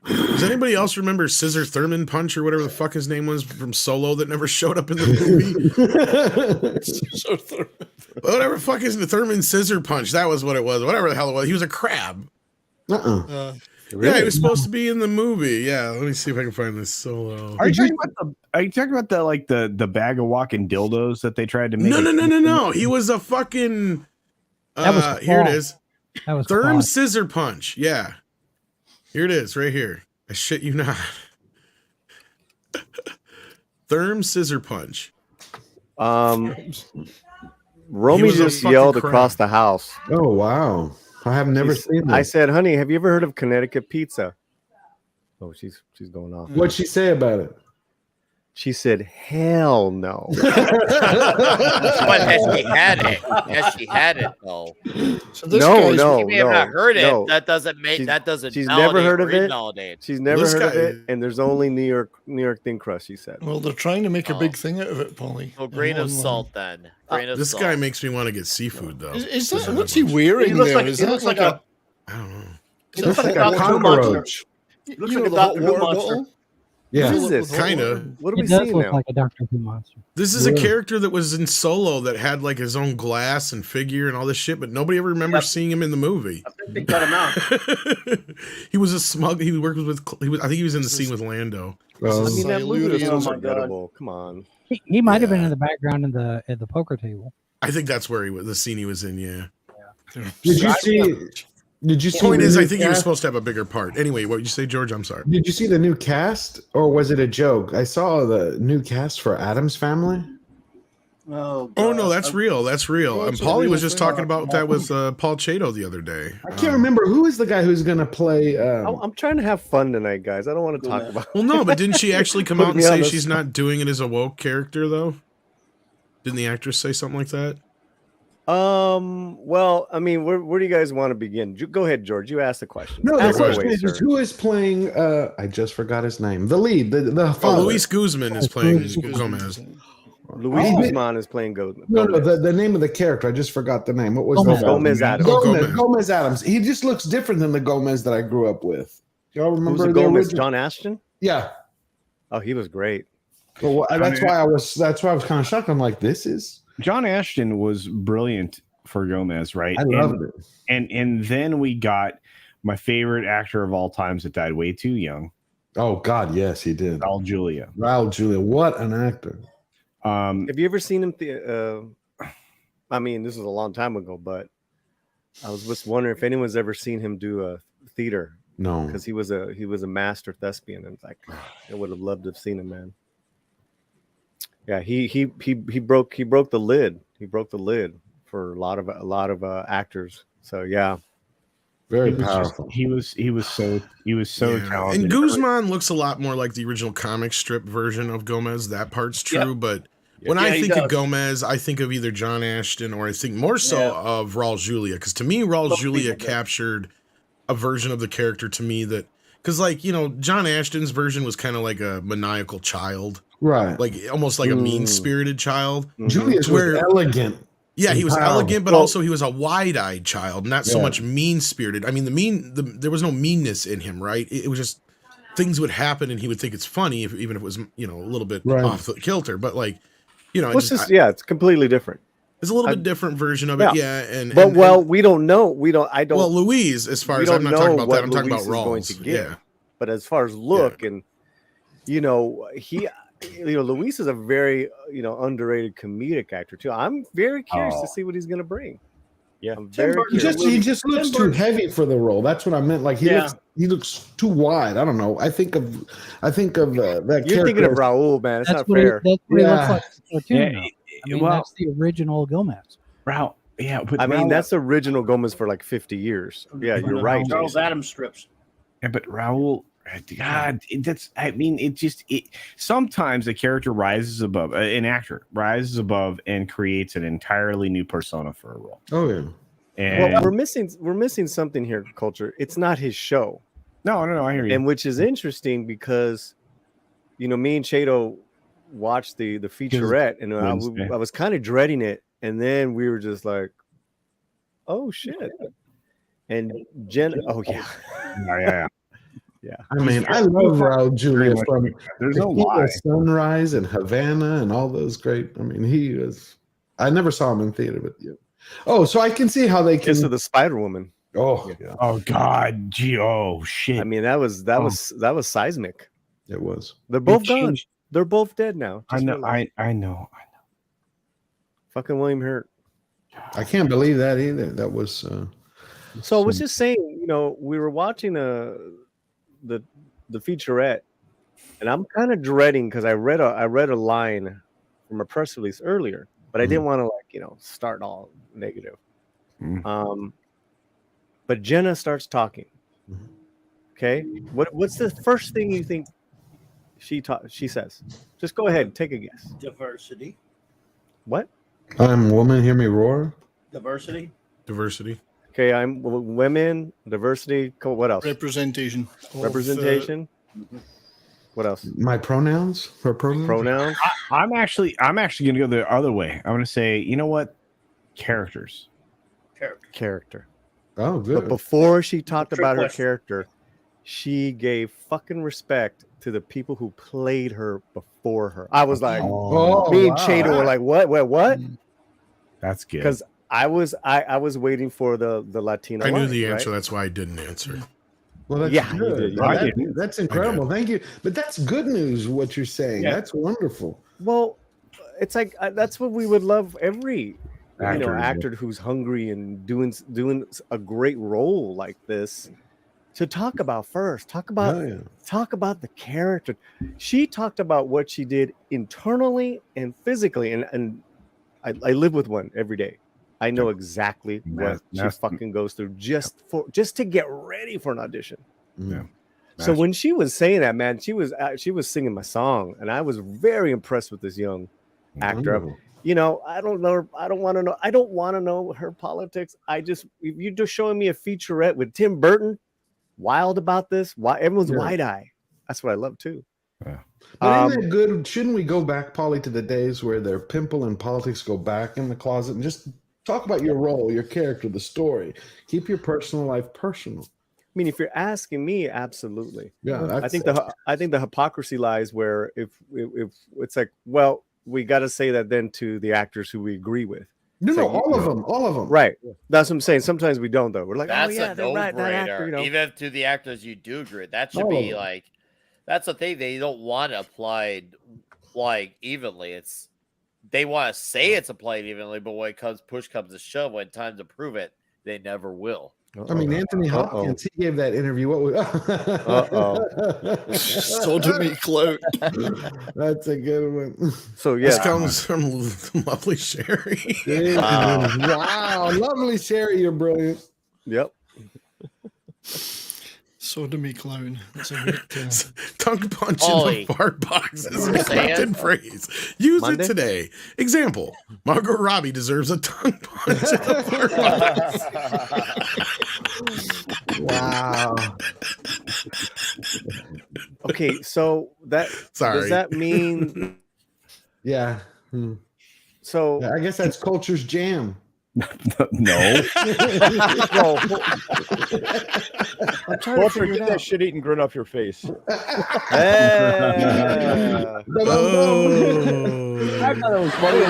Does anybody else remember Scissor Thurman Punch or whatever the fuck his name was from Solo that never showed up in the movie? Whatever the fuck is the Thurman Scissor Punch? That was what it was. Whatever the hell it was. He was a crab. Really? Yeah, he was supposed to be in the movie. Yeah, let me see if I can find this Solo. Are you talking about the bag of walking dildos that they tried to make? No. He was a fucking. That was here it Claw. is. That was Therm Claw. Scissor Punch. Yeah. Here it is, right here. I shit you not. Therm Scissor Punch. Romy was a just fucking yelled crab. across the house. Oh, wow. I have never seen that. I said, honey, have you ever heard of Connecticut pizza? Oh, she's going off. What'd she say about it? She said, hell no. But has she had it? Has she had it though? So this No, guy's- no. She may have not heard it. no. That doesn't make She's- that doesn't. She's never heard of or it. invalidate. She's never This heard of guy- it, and there's only New York thin crust, she said. Well, they're trying to make a Oh. big thing out of it, Polly. So grain In of one line. salt then. Grain of This salt. guy makes me want to get seafood though. Is Scissor that what's he Punch. wearing He looks there? like Is he that looks like like I don't know. He looks like a Like a Doctor Who monster. cockroach. He looks you like know, a the hot Doctor Who water monster. bottle? What Yeah. is this? Kinda. What are It we does seeing look now? like a Doctor Who monster. This is a Yeah. character that was in Solo that had like his own glass and figure and all this shit, but nobody ever remembers seeing him in the movie. I think they cut him out. He was a smug. He worked with. I think he was in the scene with Lando. I mean, that movie was Oh so my God. forgettable. Come on. He might have been Yeah. in the background at the poker table. I think that's where he was. The scene he was in. Yeah. Did you see? Did you see? Point the is, new I think he was cast? supposed to have a bigger part. Anyway, what did you say, George? I'm sorry. Did you see the new cast, or was it a joke? I saw the new cast for Adam's Family. Oh, Oh no, God. that's real. That's real. Oh, And it's a Paulie real was just thing. talking about that with Paul Chato the other day. I can't remember who is the guy who's going to play. I'm trying to have fun tonight, guys. I don't want to talk about. Well, no, but didn't she actually come Put out and me on say the she's spot. not doing it as a woke character though? Didn't the actress say something like that? Well, I mean, where do you guys want to begin? Go ahead, George. You asked the question. No, the Ask question away, is sir. who is playing. I just forgot his name. The lead, the Oh, father. Luis Guzman is playing Luis Gomez. Luis Oh. Guzman is playing Gomez. No, the name of the character. I just forgot the name. What was Gomez. the Gomez Adams. Gomez Adams. He just looks different than the Gomez that I grew up with. Y'all remember Who's the the Gomez? original? John Ashton? Yeah. Oh, he was great. But that's why I was kind of shocked. I'm like, this is. John Ashton was brilliant for Gomez, right? I loved it. And then we got my favorite actor of all times that died way too young, Oh God, yes, he did. Raul Julia. Raul Julia, what an actor! Have you ever seen him? I mean, this was a long time ago, but I was just wondering if anyone's ever seen him do a theater. No, because he was a master thespian, and like I would have loved to have seen him, man. Yeah, he broke the lid. He broke the lid for a lot of actors. So yeah, very He was powerful. He was so Yeah. talented. And Guzman looks a lot more like the original comic strip version of Gomez. That part's true, Yeah. but when Yeah, I he think of does. Gomez, I think of either John Ashton or I think more so Yeah. of Raul Julia. Because to me, Raul Most Julia people do. captured a version of the character to me that, because like, you know, John Ashton's version was kind of like a maniacal child, Right. like almost like a mean-spirited child. Julius was Where- elegant. Yeah, he was Powerful. elegant, but Well- also he was a wide-eyed child, not so Yeah. much mean-spirited. I mean, there was no meanness in him, right? It was just things would happen, and he would think it's funny, even if it was, you know, a little bit Right. off the kilter. But like, you know, Well, it's completely different. it's a little bit different version of it, yeah. We don't know. I don't. Well, Louise, as far we as I'm don't not talking know about what that, I'm talking Luis about is going Rawls. to get. Yeah, But as far as look and, you know, Luis is a very, underrated comedic actor too. I'm very curious to see what he's going to bring. Yeah, I'm very curious. He just looks too heavy for the role. That's what I meant. Like he looks too wide. I don't know. I think of that. You're thinking of Raul, man. It's not fair. That's what he looks like in the cartoon. Yeah, I mean, well- that's the original Gomez. Raul. Yeah, but I mean, Raul- that's original Gomez for like 50 years. Yeah, you're right. Charles Adams strips. Yeah, but Raul, God, sometimes a character rises above, an actor rises above and creates an entirely new persona for a role. Oh yeah. And Well, we're missing something here, Culture. It's not his show. no, I hear you. And which is interesting because, me and Chato watched the featurette, and Wednesday. I was kind of dreading it, and then we were just like, "Oh shit!" And Jen, oh yeah, yeah. I mean, I love Raul Julia from There's no Tequila lie. Sunrise and Havana and all those great. I mean, he was. I never saw him in theater, but yeah. Oh, so I can see how they can. Kiss of the Spider Woman. Oh, yeah. Oh God, gee, oh shit. I mean, that was seismic. It was. They're both It gone. changed. They're both dead now. I Just know, realized. I know. Fucking William Hurt. I can't believe that either. That was. So I was just saying, we were watching the featurette, and I'm kind of dreading because I read a line from a press release earlier, but I didn't want to start all negative. But Jenna starts talking. Okay, what's the first thing you think she says? Just go ahead, take a guess. Diversity. What? Woman, hear me roar. Diversity. Okay, I'm women, diversity. What else? Representation. Representation. What else? My pronouns. Her pronouns. Pronouns. I'm actually gonna go the other way. I'm gonna say, you know what? Characters. Character. Oh, good. But before she talked Trick about her question. character, she gave fucking respect to the people who played her before her. I was like, me and Chato were like, what? That's good. Because I was waiting for the Latino. I knew line, the answer. right? That's why I didn't answer. Well, that's Yeah, you good. did. Well, I did. that's incredible. Thank you. But that's good news. What you're saying. Yeah. That's wonderful. Well, it's like that's what we would love every Actor, actor who's hungry and doing a great role like this to talk about first. Talk about the character. She talked about what she did internally and physically, and I live with one every day. I know exactly what she fucking goes through just to get ready for an audition. Yeah. So when she was saying that, man, she was singing my song, and I was very impressed with this young actor. Wonderful. I don't know. I don't want to know. I don't want to know her politics. If you're just showing me a featurette with Tim Burton, wild about this. Why everyone's wide eye? That's what I love too. But isn't it good? Shouldn't we go back, Polly, to the days where their pimple and politics go back in the closet and just talk about your role, your character, the story. Keep your personal life personal. I mean, if you're asking me, absolutely. Yeah, I think the hypocrisy lies where if it's like, well, we got to say that then to the actors who we agree with. No, all of them. Right. That's what I'm saying. Sometimes we don't though. We're like, That's oh yeah, a they're right. That actor, no-brainer. Even to the actors you do agree with, that should All of be them. like, that's the thing. They don't want it applied like evenly. They want to say it's applied evenly, but when push comes to shove, when time to prove it, they never will. I mean, Anthony Hopkins, he gave that interview. What was Sodomy clout. That's a good one. So This comes from lovely Sherry. Wow, lovely Sherry, you're brilliant. Yep. Sodomy clown. That's a great Tongue punch Ollie. in the fart box is You a saying? collected phrase. Use Monday? it today. Example: Margot Robbie deserves a tongue punch in the fart box. Wow. Okay, so Sorry. does that mean Yeah. so? I guess that's culture's jam. No. No. I'm trying to figure Get it that out. shit-eating grin off your face. Hey. I thought it was funny.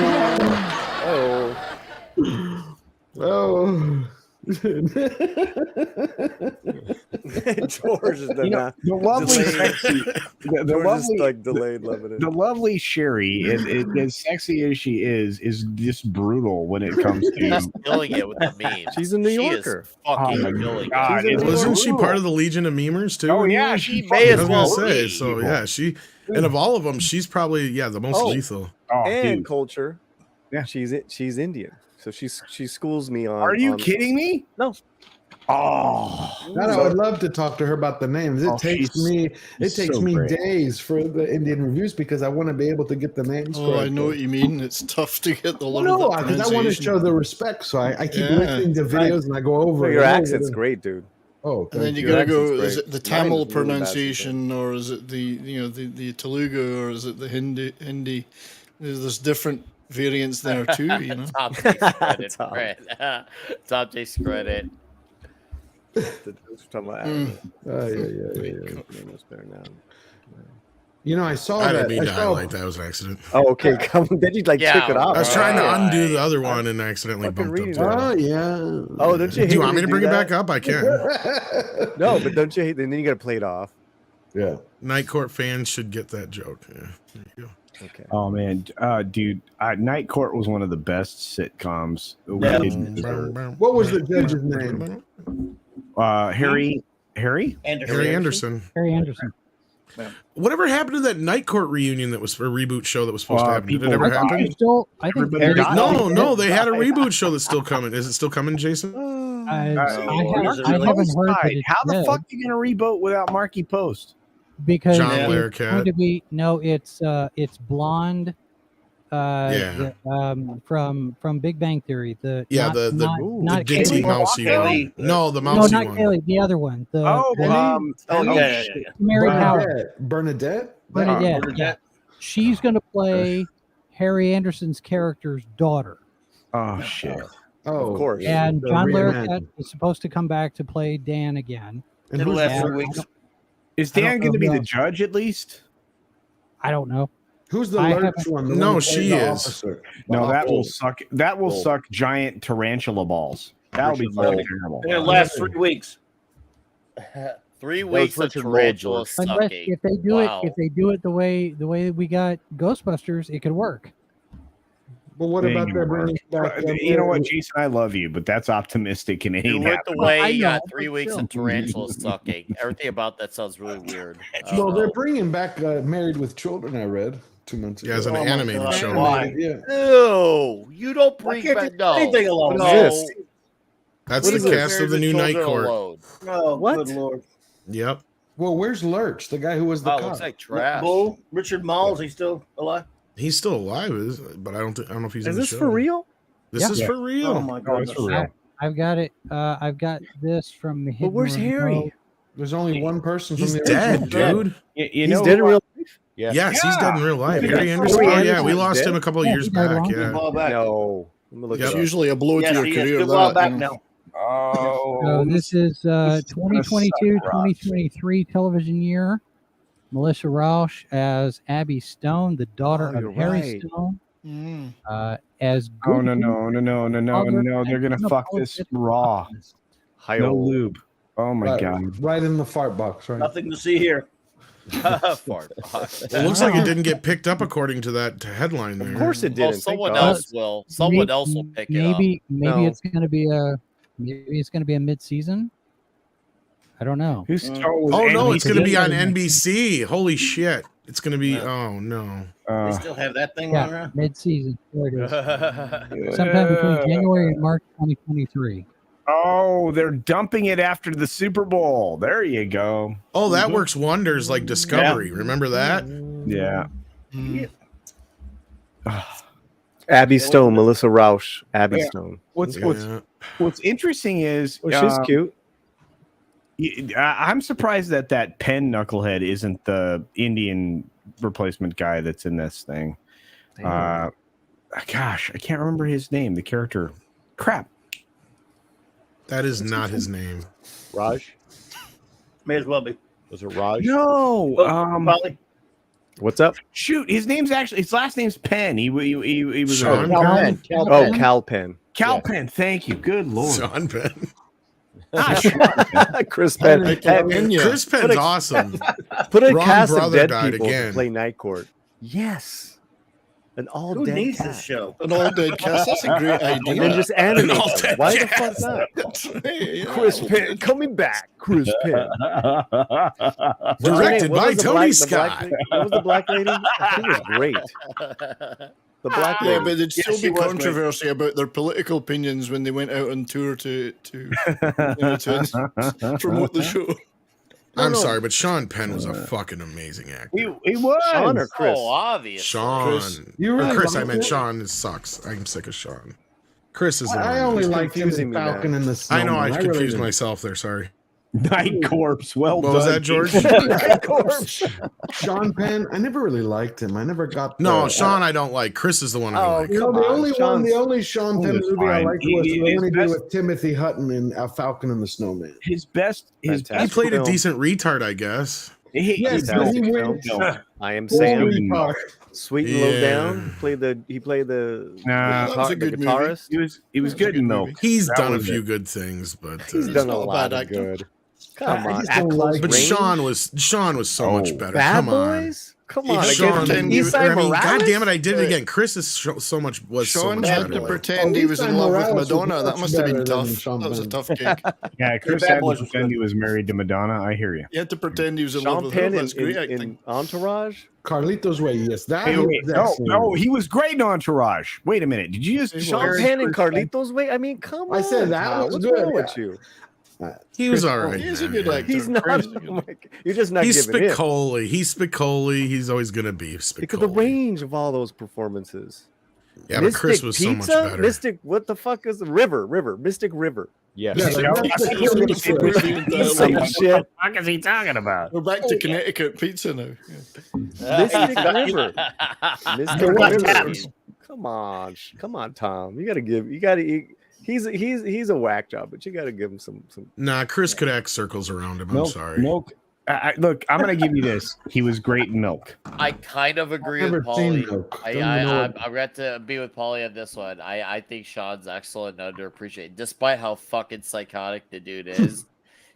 Oh. Oh. George is The lovely, sexy, the George lovely, is like delayed loving it. the lovely Sherry, as sexy as she is just brutal when it comes She's to. killing it with the memes. She's a New She Yorker. is fucking Oh my killing God, it. it's Wasn't she brutal. part of the Legion of Memers too? Oh yeah, She she may I as was well gonna say. be. So yeah, she and of all of them, she's probably the most Oh. lethal. Oh, And dude. culture. Yeah. She's Indian, so she schools me on. Are you on- kidding me? No. Oh, God, I would love to talk to her about the names. It takes me great. days for the Indian reviews because I want to be able to get the names Oh, I correct. know what you mean. It's tough to get the Well, level no, of that because I want to pronunciation. show the respect. So I keep Yeah. listening to videos and I go over. No, it your and over accent's it. great, dude. Oh, And thank then you you. got to accent's go. Is great. it the Mine Tamil is really bad pronunciation, or is it the Telugu, or is it the Hindi? There's different variants there too. You know. Top takes credit. Top. Fred. Top takes credit. Talking about You know, I saw I that. didn't mean to I saw- highlight that. It was an accident. Oh, okay. Come on. Then you took it off. I was trying to Right. undo the other one and accidentally Fucking bumped up. reading that. Oh yeah. Oh, don't you hate Do you when want me they to bring do it that? back up? I can. No, but don't you hate? And then you got to play it off. Yeah. Night Court fans should get that joke. Yeah. There you go. Okay. Oh man, dude, Night Court was one of the best sitcoms. We Yeah. did. What was the judge's name? Harry Harry Anderson. Harry Anderson. Whatever happened to that Night Court reunion that was a reboot show that was supposed to happen? Did it people- ever I think happen? it's still. I think Everybody it's died. No, they had a reboot show that's still coming. Is it still coming, Jason? I haven't Post heard that died. it's How the dead fuck are you gonna reboot without Marky Post? because John it's Larroquette. going to be it's blonde. From Big Bang Theory. The not ditzy Kaylee. mousy Kaylee. one. No, the No, mousy not one. Kaylee. The other one. The Mary Bernadette. Bernadette. Yeah, she's going to play Harry Anderson's character's daughter. Oh shit! Oh, Of course. And The John reimagined. Larroquette is supposed to come back to play Dan again. And It'll who's last the- 3 weeks. Is I don't Dan going to be know. the judge at least? I don't know. Who's the I lurch haven't- one? The No, one that she plays the is. officer? No, that will Oh. suck. That will suck giant tarantula balls. That'll be Richard fucking Mole. terrible. It'll last 3 weeks. 3 was weeks of Richard Mole, tarantula George. Unless sucking. if they do Wow. it the way we got Ghostbusters, it could work. But what about Maybe their work. bringing back? You know what, Jason? I love you, but that's optimistic and it Do ain't it the happening. way I you got know, 3 but weeks still. of tarantula sucking. Everything about that sounds really weird. No, they're bringing back Married with Children. I read 2 months ago. Yeah, as an Oh my animated God. show. Why? Yeah. Ew, you don't Why bring can't back you no. do anything alone? No. What is this? That's What the is it? cast of the Married new with Night Children Court. alone. Oh, What? good lord. Yep. Well, where's Lurch, the guy who was the Wow, cop? looks like trash. Bull, Richard Malls, he's still alive. He's still alive, but I don't know if he's in Is the this show. for real? This Yeah. is for real. Oh my Oh, god. it's for real. I've got it. I've got this from the. But Hidden where's Room Harry? There's only one person from He's the dead, original. dude. You He's know dead in what? real life. Yes, he's dead in real life. Yeah. Harry Anderson. Harry Oh yeah, we Anderson's lost dead? him a couple of Yeah, years he died back. long Yeah. Well, back. No. Let me look Yep. It's it up. usually a blow Yes, to your he is. career. Good while That, back you know. now. Oh, So this is gonna 2022, suck, Rob. 2023 television year. Melissa Rauch as Abby Stone, the daughter Oh, of you're Harry right. Stone. Mm. As Oh Goody, no! They're gonna fuck this raw. Hi, No old. lube. Oh my god. Right in the fart box, right? Nothing to see here. Fart box. It looks like it didn't get picked up according to that headline there. Of course it Well, didn't. Thank someone God. else will. Someone else will pick it up. maybe No. it's going to be a mid-season. I don't know. Whose show was Oh no, Andy it's going to be on Dick? NBC. Holy shit! It's going to be. Oh no. They still have that thing running Yeah, around. mid-season. There it is. Sometime between January and March 2023. Oh, they're dumping it after the Super Bowl. There you go. Oh, that works wonders like Discovery. Remember that? Yeah. Abby Stone, Melissa Rauch, Abby Yeah. Stone. What's interesting is Well, she's cute. I'm surprised that Penn knucklehead isn't the Indian replacement guy that's in this thing. Gosh, I can't remember his name. The character. Crap. That is not his name. Raj? May as well be. Was it Raj? No. Probably. What's up? Shoot, his last name's Penn. He was Sean Cal Penn? Penn. Oh, Cal Penn. Cal Penn, thank you. Good lord. Sean Penn. Chris Penn. Chris Penn's awesome. Put a Wrong cast of brother dead died people again. to play Night Court. Yes. An all Who dead needs cast. this show? An all dead cast. That's a great idea. And then just animate all them. dead Why the cast. fuck not? That's right, yeah. Chris Penn coming back. Chris Penn. Directed by Tony Scott. What was the black lady? She was great. The black lady. Yeah, but there'd still she be was controversy about their political opinions when they went out on tour to promote the show. I'm sorry, but Sean Penn was a fucking amazing actor. He was. Sean or Chris? Oh, obvious. Sean. Chris. You really Chris, I liked meant it? Sean sucks. I'm sick of Sean. Chris is the I one. only He's liked him confusing in me, man. Falcon and the I Snowman. know I really confused didn't. myself there. Sorry. Night Corpse. Well What done. was that, George? Night Corpse. Sean Penn, I never really liked him. I never got No, the- Sean, I don't like. Chris is the one I like. You know, the only Sean's- the only Sean Penn was movie I fine. liked was the His one he did best- with Timothy Hutton in Falcon and the Snowman. His best. He played a decent retard, I guess. Yes, but he wins. I am Holy Sam. fuck. Sweet and Low Yeah. Down. He played the Nah, that was a good movie. guitarist. He was good in Milk. He's That done a was few it. good things, but He's He's done a not a lot bad of actor. good. Come I on, just at don't close like- but range. Sean was so much better. Bad Come on. Boys. Come on, Sean, again. you- Eastside I mean, Morales? God damn it, I did it again. Chris is so much so Sean much had to better. pretend he was in Lisa love with Morales was Madonna. That much must have been better than tough. Sean That was a Penn. tough gig. Yeah, Chris Bad had to Boys was pretend good. he was married to Madonna. I hear you. He had to pretend he was in love Sean with her. Penn That's great in acting. Entourage. Carlitos Way, yes. That Wait, was no, excellent. no, he was great in Entourage. Wait a minute. Did you just Sean marry Penn and Chris Penn? Carlitos Way? I mean, come on. I said that Tom. was What's good, wrong with yeah. you? He was all right. He's a man, good yeah. actor. He's not. Chris is Oh good. my God. You're just not He's giving it. Spicoli. He's Spicoli. He's always going to be Spicoli. Because the range of all those performances. Yeah, but Chris was so much Pizza? better. Mystic, what the fuck is the River? Mystic River. Yes. Yeah, Yeah, like, that's he's- the he's- difference. he's- Same What shit. the fuck is he talking about? We're back to Connecticut pizza now. Mystic River. Mystic got River. Come on, Tom. You gotta. He's a whack job, but you gotta give him some. Nah, Chris could act circles around him. I'm sorry. Milk. Look, I'm going to give you this. He was great in Milk. I kind of agree I've with never seen Paulie. Milk. Don't even know I got to be with Paulie on this one. I think Sean's excellent and underappreciated. Despite how fucking psychotic the dude is,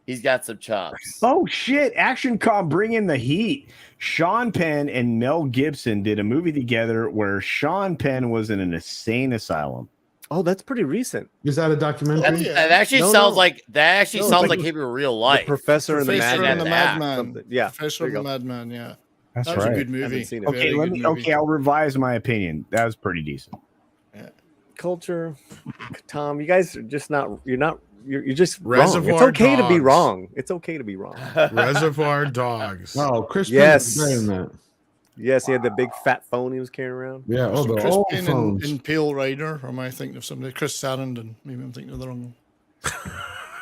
he's got some chops. Oh shit! Action Cop, bring in the heat. Sean Penn and Mel Gibson did a movie together where Sean Penn was in an insane asylum. Oh, that's pretty recent. Is that a documentary? That actually No, sounds no. like No, sounds like like him in real The life. Professor and the Professor Madman. and the Madman. Something. Yeah, Professor there and you the go. Madman, yeah. That's That was right. a good movie. Haven't seen it. Okay, Very let good me. movie. Okay, I'll revise my opinion. That was pretty decent. Culture, Tom. You guys are just not. You're not. You're just Reservoir wrong. It's okay to be Dogs. wrong. It's okay to be wrong. Reservoir Dogs. Oh, Chris Yes. Penn was great in that. Yes, he had the big fat phone he was carrying around. Yeah, oh, the Chris old Penn phones. in Pale Rider, or am I thinking of somebody? Chris Sarandon. Maybe I'm thinking of the wrong one.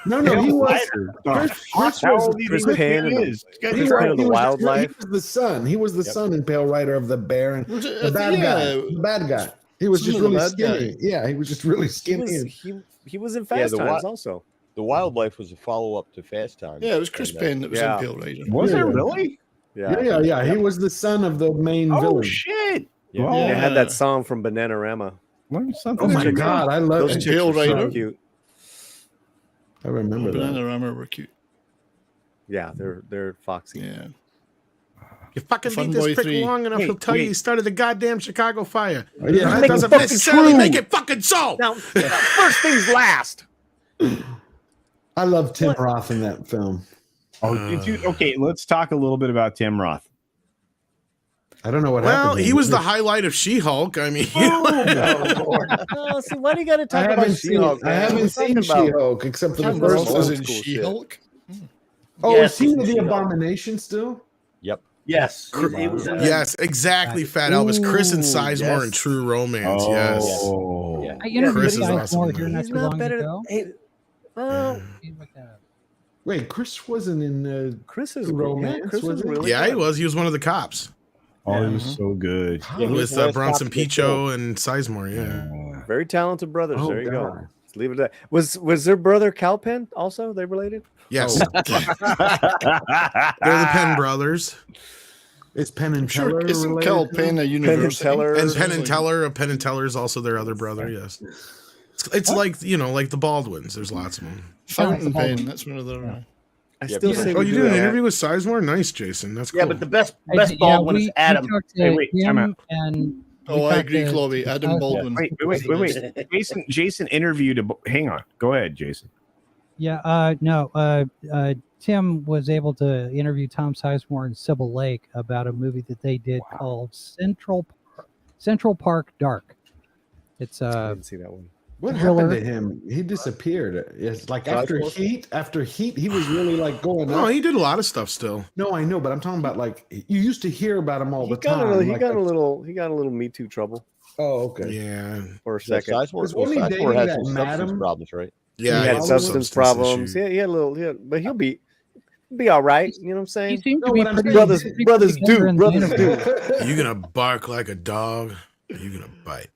No, he was. Chris How was- old do you Chris think Penn he and is? He Chris was- Penn of the he was- Wildlife. He was the son. He was the son in Pale Rider of the Bear and Was it- the bad guy. yeah. The bad guy. He was just Wasn't really the bad skinny. Yeah, he was just really He skinny. was, he was in Fast the Times wa- also. The Wildlife was a follow up to Fast Times. Yeah, it was Chris And, Penn that was yeah. in Pale Rider. Was Yeah. it really? Yeah. He was the son of the main Oh villain. shit! Yeah. Well, They had that song from Bananarama. learn something. Oh my new. god, I love Those it. chicks Pale were so Rider. cute. I remember that. Bananarama were cute. Yeah, they're foxy. Yeah. You fucking Fun beat this Boy prick 3. long enough, he'll tell you he started the goddamn Chicago fire. Oh, yeah, that make doesn't it fucking necessarily true. make it fucking so. Now, first things last. I love Tim Roth in that film. Oh, did you? Okay, let's talk a little bit about Tim Roth. I don't know what Well, happened. he was the highlight of She-Hulk. I mean, Oh, see, why do you got to I talk about haven't seen, She-Hulk? I man? haven't We're seen talking about- She-Hulk except for the Tim first Roth one. was old in school shit. She-Hulk. Oh, Yes, is he he's the She-Hulk. Abomination still? Yep. Yes. He was in that. yes, exactly. Fat Elvis, Chris and Sizemore yes. in True Romance. Oh, Yes. Yeah. I interviewed Chris is Sizemore awesome. here not He's too not long better. ago. Hey, well, Wait, Chris wasn't in. Chris is Romance, yeah, Chris was was he? really Yeah, he good. was. He was one of the cops Oh, he was so good. Yeah, he was with the last Bronson cop to get Pichot and Sizemore. Yeah. Very talented brothers. Oh, there you go. God. Let's leave it at that. Was their brother Cal Penn also? They related? Yes. Oh. They're the Penn brothers. Is Penn and Sure, Teller isn't related? Cal to Penn him? a university? Teller. And Penn and Teller. Penn and Teller is also their other brother. Yes. It's It's like like the Baldwins. There's lots of them. Fountain pen. That's one of the. I still say Oh, we you do did an that. interview with Sizemore? Nice, Jason. That's cool. Yeah, but the best Baldwin is Adam. Time out. And Oh, I agree, Clobby. Adam Baldwin. Wait. Jason interviewed. Hang on. Go ahead, Jason. Yeah, Tim was able to interview Tom Sizemore and Sybil Lake about a movie that they did called Central Park Dark. It's I didn't see that one. What thriller. happened to him? He disappeared. It's like after Heat, he was really like going No, up. he did a lot of stuff still. No, I know, but I'm talking about like you used to hear about him all the time. He got a little Me Too trouble. Oh, okay. Yeah. For a second. Wasn't he dating had that some madam? substance problems, right? Yeah, he had substance problems. issues. He had a little. But he'll be all right. You know what I'm saying? He seemed to be pretty brothers together do. in the Brothers interview. do. You gonna bark like a dog? You gonna bite?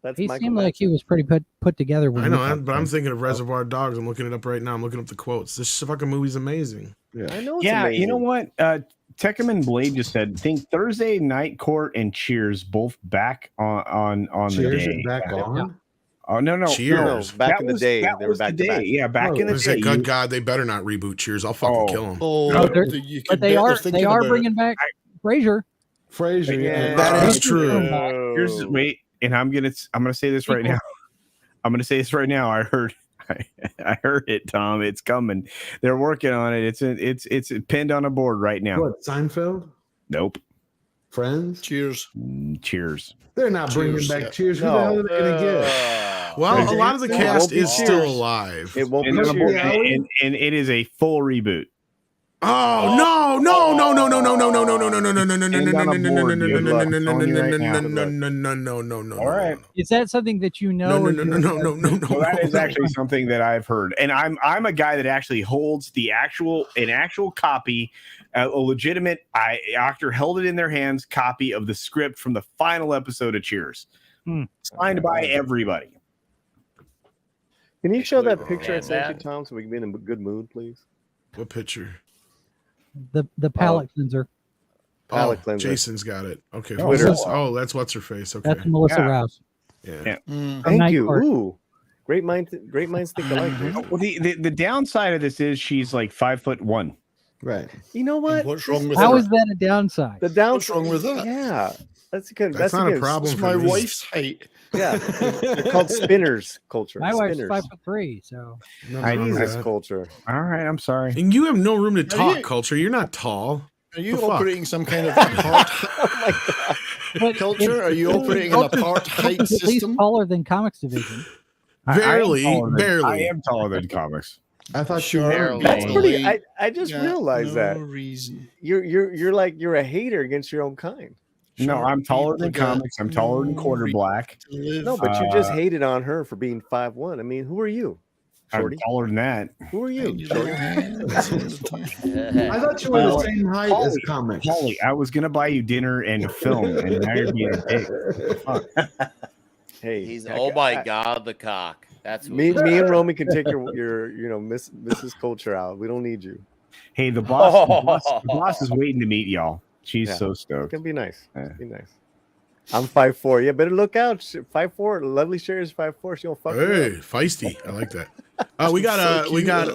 That's He Michael seemed like he Madsen. was pretty put together. When I he know, talked. but I'm thinking of Reservoir Dogs. I'm looking it up right now. I'm looking up the quotes. This fucking movie's amazing. I know. It's Yeah, amazing. you know what? Tekam and Blade just said, think Thursday Night Court and Cheers both back on Cheers the day. is back on. Oh no, Cheers. Back in the day, that they were was back the to back. day. Yeah, back in the Say, day. good God, they better not reboot Cheers. I'll fucking kill them. Oh, But they are bringing back Frasier. Frasier, yeah. That is true. Wait, and I'm gonna say this right now. I heard it, Tom. It's coming. They're working on it. It's pinned on a board right now. What, Seinfeld? Nope. Friends? Cheers. Cheers. They're not bringing back Cheers. Who the hell are they going to get? Well, a lot of the It cast won't be is still Cheers. alive. It won't be And, Cheers. and it is a full reboot. Oh no! All right. Is that something that you know? Well, that is actually something that I've heard, and I'm a guy that actually holds an actual copy, a legitimate. Actor held it in their hands copy of the script from the final episode of Cheers, signed by everybody. Can you show that picture I sent you, Tom, so we can be in a good mood, please? What picture? The palate cleanser. Palate cleanser. Jason's got it. Okay. Twitter. That's what's her face. Okay. That's Melissa Rouse. Yeah. Thank Night you. Court. Ooh, great minds think alike. Well, the downside of this is she's like 5'1". Right. You know what? What's wrong with How that? is that a downside? The downside. What's wrong with that? Yeah, that's good. That's not a problem It's for my me. wife's height. Yeah, they're called spinners culture. My wife's Spinners. 5'3", so Nothing wrong with Jesus that. culture. All right, I'm sorry. And you have no room to Are talk, you- Culture. You're not tall. Are you The fuck? operating some kind of apart But culture? Are you operating an apart height At least system? taller than Comics Division. Barely, I barely. am taller than comics. I thought Sure. you were. That's pretty. Barely. I just Yeah, realized no that reason. you're a hater against your own kind. No, Sure, I'm taller than people got comics. I'm taller than no quarter reason black. to live. No, but you just hated on her for being 5'1". I mean, who are you, Shorty? I'm taller than that. Who are And you, you Shorty? don't have the time. I thought you were the Well, same height as comics. Holly, I was gonna buy you dinner and a film, and now you're being a dick. Fuck. Hey, He's my God, the cock. That's who me he is. and Romy can take your Mrs. Culture out. We don't need you. Hey, the boss is waiting to meet y'all. She's Yeah. so It's stoked. gonna be nice. Yeah. Be nice. I'm 5'4". Yeah, better look out. 5'4". Lovely Sherry's 5'4". She'll fuck you Hey, up. feisty. I like that. We got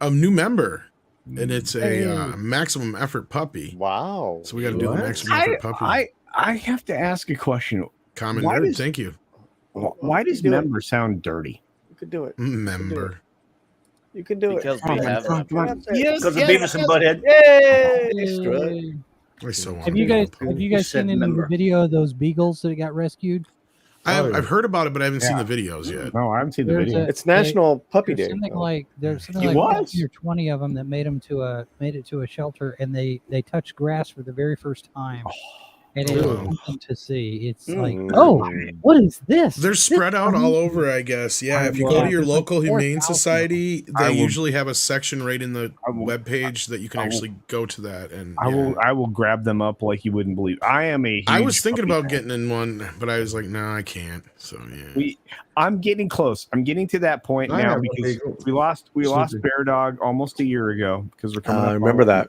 a new member, and it's a maximum effort puppy. Wow. So we got to do the maximum effort puppy. I have to ask a question. Common why nerd. does- Thank you. Why does do it. member sound dirty? You could do it. Member. You can do Because it. we have Yes, because of Beavis and Butthead. Yay! Strut. I so want Have you guys said seen any member. video of those beagles that got rescued? I've heard about it, but I haven't seen the videos yet. No, I haven't seen the There's video. It's National Puppy There's Day. something though. like there's something It like was? 15 or 20 of them that made it to a shelter, and they touched grass for the very first time, and it was Wow. something to see. It's like, Mm. oh, what is this? They're spread out all over, I guess. Yeah, if you go to your There's like local 4,000 humane of them. society, I they will- usually have a section right in the I will- webpage that you can I will- actually go to that. And I will grab them up like you wouldn't believe. I am a. I huge was thinking puppy about fan. getting in one, but I was like, no, I can't. So yeah. I'm getting close. I'm getting to that point I now have a because beagle. we lost Super. Bear Dog almost a year ago because we're coming. I up remember on- that.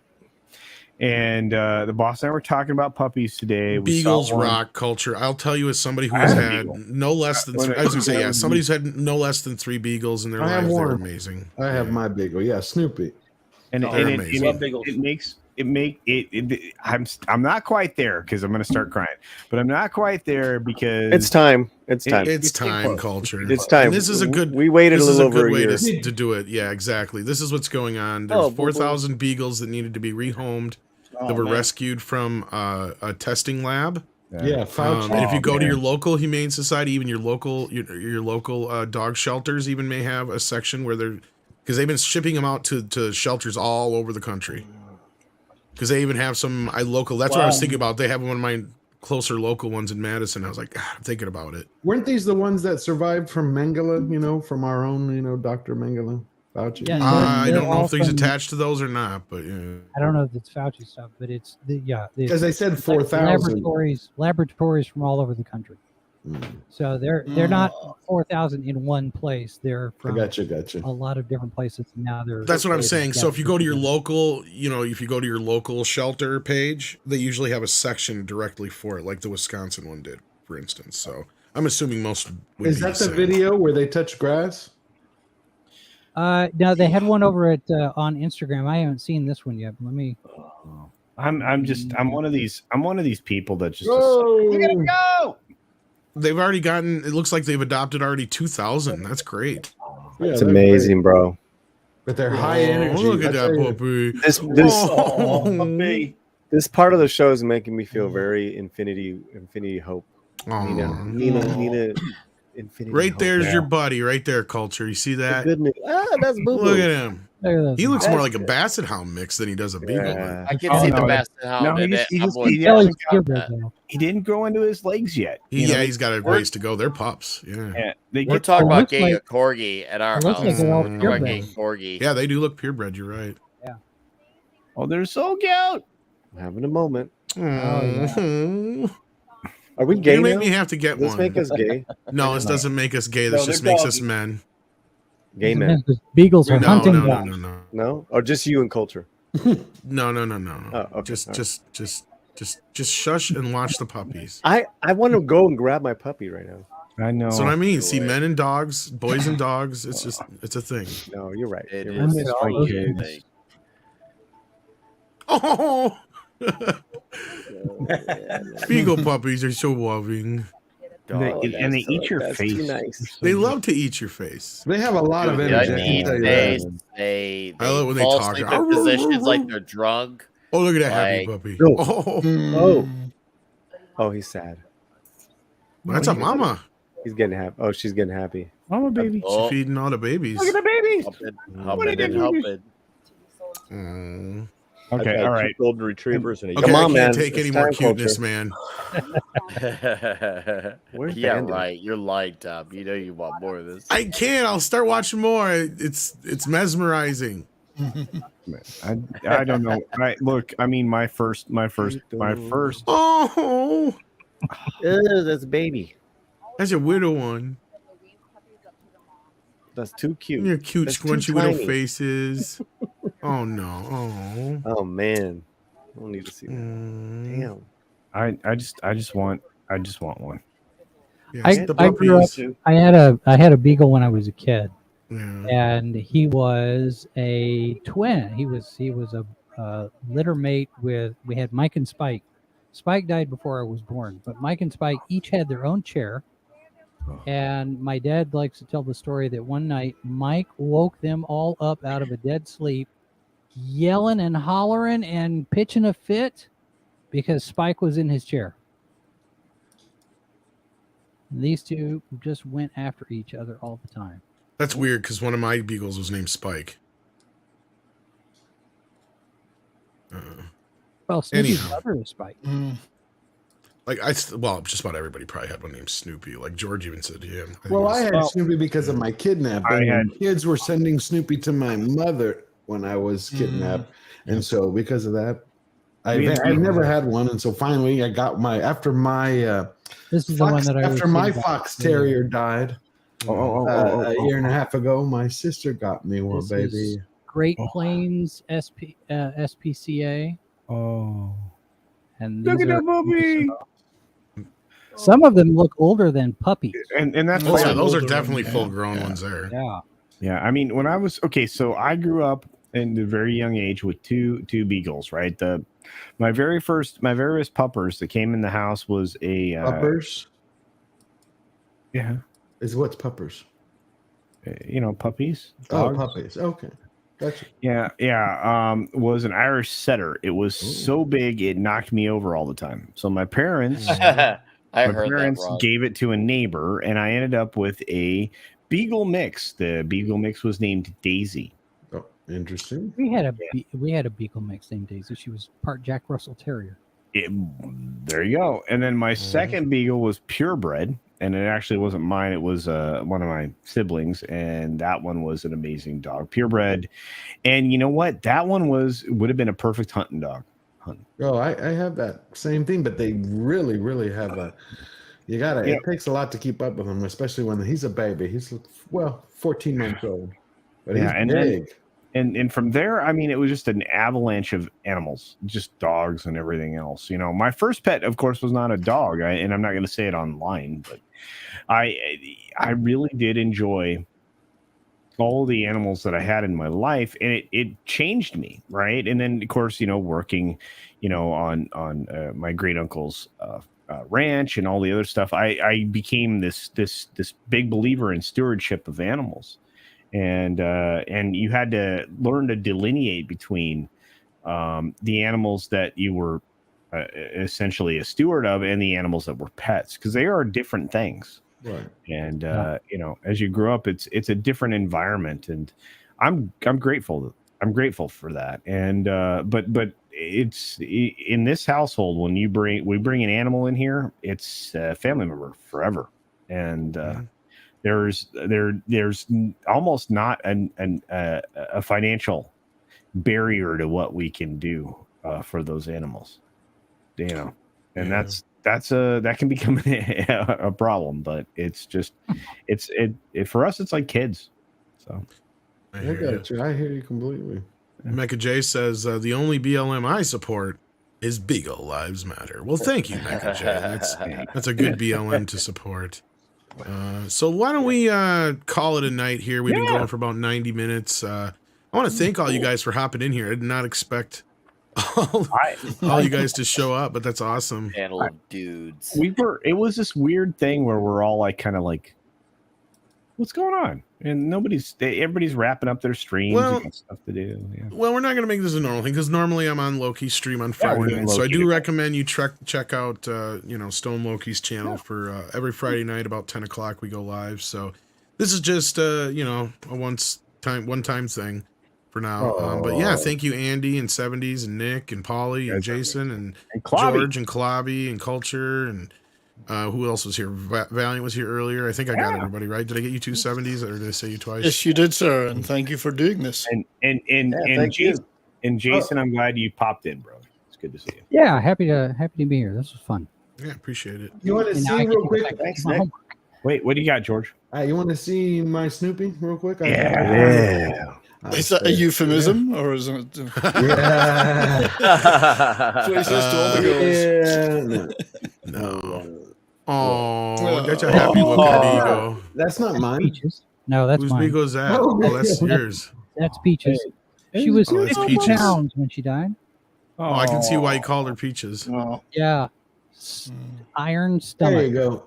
And the boss and I were talking about puppies today. We saw Beagles one. rock culture. I'll tell you, as somebody who I has have a had beagle. no less than When three, I- I was gonna say, when I yeah, was- somebody who's had no less than 3 beagles in their I have lives, they're one. amazing. I have my beagle. Yeah, Snoopy. And They're it amazing. makes I'm not quite there because I'm going to start crying, but I'm not quite there because It's time. It's time. It's time close. culture. It's time. And this is a good. We waited this a is little good over a way year. to do it. Yeah, exactly. This is what's going on. There's Oh, 4,000 beagles that needed to be rehomed that were rescued from a testing lab. Yeah, Fauci. And if you go to your local humane society, even your local dog shelters, even may have a section where they're, because they've been shipping them out to shelters all over the country. Because they even have some local. That's what I was thinking about. They have one of my closer local ones in Madison. I was like, I'm thinking about it. Weren't these the ones that survived from Mengele? From our own, Dr. Mengele, Fauci. Yeah, I they're don't know all if these from- attached to those or not, but yeah. I don't know if it's Fauci stuff, but it's Because they said 4,000. laboratories from all over the country. So they're not 4,000 in one place. They're from Gotcha. a lot of different places. Now they're. That's what I'm saying. So if you go to your local, if you go to your local shelter page, they usually have a section directly for it, like the Wisconsin one did, for instance. So I'm assuming most would Is be that the same. video where they touch grass? No, they had one over at on Instagram. I haven't seen this one yet. Let me. I'm one of these people that just Whoa. go. They've already gotten. It looks like they've adopted already 2,000. That's great. Yeah, It's they're amazing, great. bro. But they're high energy. Look at I that tell you. puppy. This this part of the show is making me feel very infinity hope. Nina, infinity. Right hope. there's your buddy. Right there, culture. You see that? Goodness. That's Boo Boo. Look at him. He looks more like a That's- basset hound mix than he does a beagle. Yeah. I can see the best hound No, in it. I'm going to Kelly's check out purebred, that. though. He didn't grow into his legs yet. He's got a ways to go. They're pups. Yeah. They We're get talking It about looks getting like- a corgi at our it looks house. like they're all We're talking about purebred. getting corgi. Yeah, they do look purebred. You're right. Oh, they're so cute. I'm having a moment. Oh, Are we gay You make now? me have to get Does this one. make us gay? No, this doesn't make us gay. No, This just they're makes us doggy. men. Gay men? Beagles are No, hunting no, no, dogs. no, no, No, or just you and culture? no. Oh, okay. Just shush and watch the puppies. I want to go and grab my puppy right now. I know. That's what I mean. See, men and dogs, boys and dogs. It's a thing. No, you're right. It You're I is. miss all my those kids. thing. Oh, beagle puppies are so loving. And they eat your That's face. too nice. They love to eat your face. They have a lot of Dude, energy. I I can mean, tell you they, that. they, I love when they fall talk. asleep in positions like they're drunk. Oh, look at that happy Like- puppy. No. Oh, Oh, he's sad. that's a mama. He's getting happy. Oh, she's getting happy. Mama baby. Oh, She's feeding all the babies. Look at the babies. helping and helping. Mm. Okay, I've had all 2 right. golden retrievers and a Okay, Come I on, can't man. take It's any more time, cuteness, culture. man. Where's Yeah, Bandit? right. You're lying, Tom. You know you want more of this. I can't. I'll start watching more. It's mesmerizing. I don't know. I mean, my first. Oh, That's a baby. that's a widow one. That's too cute. Your cute That's too squinchy widow tiny. faces. Oh no. Oh. Oh man, I don't need to see that. Mm. Damn. I just want one. Yes, the I grew up. puppies. I had a beagle when I was a kid, Yeah. and he was a twin. He was a litter mate with. We had Mike and Spike. Spike died before I was born, but Mike and Spike each had their own chair. And my dad likes to tell the story that one night Mike woke them all up out of a dead sleep, yelling and hollering and pitching a fit because Spike was in his chair. And these two just went after each other all the time. That's weird because one of my beagles was named Spike. Well, Snoopy's Anyhow. brother is Spike. Like just about everybody probably had one named Snoopy. Like George even said, yeah. Well, I had Snoopy because of my kidnapping. Kids were sending Snoopy to my mother when I was kidnapped, and so because of that, I've never had one. And so finally, I got after my This is the one that I after was my thinking about. fox terrier died a year and a half ago. My sister got me one, This baby. is Great Plains SPCA. Oh, And look these at are that puppy. some of them look older than puppies. And that's Oh, why yeah, those are older definitely one, yeah. full-grown ones there. Yeah. Yeah, I mean, when I was so I grew up in a very young age with two beagles, right? My very first puppers that came in the house was a Puppers yeah, is what's puppers? puppies. Oh, Dogs. puppies. Okay, gotcha. Yeah. Was an Irish setter. It was so big it knocked me over all the time. So my parents, I heard that, Rob. gave it to a neighbor, and I ended up with a beagle mix. The beagle mix was named Daisy. Oh, interesting. We had a beagle mix named Daisy. She was part Jack Russell Terrier. There you go. And then my second beagle was purebred, and it actually wasn't mine. It was one of my siblings, and that one was an amazing dog, purebred. And you know what? That one would have been a perfect hunting dog. Oh, I have that same thing, but they really, really have a. You gotta. It takes a lot to keep up with him, especially when he's a baby. He's 14 months old, but he's big. And from there, I mean, it was just an avalanche of animals, just dogs and everything else. My first pet, of course, was not a dog, and I'm not going to say it online, but I really did enjoy all the animals that I had in my life, and it changed me, right? And then, of course, working, on my great uncle's ranch and all the other stuff, I became this big believer in stewardship of animals. And you had to learn to delineate between the animals that you were essentially a steward of and the animals that were pets, because they are different things. Right. And as you grow up, it's a different environment, and I'm grateful for that. And but it's in this household, when we bring an animal in here, it's a family member forever. And there's almost not a financial barrier to what we can do for those animals, and that can become a problem. But it's just for us, it's like kids. So I hear you completely. Mecca J says the only BLM I support is Beagle Lives Matter. Well, thank you, Mecca J. That's a good BLM to support. So why don't we call it a night here? We've been going for about 90 minutes. I want to thank all you guys for hopping in here. I did not expect all you guys to show up, but that's awesome. Panel of dudes. It was this weird thing where we're all kind of like, what's going on? And everybody's wrapping up their streams. Well, and stuff to do. Yeah. Well, we're not going to make this a normal thing, because normally I'm on Loki's stream on Friday night. So I do recommend you check out Stone Loki's channel for every Friday night about 10 o'clock we go live. So this is just a one-time thing for now. But yeah, thank you, Andy and 70s and Nick and Paulie and Jason and George and Klobby and Culture and who else was here? Valiant was here earlier. I think I got everybody right. Did I get you 270s, or did I say you twice? Yes, you did, sir. And thank you for doing this. And Jason, I'm glad you popped in, bro. It's good to see you. Yeah, happy to be here. This was fun. Yeah, appreciate it. You want to see real quick? Thanks, Nick. Wait, what do you got, George? You want to see my Snoopy real quick? Yeah. Is that a euphemism, or is it? Yeah. That's what he says to all the girls. No. Oh, that's a happy looking beagle. That's not mine. Peaches. No, that's Whose mine. beagle is that? Oh, that's yours. That's Peaches. She was that's 50 Peaches. pounds when she died. Oh, I can see why you called her Peaches. Yeah. Iron stomach. There you go.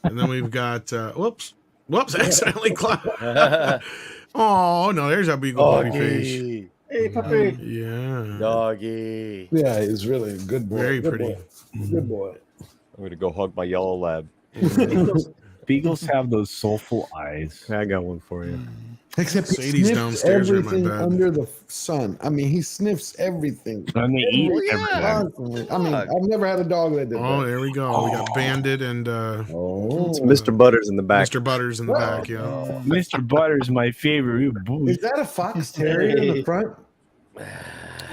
And then we've got whoops, accidentally clapped. Oh no, there's our beagle puppy face. Hey, puppy. Yeah. Doggy. Yeah, he's really a good boy. Very Good pretty. boy. Good boy. I'm gonna go hug my yellow lab. Beagles have those soulful eyes. I got one for you. Except he Sadie's sniffs downstairs or in my everything bed. under the sun. I mean, he sniffs everything. And they eat everything. Constantly. I mean, I've never had a dog that did Oh, that. there we go. We got Bandit and Oh, Mr. Butters in the back. Mr. Butters in the back. Yeah. Mr. Butter's my favorite. Is that a fox terrier in the front?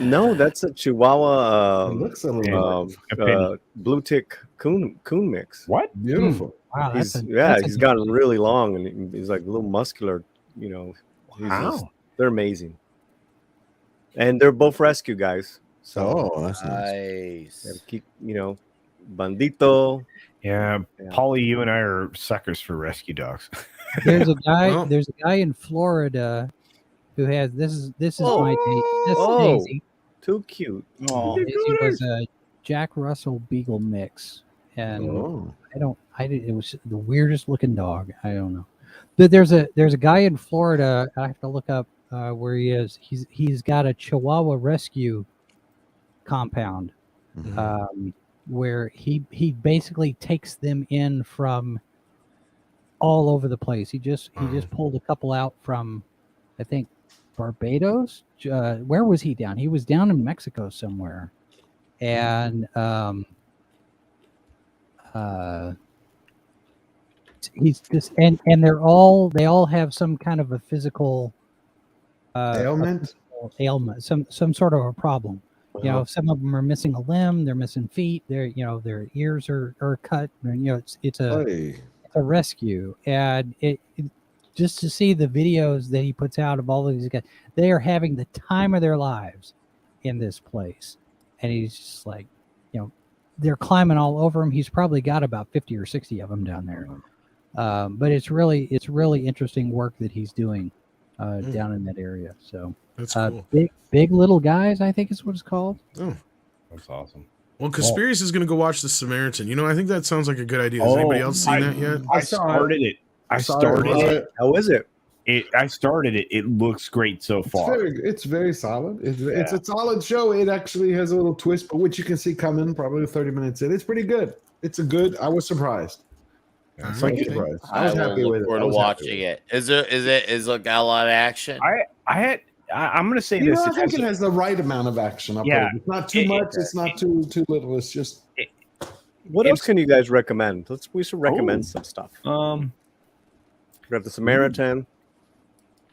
No, that's a Chihuahua. It looks a little blue tick coon mix. What? beautiful. Wow, He's that's he's gotten really long and he's like a little muscular. He's Wow. they're amazing, and they're both rescue guys. So that's nice. gotta keep, bandito. Yeah, Paulie, you and I are suckers for rescue dogs. There's a guy. There's a guy in Florida who has this is my date. This is Daisy. Too cute. Daisy was a Jack Russell Beagle mix, and it was the weirdest looking dog. I don't know. But there's a guy in Florida. I have to look up where he is. He's got a Chihuahua rescue compound. Where he basically takes them in from all over the place. He just pulled a couple out from, I think, Barbados. Where was he down? He was down in Mexico somewhere, and he's just and they all have some kind of a physical ailment, some sort of a problem. Some of them are missing a limb, they're missing feet, their ears are cut, and it's a rescue. And it just to see the videos that he puts out of all of these guys, they are having the time of their lives in this place. And he's just like, they're climbing all over him. He's probably got about 50 or 60 of them down there. But it's really interesting work that he's doing down in that area. So that's cool. Big Little Guys, I think is what it's called. Oh, that's awesome. Well, Conspiracy is going to go watch The Samaritan. I think that sounds like a good idea. Has anybody else seen that yet? I started it. How is it? I started it. It looks great so far. It's very solid. It's a solid show. It actually has a little twist, but which you can see coming probably 30 minutes in. It's pretty good. I was surprised. I will look forward to watching it. Is it got a lot of action? I'm going to say this. I think it has the right amount of action. It's not too much. It's not too little. It's just. What else can you guys recommend? We should recommend some stuff. We have The Samaritan.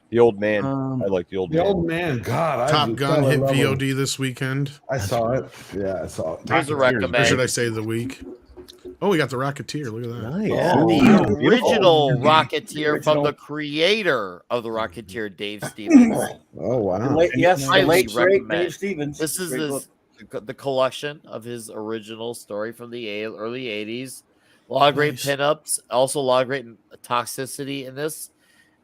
The Old Man. I like The Old Man. The Old Man. God. Top Gun hit VOD this weekend. I saw it. Yeah, I saw it. Here's a recommend. Or should I say the week? Oh, we got the Rocketeer. Look at that. Nice. The original Rocketeer from the creator of the Rocketeer, Dave Stevens. Oh, wow. Late great Dave Stevens. This is the collection of his original story from the early 80s. A lot of great pinups. Also, a lot of great toxicity in this.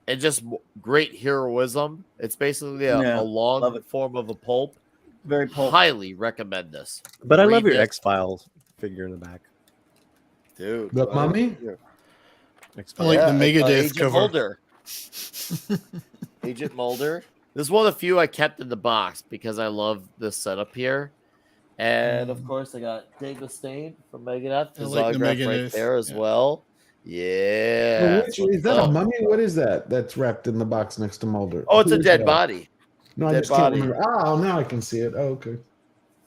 And just great heroism. It's basically a long form of a pulp. Very pulp. Highly recommend this. But I love your X-Files figure in the back. Dude. The Mummy? I like the Megadeth Agent cover. Mulder. Agent Mulder. This is one of the few I kept in the box because I love this setup here. And of course, I got Dave Mustaine from Megadeth. His autograph right there as well. Yeah. Is that a mummy? What is that? That's wrapped in the box next to Mulder. Oh, it's a dead body. No, I just can't remember. Oh, now I can see it. Oh, okay.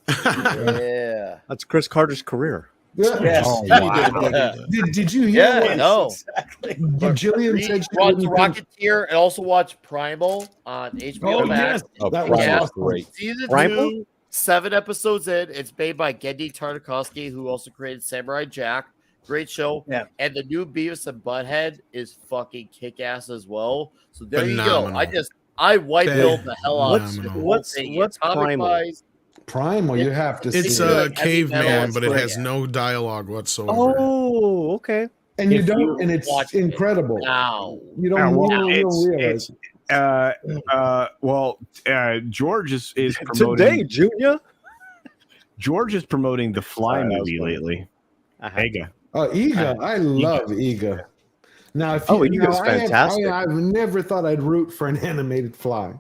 Yeah. That's Chris Carter's career. Yeah. Yes. Oh, wow. Did you hear? Yeah, no. Exactly. Jillian said she watched Rocketeer and also watched Primal on HBO Max. Yes. That was great. Season 2, 7 episodes in. It's made by Gendy Tartakovsky, who also created Samurai Jack. Great show. Yeah. And the new Beavis and Butthead is fucking kick-ass as well. So there Phenomenal. you go. I white-billed the hell out of it. What's Primal? Primal, you have to see. It's a caveman, but it has no dialogue whatsoever. Oh, okay. And it's incredible. Now. You don't realize. George is promoting today, Junior. George is promoting the Fly movie lately. Ega. Oh, Ega. I love Ega. Now, Ega's fantastic. I've never thought I'd root for an animated Fly.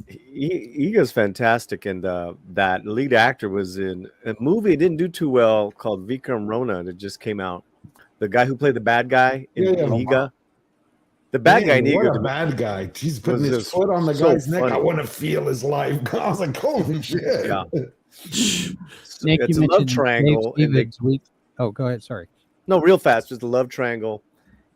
Ega's fantastic, and that lead actor was in a movie that didn't do too well called Vikram Rona that just came out. The guy who played the bad guy in Ega. The bad guy in Ega. What a bad guy. He's putting his foot on the guy's neck. I want to feel his life. I was like, holy shit. Yeah. Nick, it's you a love mentioned triangle. Oh, go ahead. Sorry. No, real fast. Just a love triangle.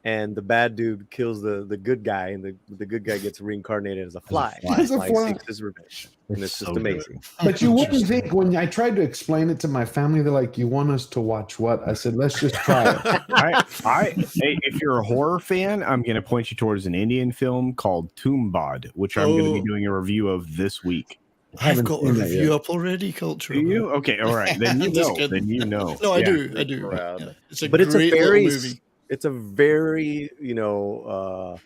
And the bad dude kills the good guy, and the good guy gets reincarnated as a fly. As a fly. Seeks his revenge. And it's just amazing. But you wouldn't think, when I tried to explain it to my family, they're like, you want us to watch what? I said, let's just try it. If you're a horror fan, I'm going to point you towards an Indian film called Toombad, which I'm going to be doing a review of this week. I've got a review up already, Culture. Do you? Okay, all right. Then you Just know. kidding. Then you know. No, I Yeah. do. I do. Proud. Yeah. It's a But it's a great little very, movie. it's a very, you know,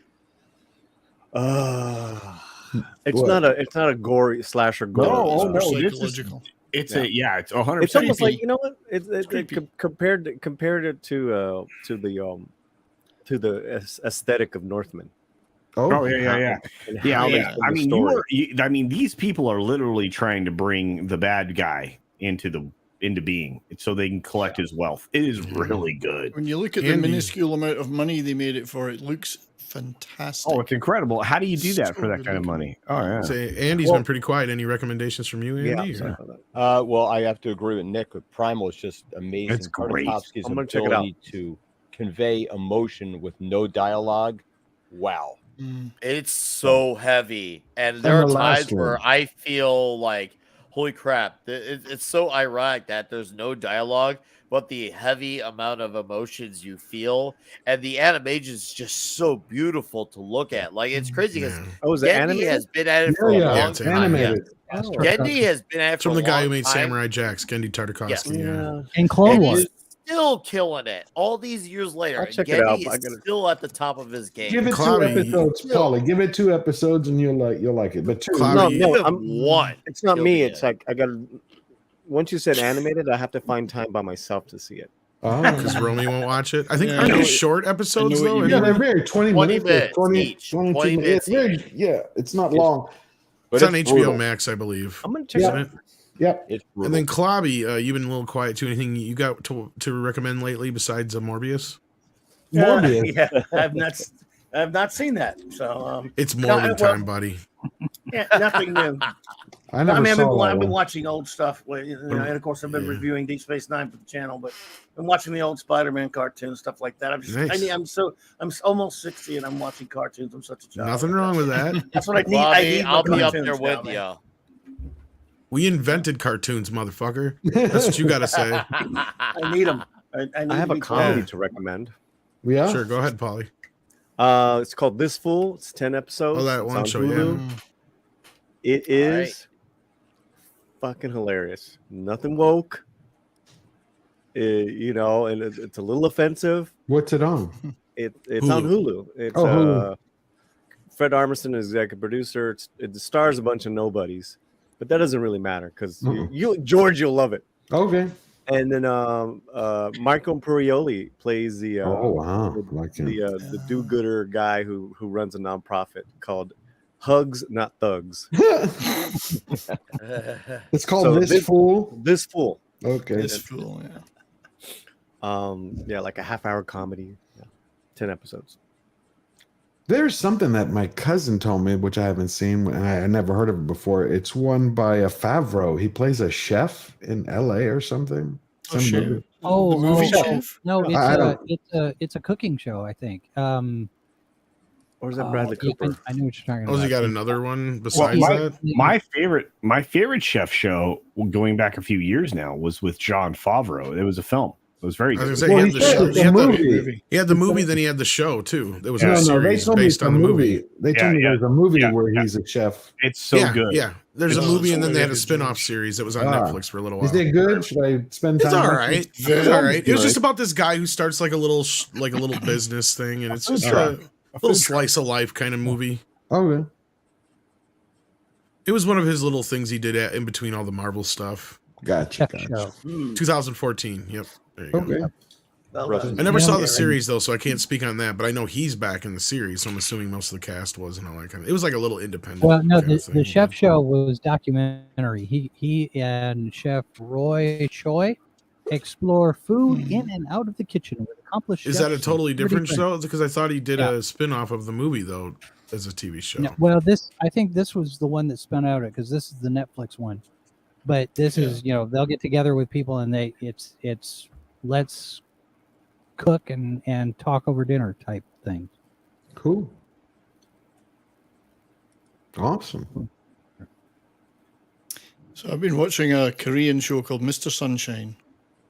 it's What? not a gory slasher gore. No, It's oh more no, this is psychological. it's Yeah. it's 100%. It's almost like, you know what? creepy. Compared it to the aesthetic of Northmen. Oh yeah. And how they tell I the mean, story. I mean, these people are literally trying to bring the bad guy into being, so they can collect his wealth. It is really good. When you look at the minuscule amount of money they made it for, it looks fantastic. Oh, it's incredible. How do you do that So for that kind of good money? Oh yeah. Say, Andy's been pretty quiet. Any recommendations from you, Andy? Yeah, or- Well, I have to agree with Nick. Primal is just amazing. It's great. Tartakovsky's I'm gonna check it out. ability to convey emotion with no dialogue. Wow. It's so heavy, and there are the last times where one. I feel like, holy crap! It's so ironic that there's no dialogue, but the heavy amount of emotions you feel, and the animation is just so beautiful to look at. Like, it's crazy because Oh, is it Gendy animated? has been at it for a Yeah, long it's time. animated. Yeah. Gendy has been at it It's for from a the guy who long made time, Samurai Jacks, Gendy Tartakovsky. Yeah. And Clone and Wars. he's still killing it all these years later. I'll and check it out, Gendy but I is gotta- still at the top of his game. Give it Cloudy. 2 episodes, Paulie. Give it 2 episodes, and you'll like it. But 2. Cloudy. No, Even I'm one. It's not He'll me. be It's in. like I got to. Once you said animated, I have to find time by myself to see it. Because Romy won't watch it. I think Yeah, I aren't know they what- short episodes I know what though? you Yeah, anyway? they're very 20 20 minutes. minutes 20, each. 22 20 minutes. minutes It's very, yeah, it's not long. But It's on it's HBO brutal. Max, I believe. I'm gonna check Yeah. it out. Isn't it? Yep. It's brutal. And then Klobby, you've been a little quiet too. Anything you got to recommend lately besides Morbius? Morbius. Yeah, I've not seen that. So It's No, Morbid well- time, buddy. yeah, nothing new. I never I've saw that been one. watching old stuff, and of course I've been Yeah. reviewing Deep Space Nine for the channel. But I'm watching the old Spider-Man cartoons, stuff like that. Nice. I'm almost 60, and I'm watching cartoons. I'm such a child. Nothing wrong with that. That's what I need. Bobby, my I'll be up cartoons there with now, you. We invented cartoons, motherfucker. That's what you got to say. man. I need them. I have a comedy to recommend. Yeah. Sure, go ahead, Polly. It's called This Fool. It's 10 episodes. Oh, that It's one on show, Hulu. yeah. It is fucking hilarious. Nothing woke. You know, and it's a little offensive. What's it on? It's on Hulu. It's Hulu. Fred Armisen is executive producer. It stars a bunch of nobodies, but that doesn't really matter because George, you'll love it. Okay. And then Michael Imperioli plays the Oh wow. Like him. the do-gooder guy who runs a nonprofit called Hugs Not Thugs. It's called So This Fool. This Fool. Okay. This fool, yeah. Yeah, like a half-hour comedy. Yeah. 10 episodes. There's something that my cousin told me, which I haven't seen. I never heard of it before. It's one by a Favreau. He plays a chef in L.A. or something. Oh, Some shit. movie. Oh, The movie oh, chef? no, I don't- it's a cooking show, I think. Or is that Bradley yeah, Cooper? I know what you're talking Oh, about. has he got another one Well, besides that? my favorite chef show, going back a few years now, was with John Favreau. It was a film. It was very I good. was gonna say, he had the show. It's a movie. He had the movie, then he had the show too. There was Yeah. a No, they series told me based it's a on the movie. They told me Yeah, there's a movie yeah, where yeah. he's a chef. It's so yeah, good. Yeah, there's a It's movie, so and then they had a good, spin-off George. series that was on Ah. Netflix for a little while. Is it good? Should I spend time? It's all watching right. it? It's all right. It was Good. just about this guy who starts like a little business thing, and it's just Okay. a little slice of life kind of movie. Okay. It was one of his little things he did in between all the Marvel stuff. Gotcha. Chef show. 2014. Yep. There you go. Okay. I never saw the series though, so I can't speak on that. But I know he's back in the series, so I'm assuming most of the cast was and all that kind of. It was like a little independent. Well, no, kind of the thing. chef show was documentary. He and Chef Roy Choi explore food in and out of the kitchen with accomplished. Is chefs that a totally from 30 different countries. show? Because I thought he did Yeah. a spin-off of the movie though as a TV show. No, well, I think this was the one that spun out because this is the Netflix one. But this is, they'll get together with people and it's let's cook and talk over dinner type thing. Cool. Awesome. So I've been watching a Korean show called Mr. Sunshine,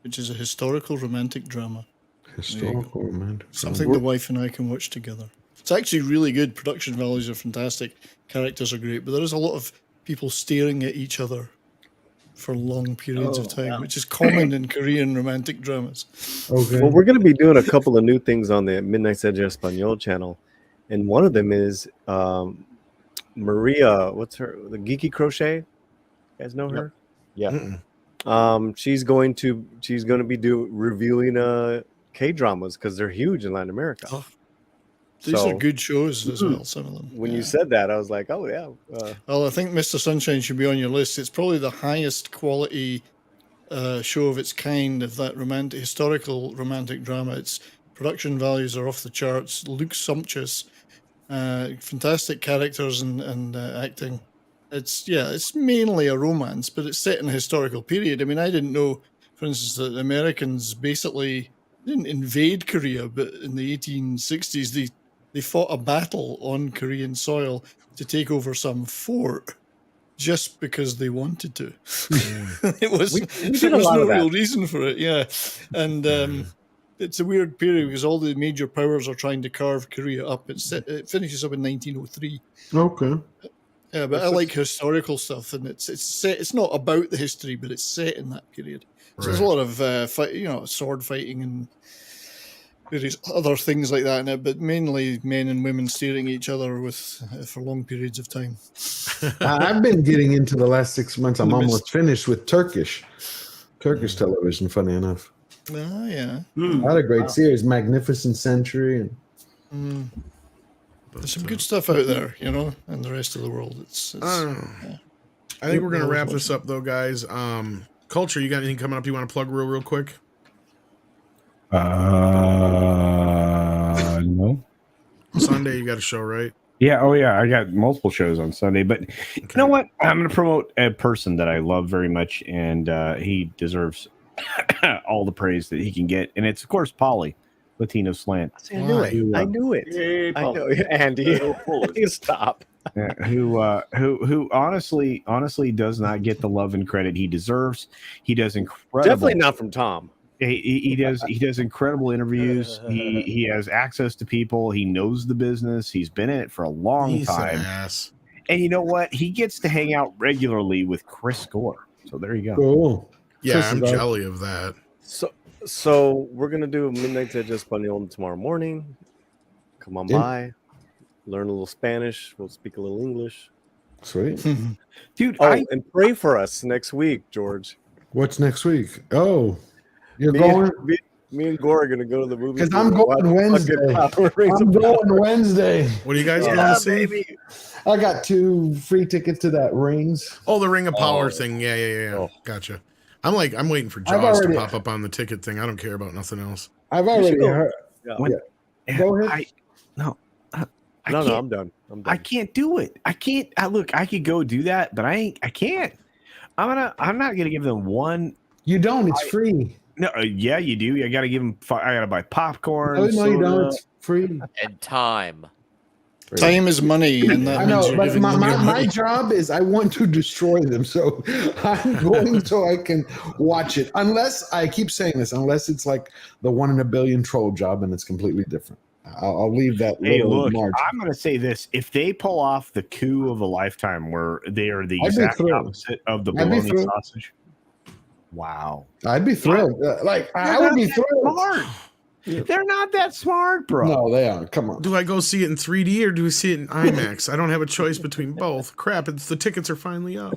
which is a historical romantic drama. Historical romantic. Something the wife and I can watch together. It's actually really good. Production values are fantastic. Characters are great, but there is a lot of people staring at each other for long periods of time, which is common in Korean romantic dramas. Okay. Well, we're going to be doing a couple of new things on the Midnight Edge Espanol channel, and one of them is Maria. What's her? The Geeky Crochet. You guys know her? Yeah. She's going to be reviewing K-dramas because they're huge in Latin America. Oh, these are good shows as well, some of them. When you said that, I was like, oh, yeah. Well, I think Mr. Sunshine should be on your list. It's probably the highest quality show of its kind of that historical romantic drama. Its production values are off the charts, looks sumptuous, fantastic characters and acting. It's mainly a romance, but it's set in a historical period. I mean, I didn't know, for instance, that the Americans basically didn't invade Korea, but in the 1860s, they fought a battle on Korean soil to take over some fort just because they wanted to. There was no real reason for it, yeah. And it's a weird period because all the major powers are trying to carve Korea up. It finishes up in 1903. Okay. Yeah, but I like historical stuff, and it's set. It's not about the history, but it's set in that period. So there's a lot of sword fighting and various other things like that in it, but mainly men and women staring at each other for long periods of time. I've been getting into the last 6 months. I'm almost finished with Turkish television. Funny enough. Ah, yeah. A lot of great series, Magnificent Century, and there's some good stuff out there, and the rest of the world. I think we're gonna wrap this up though, guys. Culture, you got anything coming up you want to plug real quick? No. Sunday you got a show, right? Yeah. Oh, yeah. I got multiple shows on Sunday, but you know what? I'm going to promote a person that I love very much, and he deserves all the praise that he can get, and it's of course Polly, Latino Slant. I knew it. I knew it. Hey, I know, Andy. You stop. Who honestly does not get the love and credit he deserves. He does incredible. Definitely not from Tom. He does incredible interviews. He has access to people. He knows the business. He's been in it for a long time. And you know what? He gets to hang out regularly with Chris Gore. So there you go. Cool. Yeah, I'm jelly of that. So we're gonna do Midnight Edge Espanol tomorrow morning. Come on by, learn a little Spanish. We'll speak a little English. Sweet, dude. And pray for us next week, George. What's next week? Oh, you're me going. Me and Gore are gonna go to the movie because I'm going Wednesday. I'm going Wednesday. What are you guys going to see? Baby. I got 2 free tickets to that Rings. Oh, the Ring of Power thing. Yeah. Gotcha. I'm waiting for Jaws to pop up on the ticket thing. I don't care about nothing else. I've already heard. Yeah. Go ahead. No, I'm done. I can't do it. I can't. Look, I could go do that, but I can't. I'm not gonna give them one. You don't. It's free. No, yeah, you do. I gotta give them. I gotta buy popcorn. No, you don't. It's free. And time. Time is money, and that I know, means you're but giving them your my money. job is I want to destroy them, so I'm going so I can watch it. Unless I keep saying this, unless it's like the 1 in a billion troll job and it's completely different. I'll leave that. Hey, little look, margin. I'm going to say this: if they pull off the coup of a lifetime, where they are the exact opposite of the bologna sausage, wow, I'd be thrilled. I would be thrilled. Smart. They're not that smart, bro. No, they are. Come on. Do I go see it in 3D or do we see it in IMAX? I don't have a choice between both. Crap, the tickets are finally up.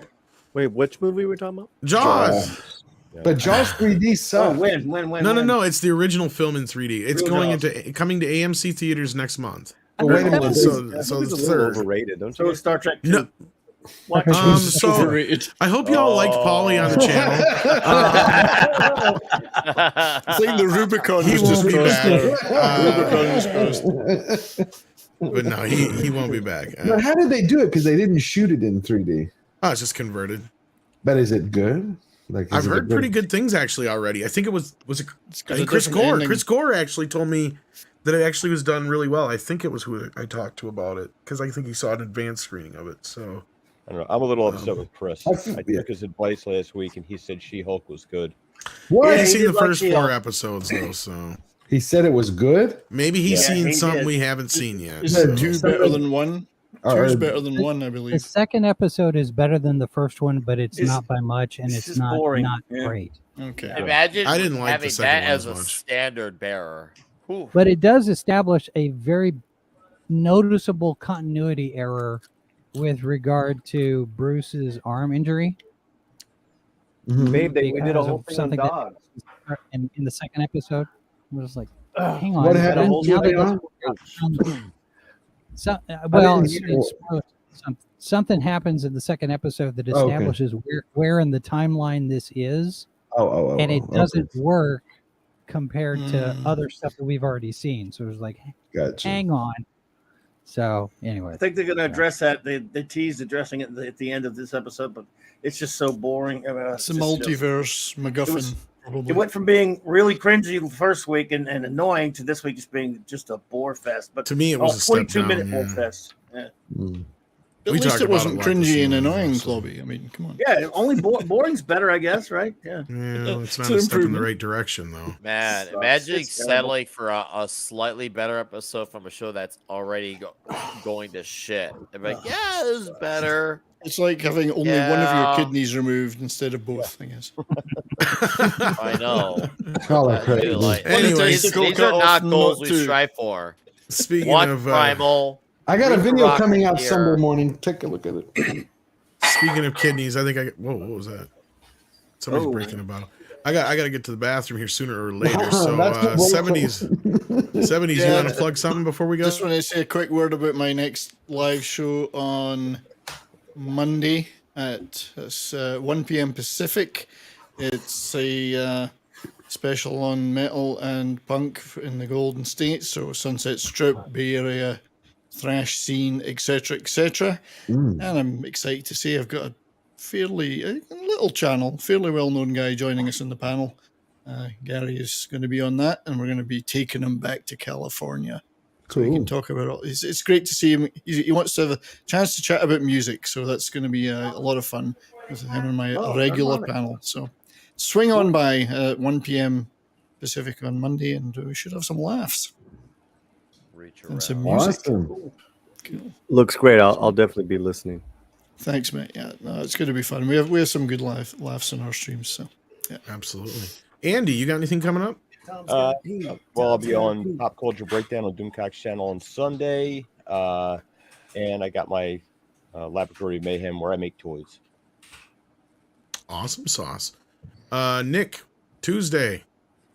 Wait, which movie we're talking about? Jaws. But Jaws 3D sucks. When? No. It's the original film in 3D. It's coming to AMC theaters next month. Well, wait a minute. So it's the a little third. overrated, don't So you? it's Star Trek 2. No. So I hope y'all liked Paulie on the channel. I think the Rubicon He was won't just be crossed. back. Rubicon was crossed. But no, he won't be back. But how did they do it? Because they didn't shoot it in 3D. Oh, it's just converted. But is it good? I've heard pretty good things actually already. I think it was got I a think Chris different Gore. ending. Chris Gore actually told me that it actually was done really well. I think it was who I talked to about it because I think he saw an advanced screening of it. So I don't know. I'm a little upset with Chris. I took his advice last week, and he said She-Hulk was good. What? He's seen the like first She-Hulk. 4 episodes though, so He said it was good. maybe he's Yeah, seen he something did. we haven't seen yet. Is it 2 better than 1? Two's better than one, I The believe. second episode is better than the first one, but it's It's- not by much, and it's it's just not boring. not Yeah. great. Okay. Imagine I didn't like the having second that one as as a much. standard bearer. Whew. But it does establish a very noticeable continuity error with regard to Bruce's arm injury. Babe, we did a Because whole of thing on something that dogs. in the second episode. I was like, Ugh. hang on. What but happened now to they the go- well, didn't something happens in the second episode that Okay. establishes where in the timeline this is, and it okay. doesn't work compared to Mm. other stuff that we've already seen. So it was like, Gotcha. hang on. So anyway, I think they're going to address that. They teased addressing it at the end of this episode, but it's just so boring. It's a multiverse MacGuffin. Probably. It went from being really cringy the first week and annoying to this week just being just a bore fest. But To me, it was a step 22-minute down, bore fest. Yeah. At We least talked it about wasn't it like this cringy and in the annoying, episode. Clobby. I mean, come on. Yeah, only boring's better, I guess, right? Yeah. Yeah, it's not an a step in the improvement. right direction, though. Man, Sucks. imagine It's terrible. settling for a slightly better episode from a show that's already going to shit. They're like, yeah, this is better. It's like having only one of your kidneys removed instead of both, I guess. I know. Call it I do crazy. like- Anyways, these are not goals we strive for. Speaking Watch of Primal. I got a read video coming out Rocketeer. Sunday morning. Take a look at it. speaking of kidneys, I think whoa, what was that? Somebody's Oh. breaking a bottle. I got to get to the bathroom here sooner or later. So That's the way- 70s. You Yeah. want to plug something before we go? Just want to say a quick word about my next live show on Monday at 1 p.m. Pacific. It's a special on metal and punk in the Golden State, so Sunset Strip, Bay Area, thrash scene, etc. And I'm excited to say I've got a fairly little channel, fairly well-known guy joining us in the panel. Gary is going to be on that, and we're going to be taking him back to California. So we can talk about all. It's great to see him. He wants to have a chance to chat about music, so that's going to be a lot of fun with him and my regular panel. So swing on by 1 p.m. Pacific on Monday, and we should have some laughs and some music. Awesome. Looks great. I'll definitely be listening. Thanks, mate. Yeah, no, it's going to be fun. We have some good laughs in our streams. So yeah, Absolutely. Andy, you got anything coming up? Well, I'll be on Pop Culture Breakdown on Doomcock's channel on Sunday. And I got my Laboratory Mayhem where I make toys. Awesome sauce. Nick, Tuesday,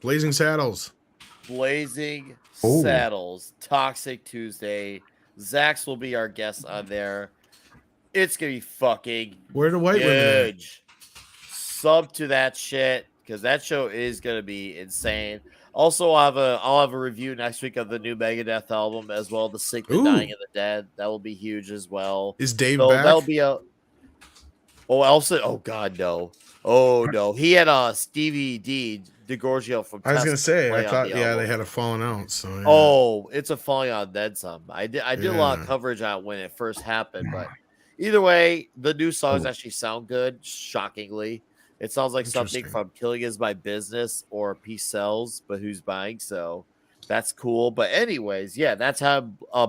Blazing Saddles. Blazing Oh. Saddles, Toxic Tuesday. Zax will be our guest on there. It's gonna be fucking Where the white women at? huge. Sub to that shit because that show is gonna be insane. Also, I'll have a review next week of the new Megadeth album as well. The Sick, the Ooh. Dying, and the Dead. That will be huge as well. Is Dave So back? that'll be a. Oh, also, oh god, no. Oh no, he had Stevie D DiGiorgio from. I was gonna Test say, play I on thought, the yeah, album. they had a falling out. So yeah. Oh, it's a falling out then some. I did a lot of Yeah. coverage on it when it first happened, but either way, the new Oh. songs actually sound good. Shockingly, it sounds like something Interesting. from "Killing Is My Business" or "Peace Sells," but who's buying? So that's cool. But anyways, yeah, that's how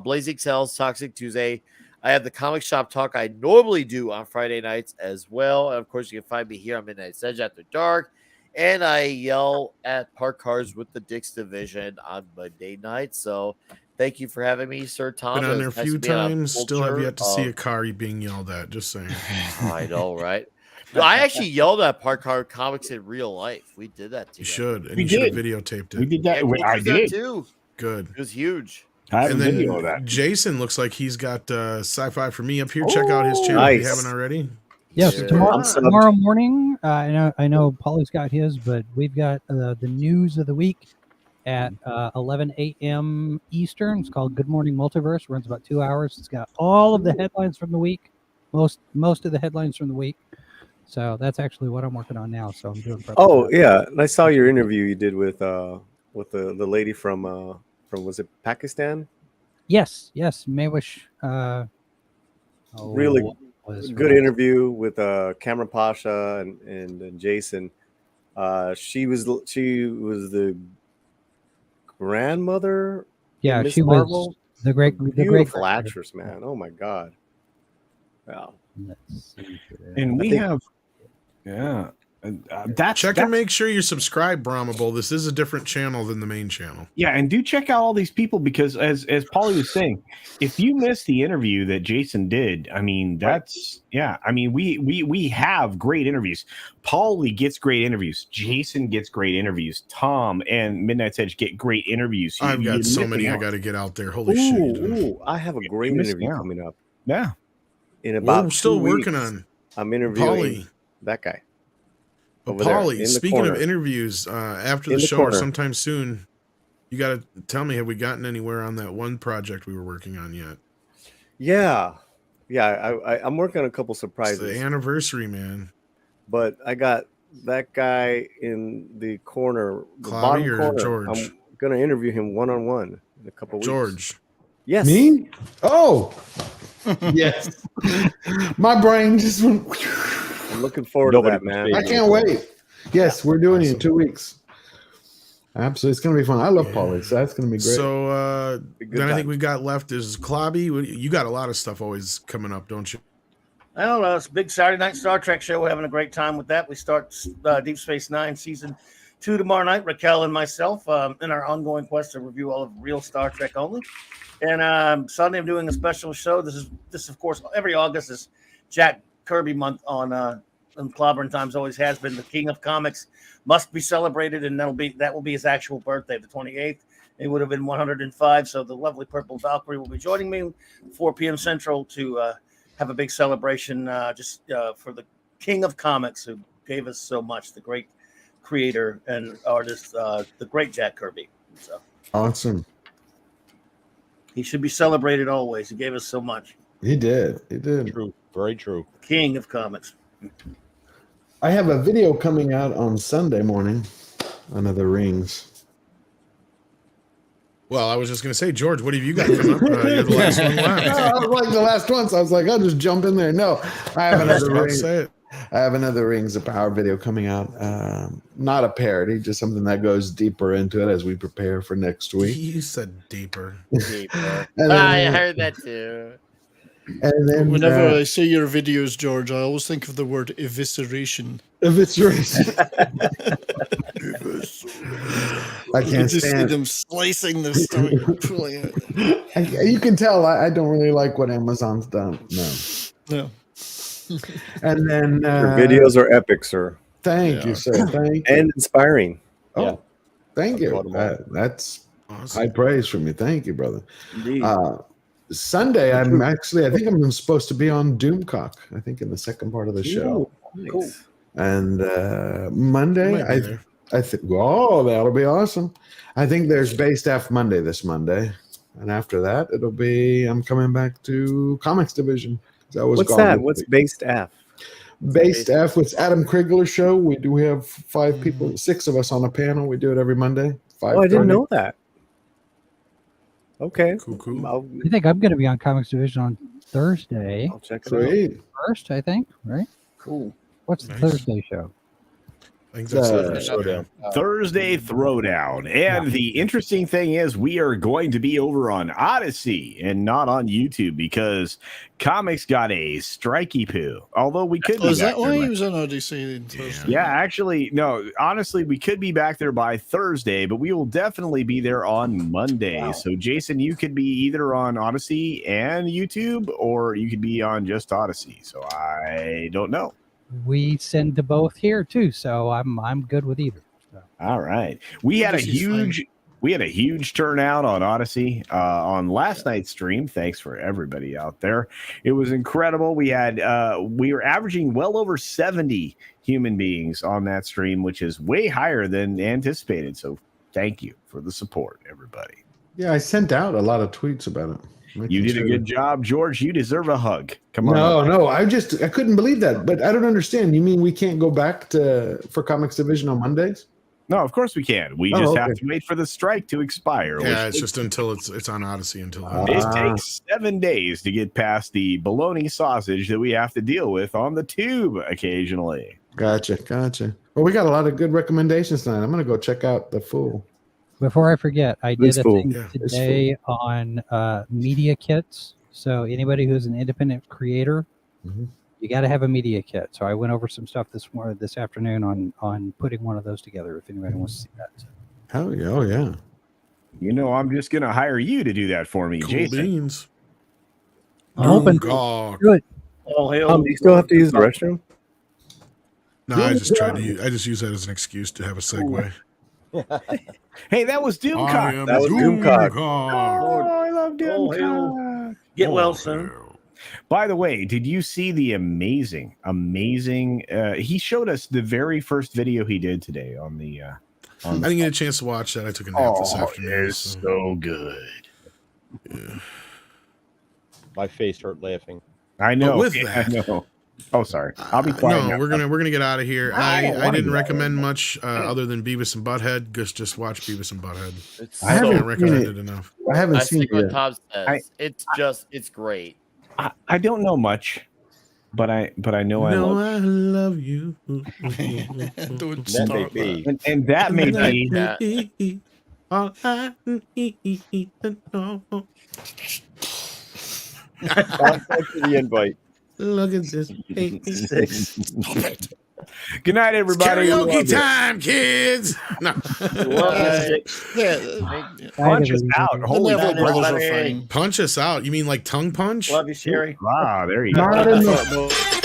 Blazing Saddles Toxic Tuesday. I have the comic shop talk I normally do on Friday nights as well, and of course you can find me here on Midnight Sedge After Dark. And I yell at park cars with the Dix Division on Monday night. So thank you for having me, Sir Tom. Been It on there a was nice few to be on a times. Still have culture yet to see a of- car being yelled at. Just saying. I know, right? No, I actually yelled at Park Car Comics in real life. We did that together. You should, and We you should have did. videotaped it. We did that. Yeah, I Coulter's there did. too. Good. It was huge. I have And a then video of that. Jason looks like he's got Sci-Fi for Me up here. Check out his channel if you Nice. haven't already. Yes, Yeah. tomorrow, I'm subbed. tomorrow morning. I know Polly's got his, but we've got the news of the week at 11 a.m. Eastern. It's called Good Morning Multiverse. Runs about 2 hours. It's got all of the headlines from the week, most of the headlines from the week. So that's actually what I'm working on now. So I'm doing. prep Oh for that. yeah, and I saw your interview you did with the lady from was it Pakistan? Yes, Maywish. Really what was her Good name? interview with Cameron Pasha and Jason. She was the grandmother. Yeah, Miss she Marvel? was The great beautiful actress, man. Oh my God. Wow. Let's see here. And we have, that's Check and make sure you subscribe, Brahmable. This is a different channel than the main channel. Yeah, and do check out all these people because as Paulie was saying, if you missed the interview that Jason did, I mean we have great interviews. Paulie gets great interviews. Jason gets great interviews. Tom and Midnight's Edge get great interviews. I've got so many I got to get out there. Holy shit! I have a great interview coming up. Yeah, in about we're still 2 weeks, working on. I'm interviewing Paulie. That guy. Paulie, speaking of interviews, after the show or sometime soon, you got to tell me, have we gotten anywhere on that one project we were working on yet? Yeah. I'm working on a couple surprises. It's the anniversary, man. But I got that guy in the corner, the Cloudy bottom or corner. George? I'm gonna interview him one-on-one in a couple weeks. George. Yes. Me? Oh, yes. My brain just went. I'm looking forward to that, man. I can't wait. Yes, we're doing it in 2 weeks. Absolutely. It's going to be fun. I love Paulie, so that's going to be great. So then I think we got left is Clobby. You got a lot of stuff always coming up, don't you? I don't know. It's a big Saturday night Star Trek show. We're having a great time with that. We start Deep Space Nine Season 2 tomorrow night. Raquel and myself in our ongoing quest to review all of real Star Trek only. And Sunday I'm doing a special show. This is of course every August is Jack Kirby month on Clobbering Times. Always has been. The King of Comics must be celebrated, and that will be his actual birthday, the 28th. He would have been 105. So the lovely Purple Valkyrie will be joining me 4 p.m. Central to have a big celebration for the King of Comics who gave us so much, the great creator and artist, the great Jack Kirby. So awesome. He should be celebrated always. He gave us so much. He did. He did. True. Very true. King of Comics. I have a video coming out on Sunday morning. Another Rings. Well, I was just going to say, George, what have you got coming up? You're the last one left. No, I was like the last one, so I was like, I'll just jump in there. No, I have another Rings. I have another Rings of Power video coming out. Not a parody, just something that goes deeper into it as we prepare for next week. You said deeper. I heard that too. And then whenever I see your videos, George, I always think of the word evisceration. Evisceration. I can't just stand see them slicing the stomach, pulling it. You can tell I don't really like what Amazon's done. No. And then your videos are epic, sir. Thank you, sir. Thank you. And inspiring. Oh, thank you. That's awesome. High praise from you. Thank you, brother. Indeed. Sunday, I think I'm supposed to be on Doomcock. I think in the second part of the show. Cool. And Monday, I think, that'll be awesome. I think there's Bay Staff Monday this Monday. And after that, I'm coming back to Comics Division. What's that? What's Bay Staff? Bay Staff with Adam Krigler's show. We have 5 people, 6 of us on a panel. We do it every Monday. Oh, I didn't know that. Okay. Cool. I think I'm going to be on Comics Division on Thursday. I'll check it out. First, I think, right? Cool. What's the Thursday show? I think that's Showdown. Thursday Throwdown. And the interesting thing is we are going to be over on Odyssey and not on YouTube because comics got a strikey poo. Although we could be is back that why there he was on Odyssey on Thursday? Yeah, actually, no. Honestly, we could be back there by Thursday, but we will definitely be there on Monday. Wow. So, Jason, you could be either on Odyssey and YouTube, or you could be on just Odyssey. So I don't know. We send to both here too, so I'm good with either. So. All right, we had a huge turnout on Odyssey on last night's stream. Thanks for everybody out there. It was incredible. We were averaging well over 70 human beings on that stream, which is way higher than anticipated. So thank you for the support, everybody. Yeah, I sent out a lot of tweets about it. You did a good job, George. You deserve a hug. Come on. No, I couldn't believe that. But I don't understand. You mean we can't go back for Comics Division on Mondays? No, of course we can. We just have to wait for the strike to expire. Yeah, it's just until it's on Odyssey until it takes 7 days to get past the bologna sausage that we have to deal with on the tube occasionally. Gotcha. Well, we got a lot of good recommendations tonight. I'm gonna go check out The Fool. Before I forget, I did It's a cool. thing Yeah, it's today on media kits. So anybody who's an independent creator, Mhm. you got to have a media kit. So I went over some stuff this afternoon on putting one of those together. If anybody wants to see that. Hell yeah! Oh yeah! You know, I'm just gonna hire you to do that for me, Cool Jason. beans. I'm hoping Doomcock. do it. All hail. Do you still have to use the restroom? No, I just tried to use. I just use that as an excuse to have a segue. Hey, that was I Doomcock. am That was Doomcock. Doomcock. Oh, I love All hail. Doomcock. Get well Oh, soon. hell. By the way, did you see the amazing? He showed us the very first video he did today on the. I didn't get a chance to watch that. I took a nap this afternoon. it's so good. Yeah. My face hurt laughing. I know. But with yeah, that- I know. Oh, sorry. I'll be quiet. No, now. we're gonna get out of here. I don't I wanna didn't get out of recommend here. much other than Beavis and Butthead. Just watch Beavis and Butthead. It's I I haven't can't so recommend seen it enough. I haven't I seen think it what yet. Tom says. It's great. I don't know much, but I know I love. I love you. Don't That start may that. be. And that may be. Yeah. All I need to know. Thanks for the invite. Look at this. Stop it. Good night, everybody. Karaoke time, kids. No. Punch us out. The Holy Neville crap. brothers are fine. Punch us out. You mean like tongue punch? Love you, Sherry. Wow, there you go. Not in the